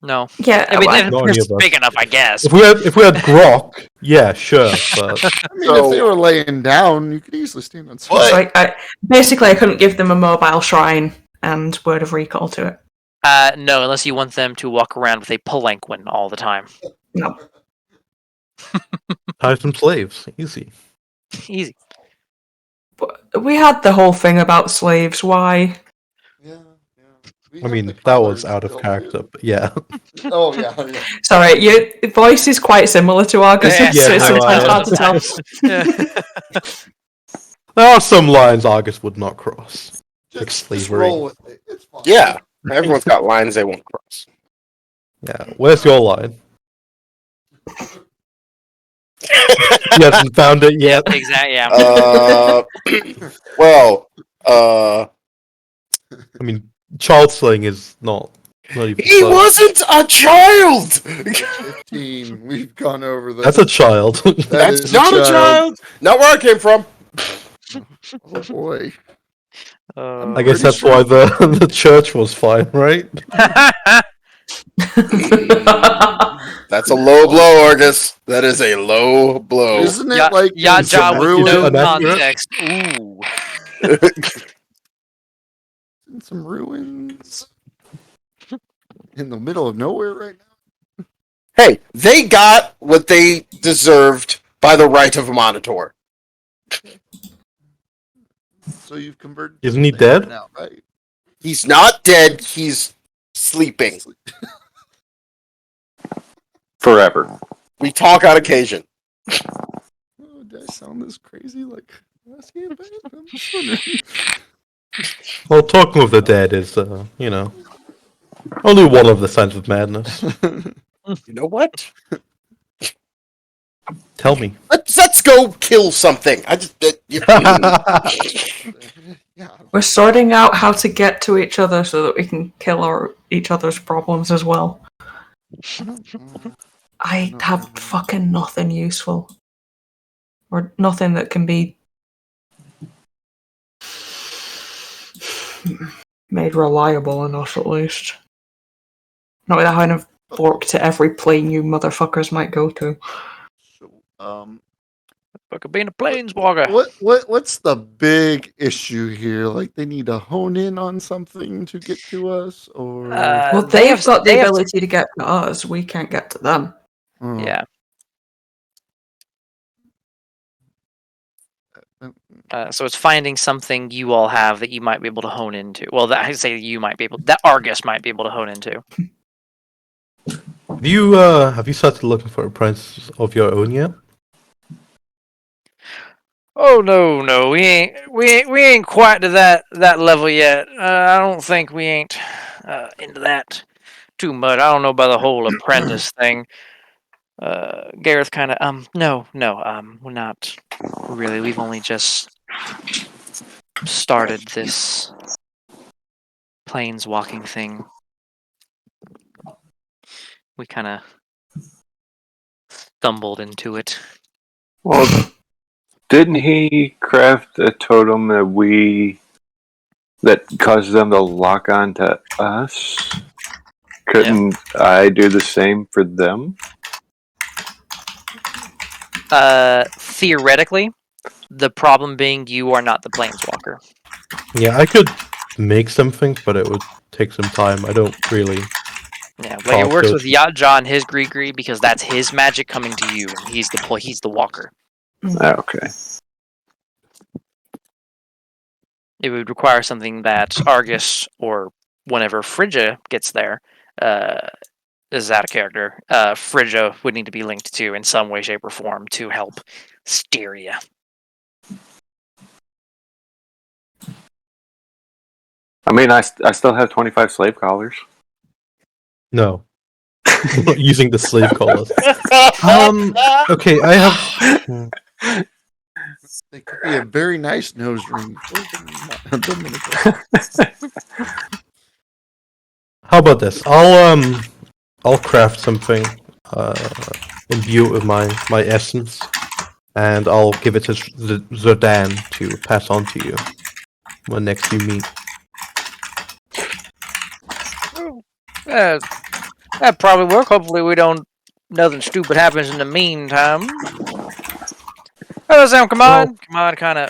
No, Yeah. I mean, well, if Not any it's of us. big enough, I guess. If we had Grok, yeah, sure, but I mean, if they were laying down, you could easily stand on so basically, I couldn't give them a mobile shrine and word of recall to it. No, unless you want them to walk around with a palanquin all the time. No. tie some slaves, easy. Easy. But we had the whole thing about slaves. Why? Yeah. I mean, that was out of character, but yeah. Oh yeah. Sorry, your voice is quite similar to Argus, Yeah, so it's no, sometimes I- hard to tell. There are some lines Argus would not cross. Like Just slavery. roll with it. It's fine. Yeah, everyone's got lines they won't cross. Yeah, where's your line? He hasn't found it yet. Exactly. Yeah. Well, I mean, child slaying is not even he close. wasn't a child. 15. We've gone over this. That's a child. That That's is not a child. Not where I came from. Oh boy. I guess that's why the church was fine, right? That's a low blow, Argus. That is a low blow. Isn't it like in Yaja some with ruins? no inaccurate? context. Ooh. In some ruins in the middle of nowhere right now. Hey, they got what they deserved by the right of a Monitor. So you've converted. Isn't he to dead? now, right? He's not dead. He's sleeping. Forever. We talk on occasion. Oh, did I sound this crazy? Like, was he a bad? I'm just wondering. Well, talking with the dead is, only one of the signs of madness. You know what? Tell me. Let's go kill something. I just Yeah. We're sorting out how to get to each other so that we can kill each other's problems as well. I have fucking nothing useful. Or nothing that can be made reliable enough, at least. Not without having a fork to every plane you motherfuckers might go to. So, Fucking being a planeswalker. what's the big issue here? Like, they need to hone in on something to get to us, or Well, they've got the ability to get to us. We can't get to them. Oh. Yeah. So it's finding something you all have that you might be able to hone into. Well, that I say you might be able. That Argus might be able to hone into. Have you started looking for a prince of your own yet? Oh no, we ain't quite to that level yet. I don't think we ain't into that too much. I don't know about the whole apprentice thing. Gareth kind of no, we're not really. We've only just started this planeswalking thing. We kind of stumbled into it. Well, didn't he craft a totem that caused them to lock on to us? Couldn't I do the same for them? Theoretically, the problem being you are not the planeswalker. Yeah, I could make something, but it would take some time. I don't really. Yeah, but it works with good. Yaja and his Gree because that's his magic coming to you, and he's the walker. Okay. It would require something that Argus or whenever Phrygia gets there, is out of character. Phrygia would need to be linked to in some way, shape, or form to help steer you. I mean, I still have 25 slave collars. No. I'm not using the slave collars. Okay, I have. They could be a very nice nose ring. How about this? I'll craft something, imbue it with my essence, and I'll give it to Zerdan to pass on to you when next you meet. That probably work. Hopefully, nothing stupid happens in the meantime. Hello, Sam. Come on, kind of.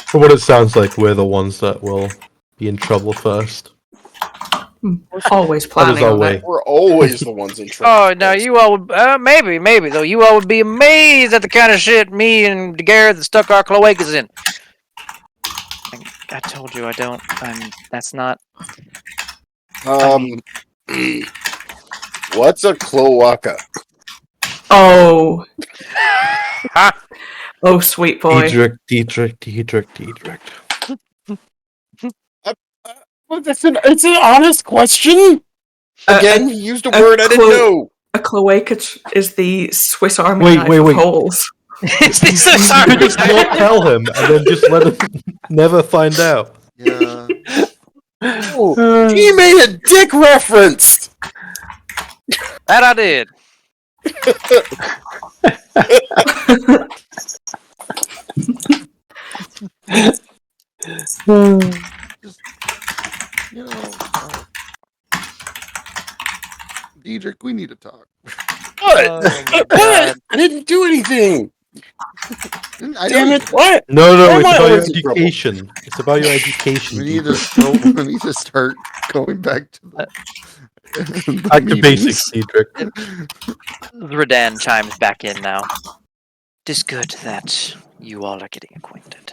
For what it sounds like, we're the ones that will be in trouble first. Always That planning is our on way. it. We're always the ones in trouble. Oh, now you all would, maybe though. You all would be amazed at the kind of shit me and Garrett stuck our cloacas in. I told you I don't. That's not. What's a cloaca? Oh. Ha! Oh, sweet boy. Diedrich. It's an honest question. Again, he used a word I didn't know. A cloaca is the Swiss Army Wait, knife wait, of wait. holes. It's the You just not tell him, and then just let him never find out. Yeah. Oh, he made a dick reference. That I did. You know, Diedrich, we need to talk. What? Oh my What? God. I didn't do anything. I Damn know it! What? No, Why am it's I about your always in trouble? education. It's about your education. We need to Diedrich. we need to start going back to the, the Back to meetings. basics, Diedrich. Redan chimes back in now. It is good that you all are getting acquainted.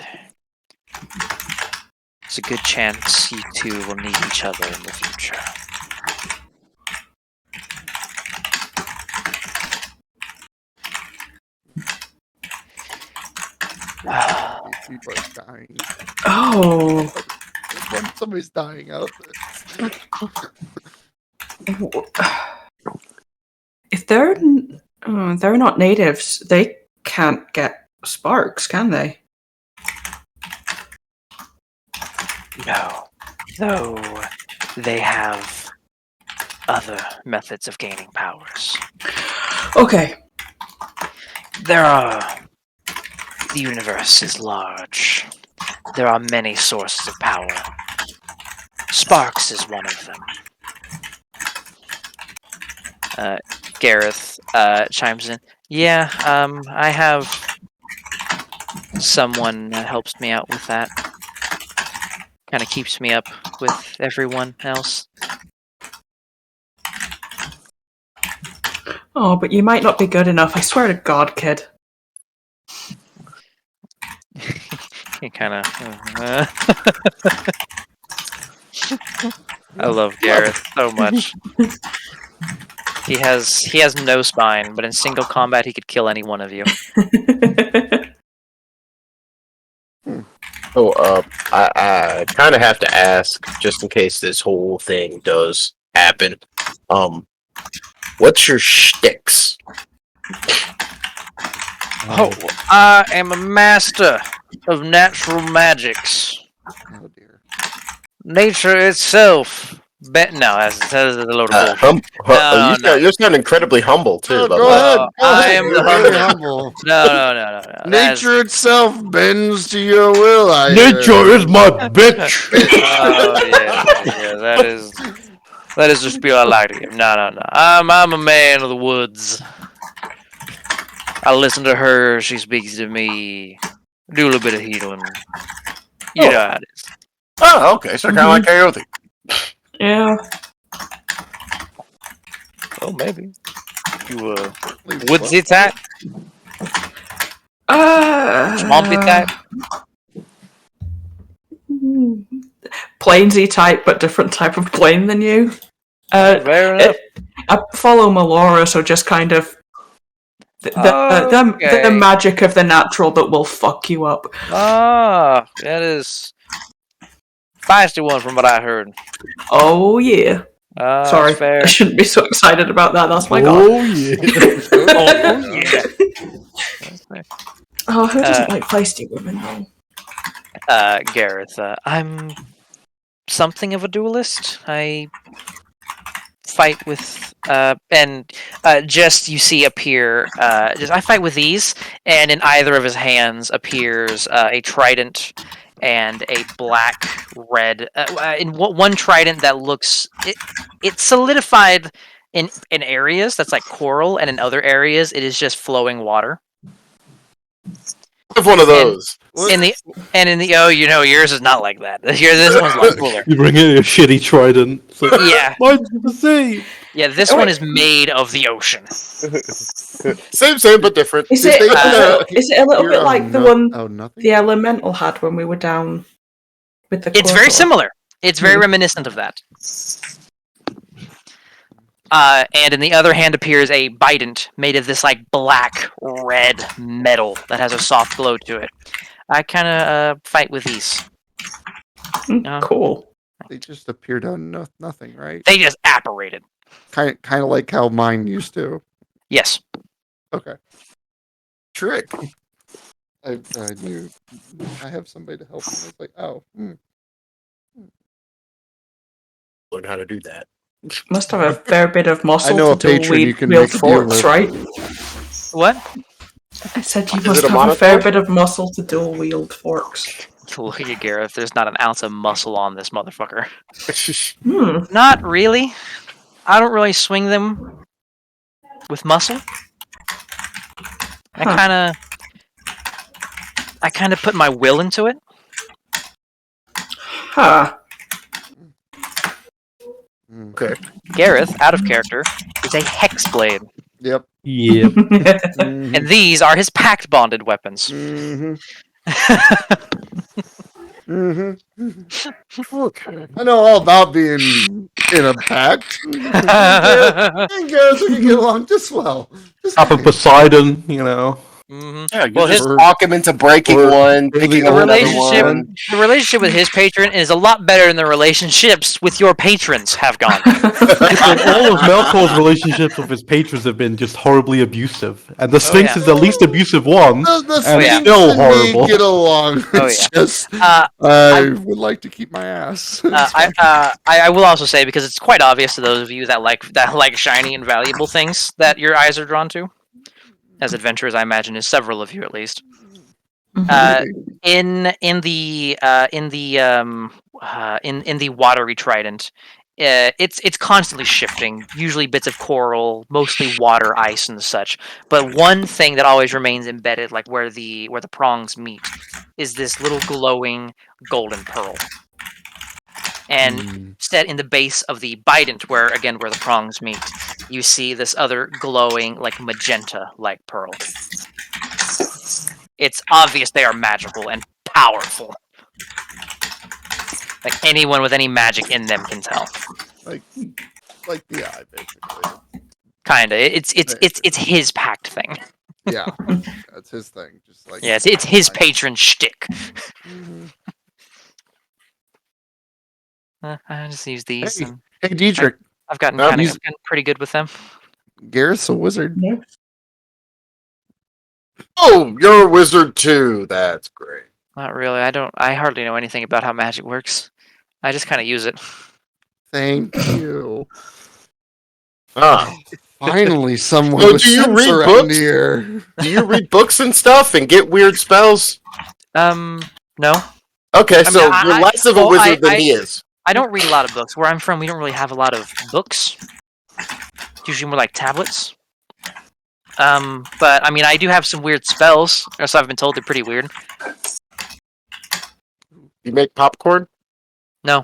It's a good chance you two will need each other in the future. People are dying. Oh. Somebody's dying out there. If they're not natives, they can't get sparks, can they? No. Though they have other methods of gaining powers. Okay. The universe is large. There are many sources of power. Sparks is one of them. Gareth chimes in. Yeah, I have someone that helps me out with that. Kind of keeps me up with everyone else. Oh, but you might not be good enough. I swear to God, kid. He kind of. I love Gareth so much. He has no spine, but in single combat he could kill any one of you. So, I kind of have to ask, just in case this whole thing does happen. What's your shticks? Oh, I am a master of natural magics. Oh dear. Nature itself. No, that's a load of bullshit. You sound incredibly humble too. Oh, by go the way. ahead. Go I ahead. am You're the very humble. humble. No. Nature itself bends to your will. Nature is my bitch. Yeah, that is the spiel I like to give. No. I'm a man of the woods. I listen to her, she speaks to me. Do a little bit of healing. You know how it is. Oh, okay. So kind of like Coyote. Yeah. Oh, maybe. You woodsy type? Swampy type? Plainsy type, but different type of plane than you. Fair enough. I follow Melora, so just kind of the magic of the natural that will fuck you up. Ah, that is feisty one from what I heard. Oh yeah. Sorry, Fair. I shouldn't be so excited about that. That's my god. Oh yeah. Oh, yeah. That's fair. Oh, who doesn't like feisty women though? Gareth, I'm something of a duelist. I fight with and just you see appear I fight with these, and in either of his hands appears a trident and a black red in one trident that looks it's solidified in areas that's like coral, and in other areas it is just flowing water. I have one of those. In the yours is not like that. This one's a lot cooler. You bring in a shitty trident. It's like, Yeah. mine's the same. Yeah, this Oh, one wait. is made of the ocean. Same, but different. Is Did it, they- is it a little Here bit on like the no- one Oh, nothing. the Elemental had when we were down with the It's very Quasar? similar. It's very Mhm. reminiscent of that. And in the other hand appears a bident made of this like black red metal that has a soft glow to it. I kind of fight with these. Cool. They just appeared on nothing, right? They just apparated. Kind of like how mine used to. Yes. Okay. trick? I knew I have somebody to help me. I was like, oh, Learn how to do that. Must have a fair bit of muscle know a to patron wield you can wield make a deal forks, with. right? What? I said you Is must it a have a fair monocle? bit of muscle to dual wield forks. Look at Gareth. There's not an ounce of muscle on this motherfucker. Hmm. Not really. I don't really swing them with muscle. Huh. I kind of put my will into it. Huh. Okay. Gareth, out of character, is a hexblade, yep. Yeah. Mhm. and these are his pact bonded weapons. Mhm. Okay. I know all about being in a pact. And Gareth, we can get along just well. Just Up in Poseidon, you know. Mhm. Yeah, you Well, just his- talk him into breaking or- one, or the picking The up another relationship, one. the relationship with his patron is a lot better than the relationships with your patrons have gone. It's like all of Melkor's relationships with his patrons have been just horribly abusive, and the Sphinx yeah. is the least abusive one. The And yeah. Sphinx still and me horrible. get along. Oh, It's yeah. just Uh, I would like to keep my ass. I will also say, because it's quite obvious to those of you that like shiny and valuable things that your eyes are drawn to, as adventurers, I imagine, is several of you at least. In the watery trident, it's constantly shifting. Usually bits of coral, mostly water, ice, and such. But one thing that always remains embedded, like where the prongs meet, is this little glowing golden pearl. And set in the base of the bident, where the prongs meet, you see this other glowing, like magenta-like pearl. It's obvious they are magical and powerful. Like anyone with any magic in them can tell. like the eye, basically. Kinda. It's his pact thing. Yeah, that's his thing. Just like Yeah, it's his patron shtick. Mhm. I just use these. Hey. And Hey, Dietrich, I've gotten Well, I've gotten pretty good with them. Gareth's a wizard. Oh, you're a wizard too. That's great. Not really. I hardly know anything about how magic works. I just kind of use it. Thank you. Ah, Finally, someone So with do you sense read around books? here. do you read books and stuff and get weird spells? No. Okay, I so mean, I- you're less of a well, wizard than I- he is. I don't read a lot of books. Where I'm from, we don't really have a lot of books. It's usually more like tablets. But I mean, I do have some weird spells, or so I've been told. They're pretty weird. You make popcorn? No.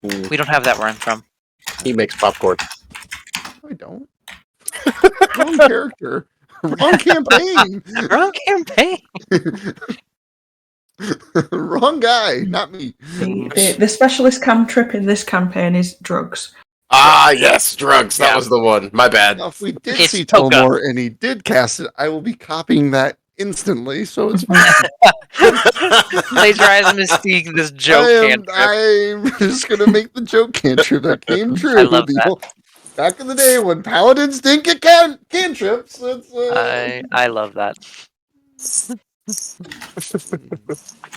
Mm, We don't have that where I'm from. he makes popcorn. I don't. Wrong character. Wrong campaign. Wrong campaign. Wrong guy. Not me. The specialist cantrip in this campaign is drugs. Ah, yes, drugs. That Yeah. was the one. My bad. Now, if we did It's see Toka. Tolmore and he did cast it, I will be copying that instantly, so it's fine. Plagiarize Mystique this joke cantrip. I'm just gonna make the joke cantrip that came true. I love that. Back in the day when paladins didn't get cantrips, I love that.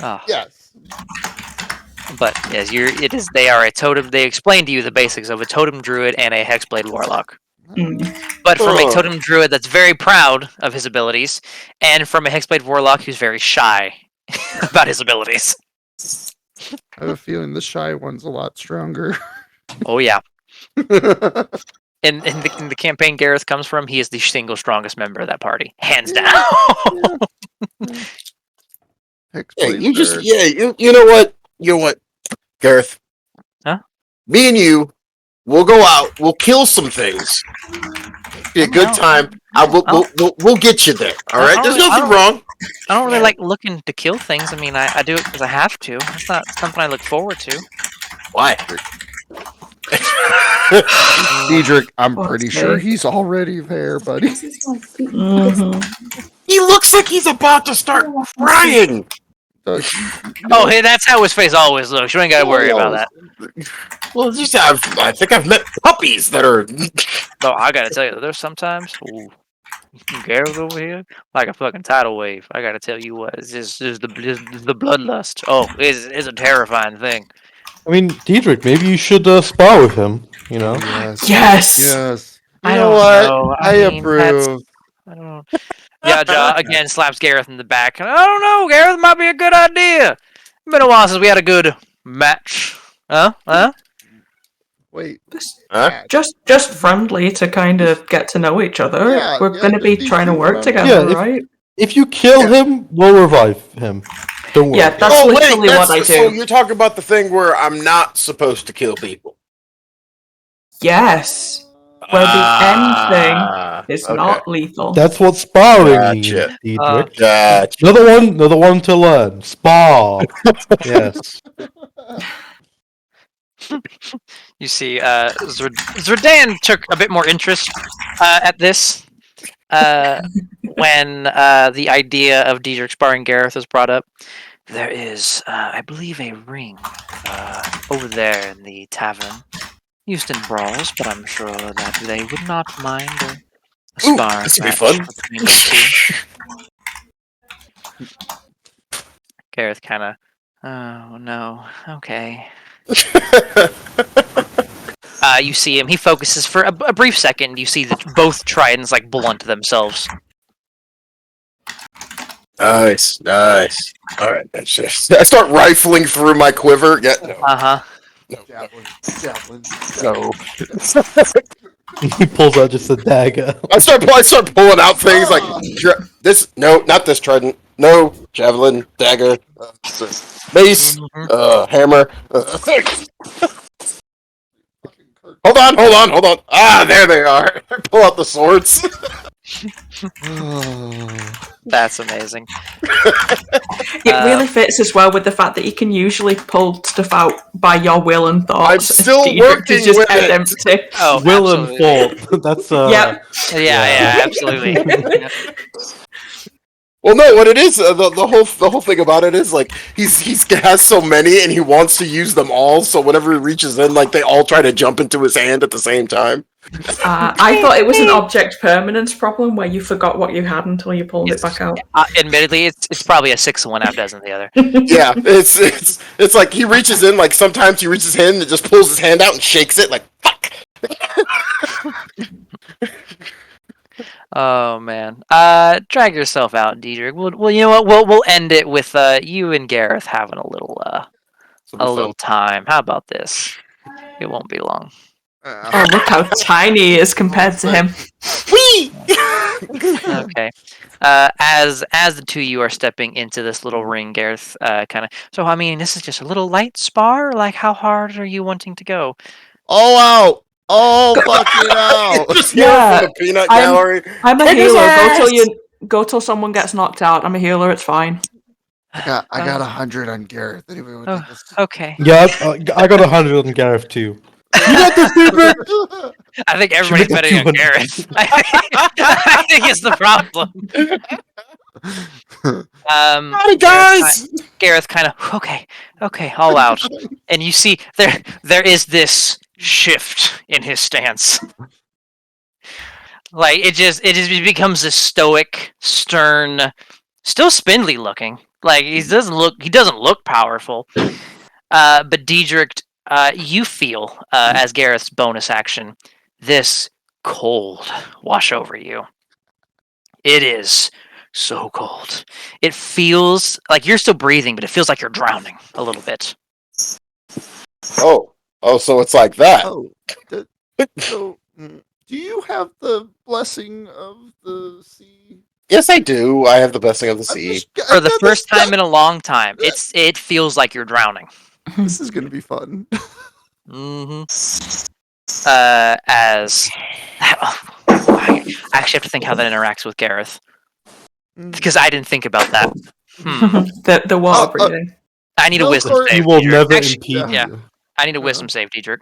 Oh, yes. but yes, they are a totem. They explain to you the basics of a totem druid and a hexblade warlock. But from a totem druid that's very proud of his abilities, and from a hexblade warlock who's very shy about his abilities. I have a feeling the shy one's a lot stronger. Oh yeah. In the campaign Gareth comes from, he is the single strongest member of that party, hands down. Yeah, you know what? You know what, Gareth? Huh? Me and you, we'll go out. We'll kill some things. Be a good time. We'll get you there. All right. There's nothing wrong. I don't really like looking to kill things. I mean, I do it because I have to. It's not something I look forward to. Why? Diedrich, I'm pretty sure he's already there, buddy. He looks like he's about to start crying. Oh, hey, that's how his face always looks. You ain't got to worry about that. Well, I think I've met puppies that are. No, I got to tell you, there's sometimes. Ooh, Gareth over here, like a fucking tidal wave. I got to tell you what, it's just the bloodlust. Oh, it's a terrifying thing. I mean, Diedrich, maybe you should spar with him. You know. Yes. Yes. I You know don't what? know. I mean, approve. I don't know. Yeah, again slaps Gareth in the back. I don't know, Gareth might be a good idea. It's been a while since we had a good match. Huh? Wait. Huh? Just friendly to kind of get to know each other. Yeah, We're yeah, going to be just trying to easy work enough. together, Yeah, right? If you kill him, we'll revive him. Don't worry. Yeah, that's literally what I do. So you're talking about the thing where I'm not supposed to kill people. Yes. Where the end thing is okay. not lethal. That's what sparring means, Gotcha. Diedrich. Gotcha. Another one to learn. Spar. Yes. You see, Zerdan took a bit more interest at this when the idea of Diedrich sparring Gareth was brought up. There is, I believe, a ring over there in the tavern. Used in brawls, but I'm sure that they would not mind a spar. This would be match fun. between the two. Gareth kind of, oh no, okay. You see him. He focuses for a brief second. You see that both tridents like blunt themselves. Nice. All right, that's just. I start rifling through my quiver. Yeah. No. Javelin. No. He pulls out just a dagger. I start pulling out things like this. No, not this trident. No, javelin, dagger, mace, hammer. Hold on. Ah, there they are. Pull out the swords. That's amazing. It really fits as well with the fact that you can usually pull stuff out by your will and thoughts. I'm still Diedrich is working just with out it. empty. Oh, Will absolutely. and fault. That's Yep. Yeah, absolutely. Yeah. Well, no, what it is, the whole thing about it is like he has so many and he wants to use them all. So whenever he reaches in, like they all try to jump into his hand at the same time. I thought it was an object permanence problem where you forgot what you had until you pulled it back out. Admittedly, it's probably a 6 of one, half dozen of the other. Yeah, it's like he reaches in, like sometimes he reaches his hand and just pulls his hand out and shakes it, like fuck. Oh man, drag yourself out, Diedrich. Well, you know what? We'll end it with you and Gareth having a little time. How about this? It won't be long. Oh, look how tiny he is compared to him. Whee! Okay. As the two of you are stepping into this little ring, Gareth, kind of. So I mean, this is just a little light spar. Like, how hard are you wanting to go? All out. All fucking out. Just Yeah, for the peanut I'm- gallery. I'm a Kick his healer. ass! Go till someone gets knocked out. I'm a healer. It's fine. I got 100 on Gareth. Anyway, we'll do this. Okay. Yeah, I got 100 on Gareth too. I think everybody's Should we betting on get Gareth. I think it's the problem. Howdy, Gareth, guys! Gareth kind of okay, all out, and you see there is this shift in his stance. Like it just becomes this stoic, stern, still spindly looking. Like he doesn't look powerful. But Diedrich, you feel as Gareth's bonus action this cold wash over you. It is so cold. It feels like you're still breathing, but it feels like you're drowning a little bit. Oh, so it's like that. Oh, so do you have the blessing of the sea? Yes, I do. I have the blessing of the sea. For the first time in a long time, it feels like you're drowning. This is gonna be fun. Mm-hmm. As I actually have to think how that interacts with Gareth because I didn't think about that. The water breathing. I need a No, wisdom Corey, save. He will Diedrich. never Actually, impede yeah. you. I need a wisdom save, Diedrich,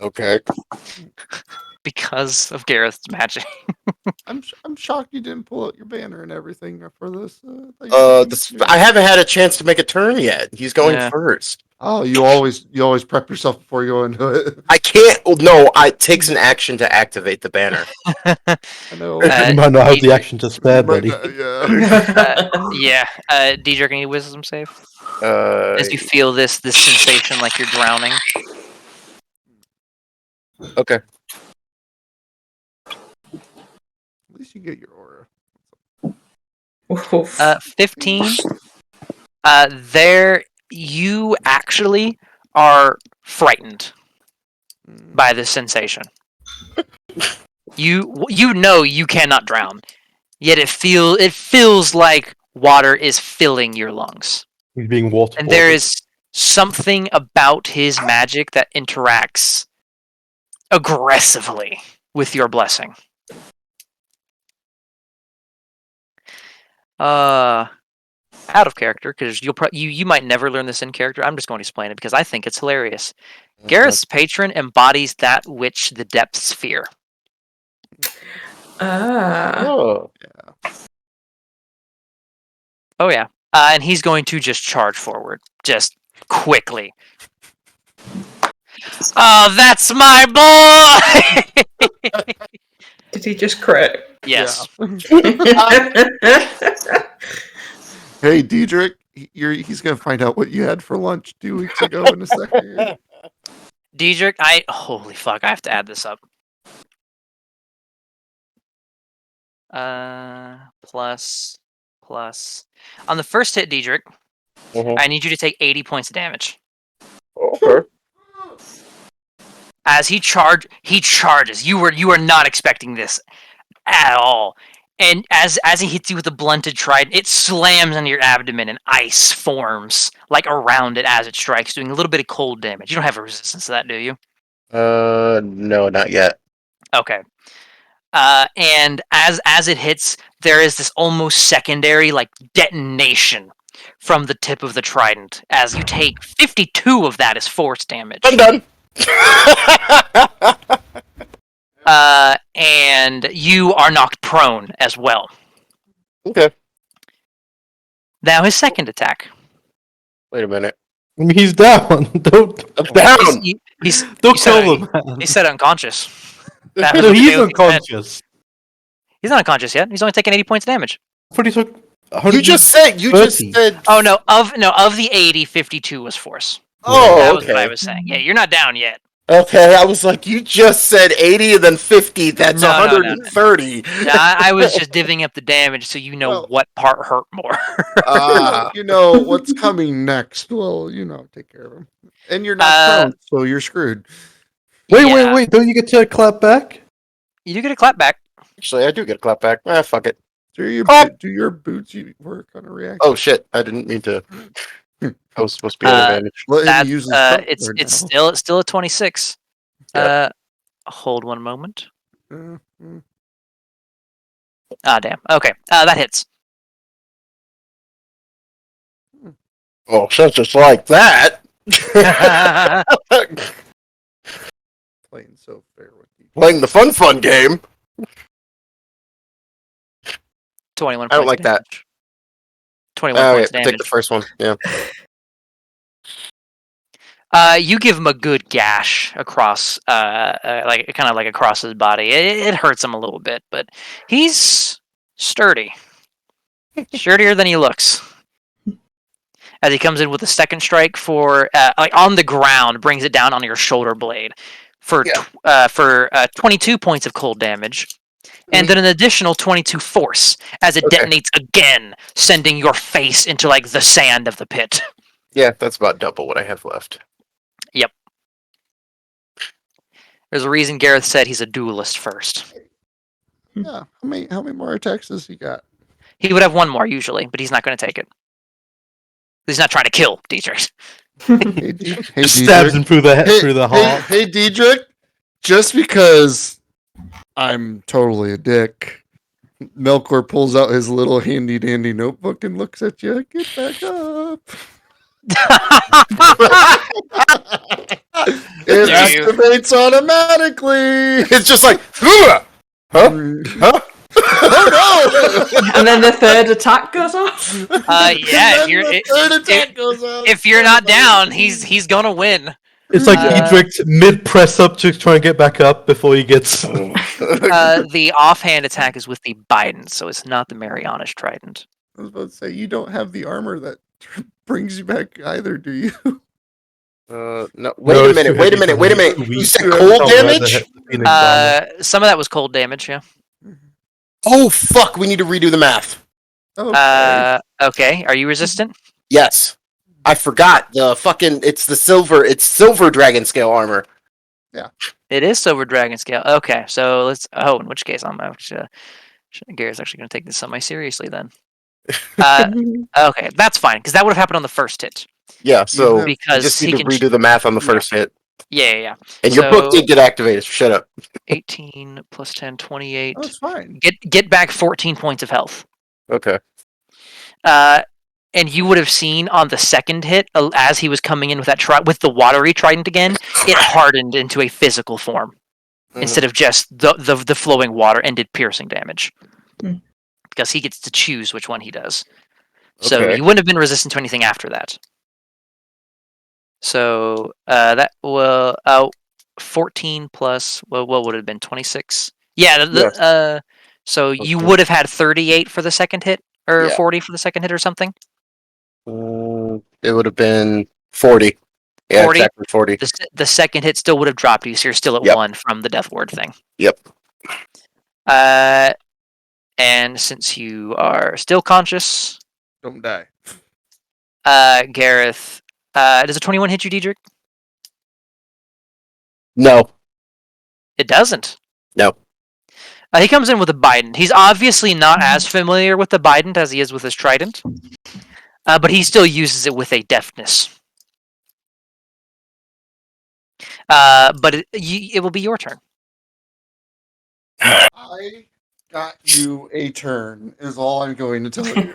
Okay. because of Gareth's magic. I'm shocked you didn't pull out your banner and everything for this. I haven't had a chance to make a turn yet. He's going Yeah. first. Oh, you always prep yourself before you go into it. I can't. No, it takes an action to activate the banner. I know. You might not have the action to spare, Right buddy. now, yeah. Yeah, Diedrich, any wisdom save? Uh, As you feel this sensation like you're drowning. okay. At least you get your aura. Oof. 15. There, you actually are frightened by this sensation. You know you cannot drown, yet it feels like water is filling your lungs, He's being waterboarded. and there is something about his magic that interacts aggressively with your blessing. Out of character, because you might never learn this in character. I'm just going to explain it because I think it's hilarious. Gareth's patron embodies that which the depths fear. Oh. Oh yeah, and he's going to just charge forward, just quickly. Oh, that's my boy! Did he just crit? Yes. Hey, Diedrich, he's gonna find out what you had for lunch 2 weeks ago in a second. Diedrich, holy fuck, I have to add this up. Plus. On the first hit, Diedrich, Mhm. I need you to take 80 points of damage. Okay. As he charges. You are not expecting this at all. And as he hits you with the blunted trident, it slams on your abdomen and ice forms like around it as it strikes, doing a little bit of cold damage. You don't have a resistance to that, do you? No, not yet. Okay. And as it hits, there is this almost secondary like detonation from the tip of the trident. As you take 52 of that as force damage. I'm done. And you are knocked prone as well. Okay. Now his second attack. Wait a minute. I mean, he's down. Don't I'm down. He's don't he said, kill him. Man. He said unconscious. That was No, what he's the alien said. unconscious. He's not unconscious yet. He's only taken 80 points of damage. I thought he took. You just said. 30. Oh no, of the 80, 52 was force. Oh, That was okay. what I was saying. Yeah, you're not down yet. Okay, I was like, you just said 80 and then 50. That's No, no, no, no. 130. I was just divvying up the damage so you know Well- what part hurt more. You know what's coming next. Well, take care of him. And you're not prone, so you're screwed. Yeah. Wait! Don't you get to clap back? You do get a clap back. Actually, I do get a clap back. Fuck it. Do your Oh! do your boots work on a reaction? Oh shit! I didn't mean to. I was supposed to be at advantage. Let him That's use his front it's guard it's now. still a 26. Yeah. Hold one moment. Mm. Ah, damn. Okay, that hits. Oh, since it's like that. Playing so fair with you. Playing the fun game. 21 I don't points like of that. damage. 21 Oh, points yeah, of take damage. the first one. Yeah. You give him a good gash across, like kind of like across his body. It hurts him a little bit, but he's sturdy, sturdier than he looks. As he comes in with a second strike for, like on the ground, brings it down on your shoulder blade for 22 points of cold damage, and then an additional 22 force as it Okay. detonates again, sending your face into like the sand of the pit. Yeah, that's about double what I have left. There's a reason Gareth said he's a duelist first. Yeah. How many more attacks does he got? He would have one more usually, but he's not going to take it. He's not trying to kill Dietrich. Hey, Just stabs him through the heart. Hey, Diedrich. Just because I'm totally a dick, Melkor pulls out his little handy dandy notebook and looks at you. Get back up. It activates automatically. It's just like, huh? Huh? Oh no! And then the third attack goes off. Yeah, if you're not down, he's gonna win. It's like Dietrich mid press up to try and get back up before he gets. The offhand attack is with the Biden, so it's not the Marianish Trident. I was about to say, you don't have the armor that brings you back either, do you? No, No, wait a it's minute, too wait a heavy minute, for wait a him. minute. It's too You weak. said Oh, cold no, the damage? Phoenix armor. Some of that was cold damage, yeah. Oh fuck, we need to redo the math. Okay. Okay, are you resistant? Yes. I forgot it's silver dragon scale armor. It is Silver Dragon Scale. Okay, so let's. Oh, in which case, Garrett's actually going to take this semi seriously then. Okay, that's fine because that would have happened on the first hit. Yeah, so you Because just he need to can. redo the math on the first hit. Yeah. And your book did get activated, so shut up. 18 plus 10, 28. That's fine. Get back 14 points of health. Okay. And you would have seen on the second hit, as he was coming in with that with the watery trident again, it hardened into a physical form instead of just the flowing water and did piercing damage. Because he gets to choose which one he does. So Okay. you wouldn't have been resistant to anything after that. So that will 14 plus what would it have been 26? Yeah. So you would have had 38 for the second hit, or 40 for the second hit, or something. It would have been 40. Yeah, 40? exactly 40. The second hit still would have dropped you, so you're still at 1 from the death ward thing. Yep. And since you are still conscious, Don't die. Gareth, does a 21 hit you, Diedrich? No. It doesn't. No. He comes in with a Bident. He's obviously not as familiar with the Bident as he is with his trident, but he still uses it with a deftness. But it will be your turn. I got you a turn, is all I'm going to tell you.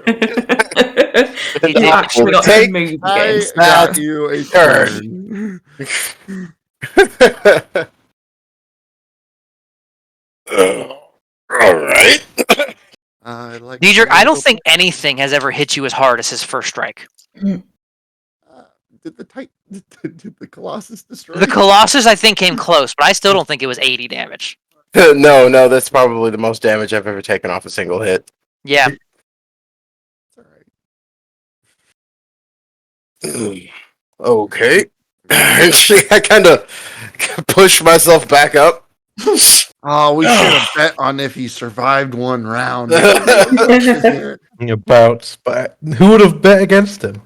You actually got to move I against got that. you a turn. Alright. Diedrich, I don't think anything has ever hit you as hard as his first strike. Did the Colossus destroy The Colossus, I think, came close, but I still don't think it was 80 damage. No, that's probably the most damage I've ever taken off a single hit. Yeah. Okay. I kind of pushed myself back up. Oh, we should have bet on if he survived one round. About spot. Who would have bet against him?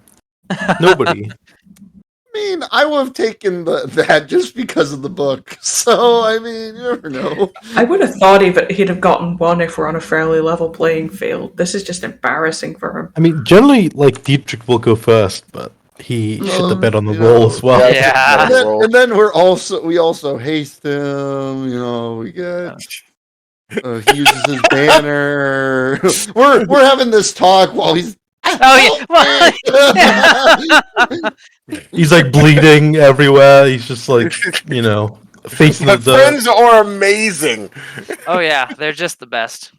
Nobody. I mean, I would have taken that just because of the book. So, I mean, you never know. I would have thought he'd have gotten one if we're on a fairly level playing field. This is just embarrassing for him. I mean, generally, like Dietrich will go first, but he should have bet on the roll as well. Yeah. And then we also haste him. You know, we get he uses his banner. We're having this talk while he's. Oh yeah. He's like bleeding everywhere. He's just like, facing My the dirt. friends are amazing. Oh yeah, they're just the best.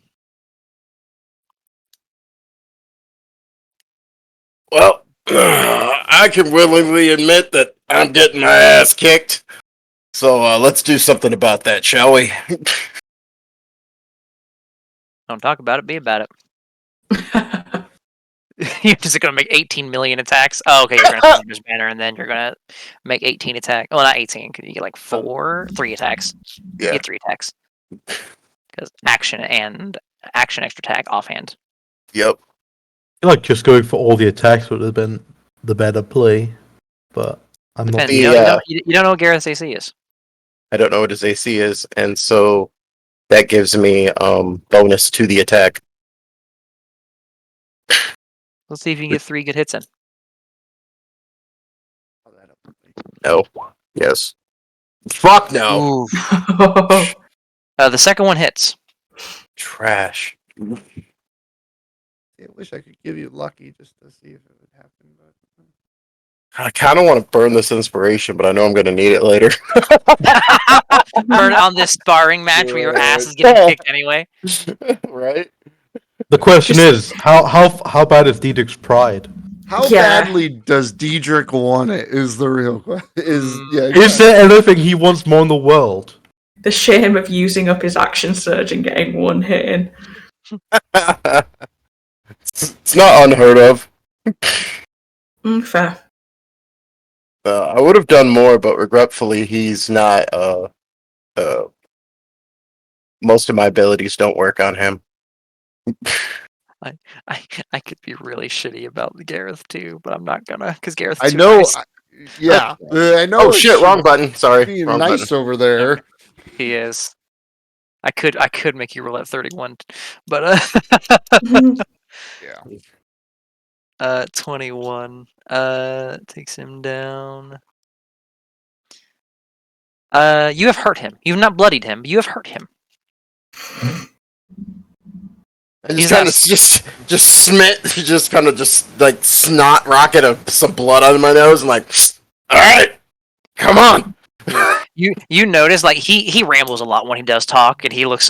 Well, I can willingly admit that I'm getting my ass kicked. So let's do something about that, shall we? Don't talk about it. Be about it. You're just gonna make 18 million attacks. Oh, okay. You're gonna change this banner, and then you're gonna make 18 attacks. Well, not 18. Because you get like 3 attacks. You Yeah. get 3 attacks. Because action extra attack offhand. Yep. I feel like just going for all the attacks would have been the better play, but I'm not. Depends. You don't know what Gareth's AC is. I don't know what his AC is, and so that gives me bonus to the attack. Let's see if you can get 3 good hits in. No. Yes. Fuck no. Ooh. The second one hits. Trash. I wish I could give you lucky just to see if it would happen, but I kind of want to burn this inspiration, but I know I'm going to need it later. Burn on this sparring match where your ass is getting kicked anyway. Right? The question is, how bad is Diedrich's pride? how Yeah. badly does Diedrich want it? Is the real question. Is there anything he wants more in the world? The shame of using up his action surge and getting 1 hit in. It's not unheard of. Fair. I would have done more, but regretfully, he's not. Most of my abilities don't work on him. I could be really shitty about the Gareth too, but I'm not gonna because Gareth. I know. Yeah, I know. Oh shit! Wrong button. Sorry. Being Wrong nice button. over there. He is. I could make you roll at 31, but Yeah. 21 takes him down. You have hurt him. You've not bloodied him, but you have hurt him. I He's just kind not- of just kind of like snot rocket some blood out of my nose and like, all right, come on. You notice like he rambles a lot when he does talk, and he looks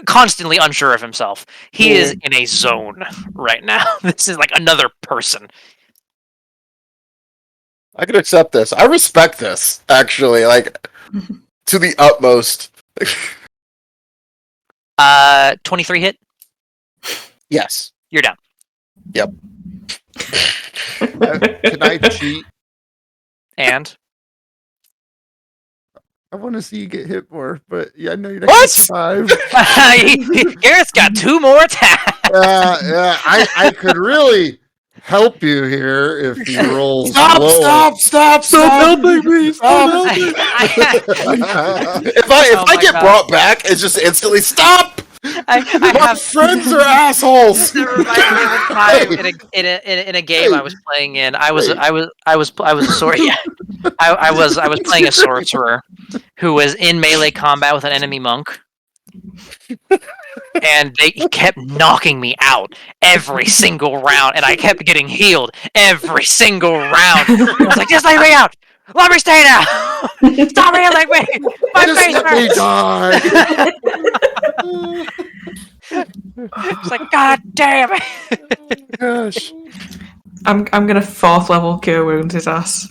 constantly unsure of himself. He is in a zone right now. This is like another person. I can accept this. I respect this actually, like to the utmost. 23 hit. Yes. You're down. Can I cheat? And I want to see you get hit more, but yeah, I know you're not What? gonna survive. Garrett's got 2 more attacks. Yeah, I could really help you here if he rolls low. Stop helping me! Stop. If I Oh my get God. brought back, it's just instantly stop. I My have friends are assholes. That reminds me of a time in a game I was playing in. I was a sword. Yeah, I was playing a sorcerer who was in melee combat with an enemy monk, and they kept knocking me out every single round, and I kept getting healed every single round. I was like, just let me out. Let me stay now. Stop me like me. My Just face let me hurts. die. It's like, God damn it. Gosh. I'm gonna 4th level cure wounds his ass.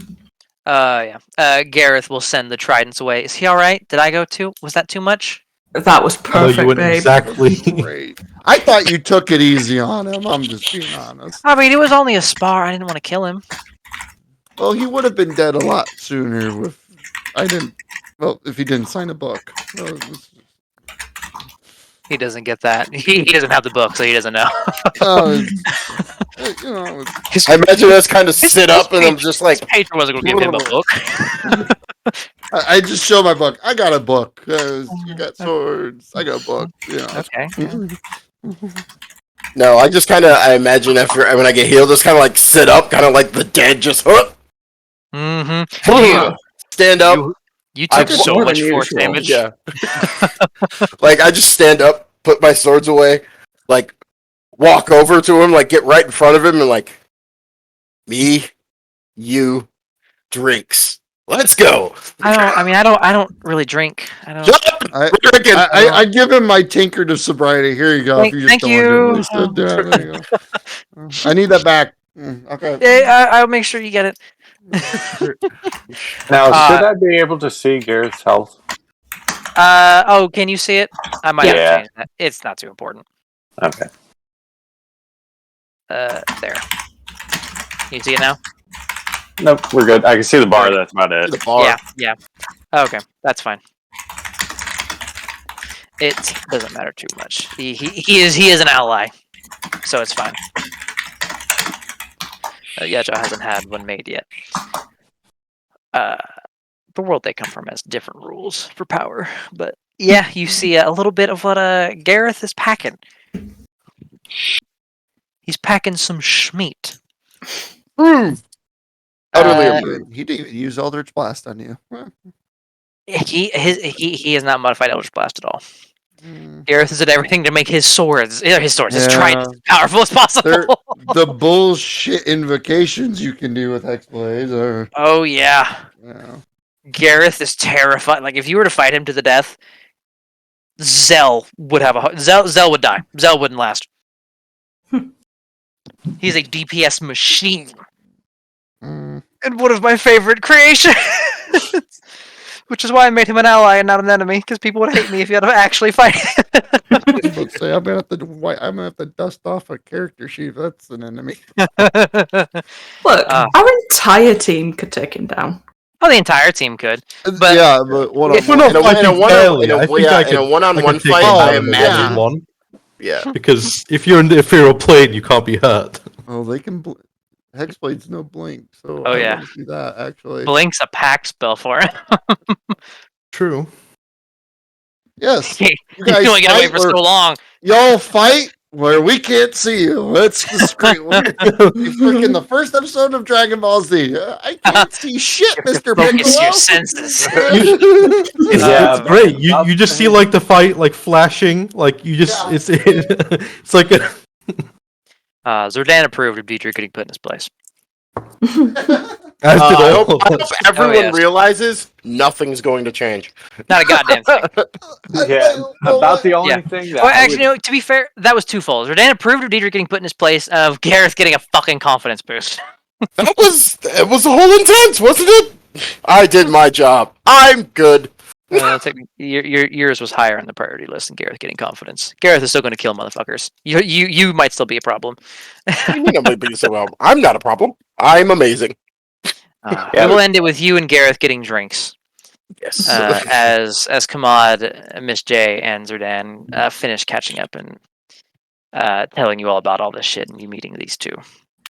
Yeah. Gareth will send the tridents away. Is he all right? Did I go too? Was that too much? That was I know you perfect, wouldn't babe. exactly. Great. I thought you took it easy on him. I'm just being honest. I mean, it was only a spar. I didn't want to kill him. Well, he would have been dead a lot sooner if he didn't sign a book. Well, He doesn't get that. He doesn't have the book, so he doesn't know. you know, I imagine us kind of sit up and I'm just like, Patron wasn't going to give him a book. I just show my book. I got a book. You got swords. I got a book. You know. Okay. no. I just kind of I imagine after when I get healed, just kind of like sit up, kind of like the dead, just Mm-hmm. stand up. You took I- so more much than force usual. damage. Yeah. Like I just stand up, put my swords away, like walk over to him, like get right in front of him, and like me, you, drinks. Let's go. I don't really drink. I don't. Shut up. I- We're drinking. I give him my tankard of sobriety. Here you go. Thank- if you just thank don't want to you. do it. Yeah, there you go. I need that back. Okay. Yeah, I'll make sure you get it. Now, should I be able to see Garrett's health? Oh, can you see it? I might have to Yeah. change that. It's not too important. Okay. There. You see it now? Nope, we're good. I can see the bar. That's about it. The bar. Yeah. Okay, that's fine. It doesn't matter too much. He is an ally, so it's fine. Yajo hasn't had one made yet. The world they come from has different rules for power, but yeah, you see a little bit of what Gareth is packing. He's packing some schmeat. Utterly amazing. He didn't even use Eldritch Blast on you. Well, He has not modified Eldritch Blast at all. mm. Gareth has did everything to make his swords, his Yeah. trident, as powerful as possible. The bullshit invocations you can do with Hexblades are. Oh yeah, Yeah. Gareth is terrified. Like if you were to fight him to the death, Zell would have Zell would die. Zell wouldn't last. He's a DPS machine. Mm. And one of my favorite creations. Which is why I made him an ally and not an enemy, because people would hate me if you had to actually fight him. Let's say I'm gonna have to dust off a character sheet. If that's an enemy. Look, our entire team could take him down. Oh, the entire team could. But- yeah, but what If we're not In a fighting fairly, I think I in a could- one-on-one I could take fight, him I on imagine. one Yeah. because if you're in the Ethereal Plane, you can't be hurt. Oh, they can. Hexblade's no blink, so Oh, I yeah. wanna see that actually. Blink's a pack spell for him. True. Yes, You you guys can only get away fight for so or long. y'all fight where we can't see you. Let's just freaking the first episode of Dragon Ball Z. I can't see shit, Mr. Focus your Piccolo. senses. It's, Yeah, it's great. but- You just see like the fight like flashing, like you just Yeah. it's like a Zerdan approved of Dietrich getting put in his place. as did I all hope, of I us. hope everyone yes. realizes nothing's going to change. Not a goddamn thing. Yeah, about the only Yeah. thing that Well, I actually, would- no, to be fair, that was twofold. Zerdan approved of Dietrich getting put in his place, of Gareth getting a fucking confidence boost. It was the whole intent, wasn't it? I did my job. I'm good. Yours was higher on the priority list than Gareth getting confidence. Gareth is still going to kill motherfuckers. You might still be a problem. What do you mean I'm gonna be so well? I'm not a problem. I'm amazing. Yeah, We'll end it with you and Gareth getting drinks. Yes. As Kamad, Miss J, and Zerdan finish catching up and telling you all about all this shit and you meeting these two.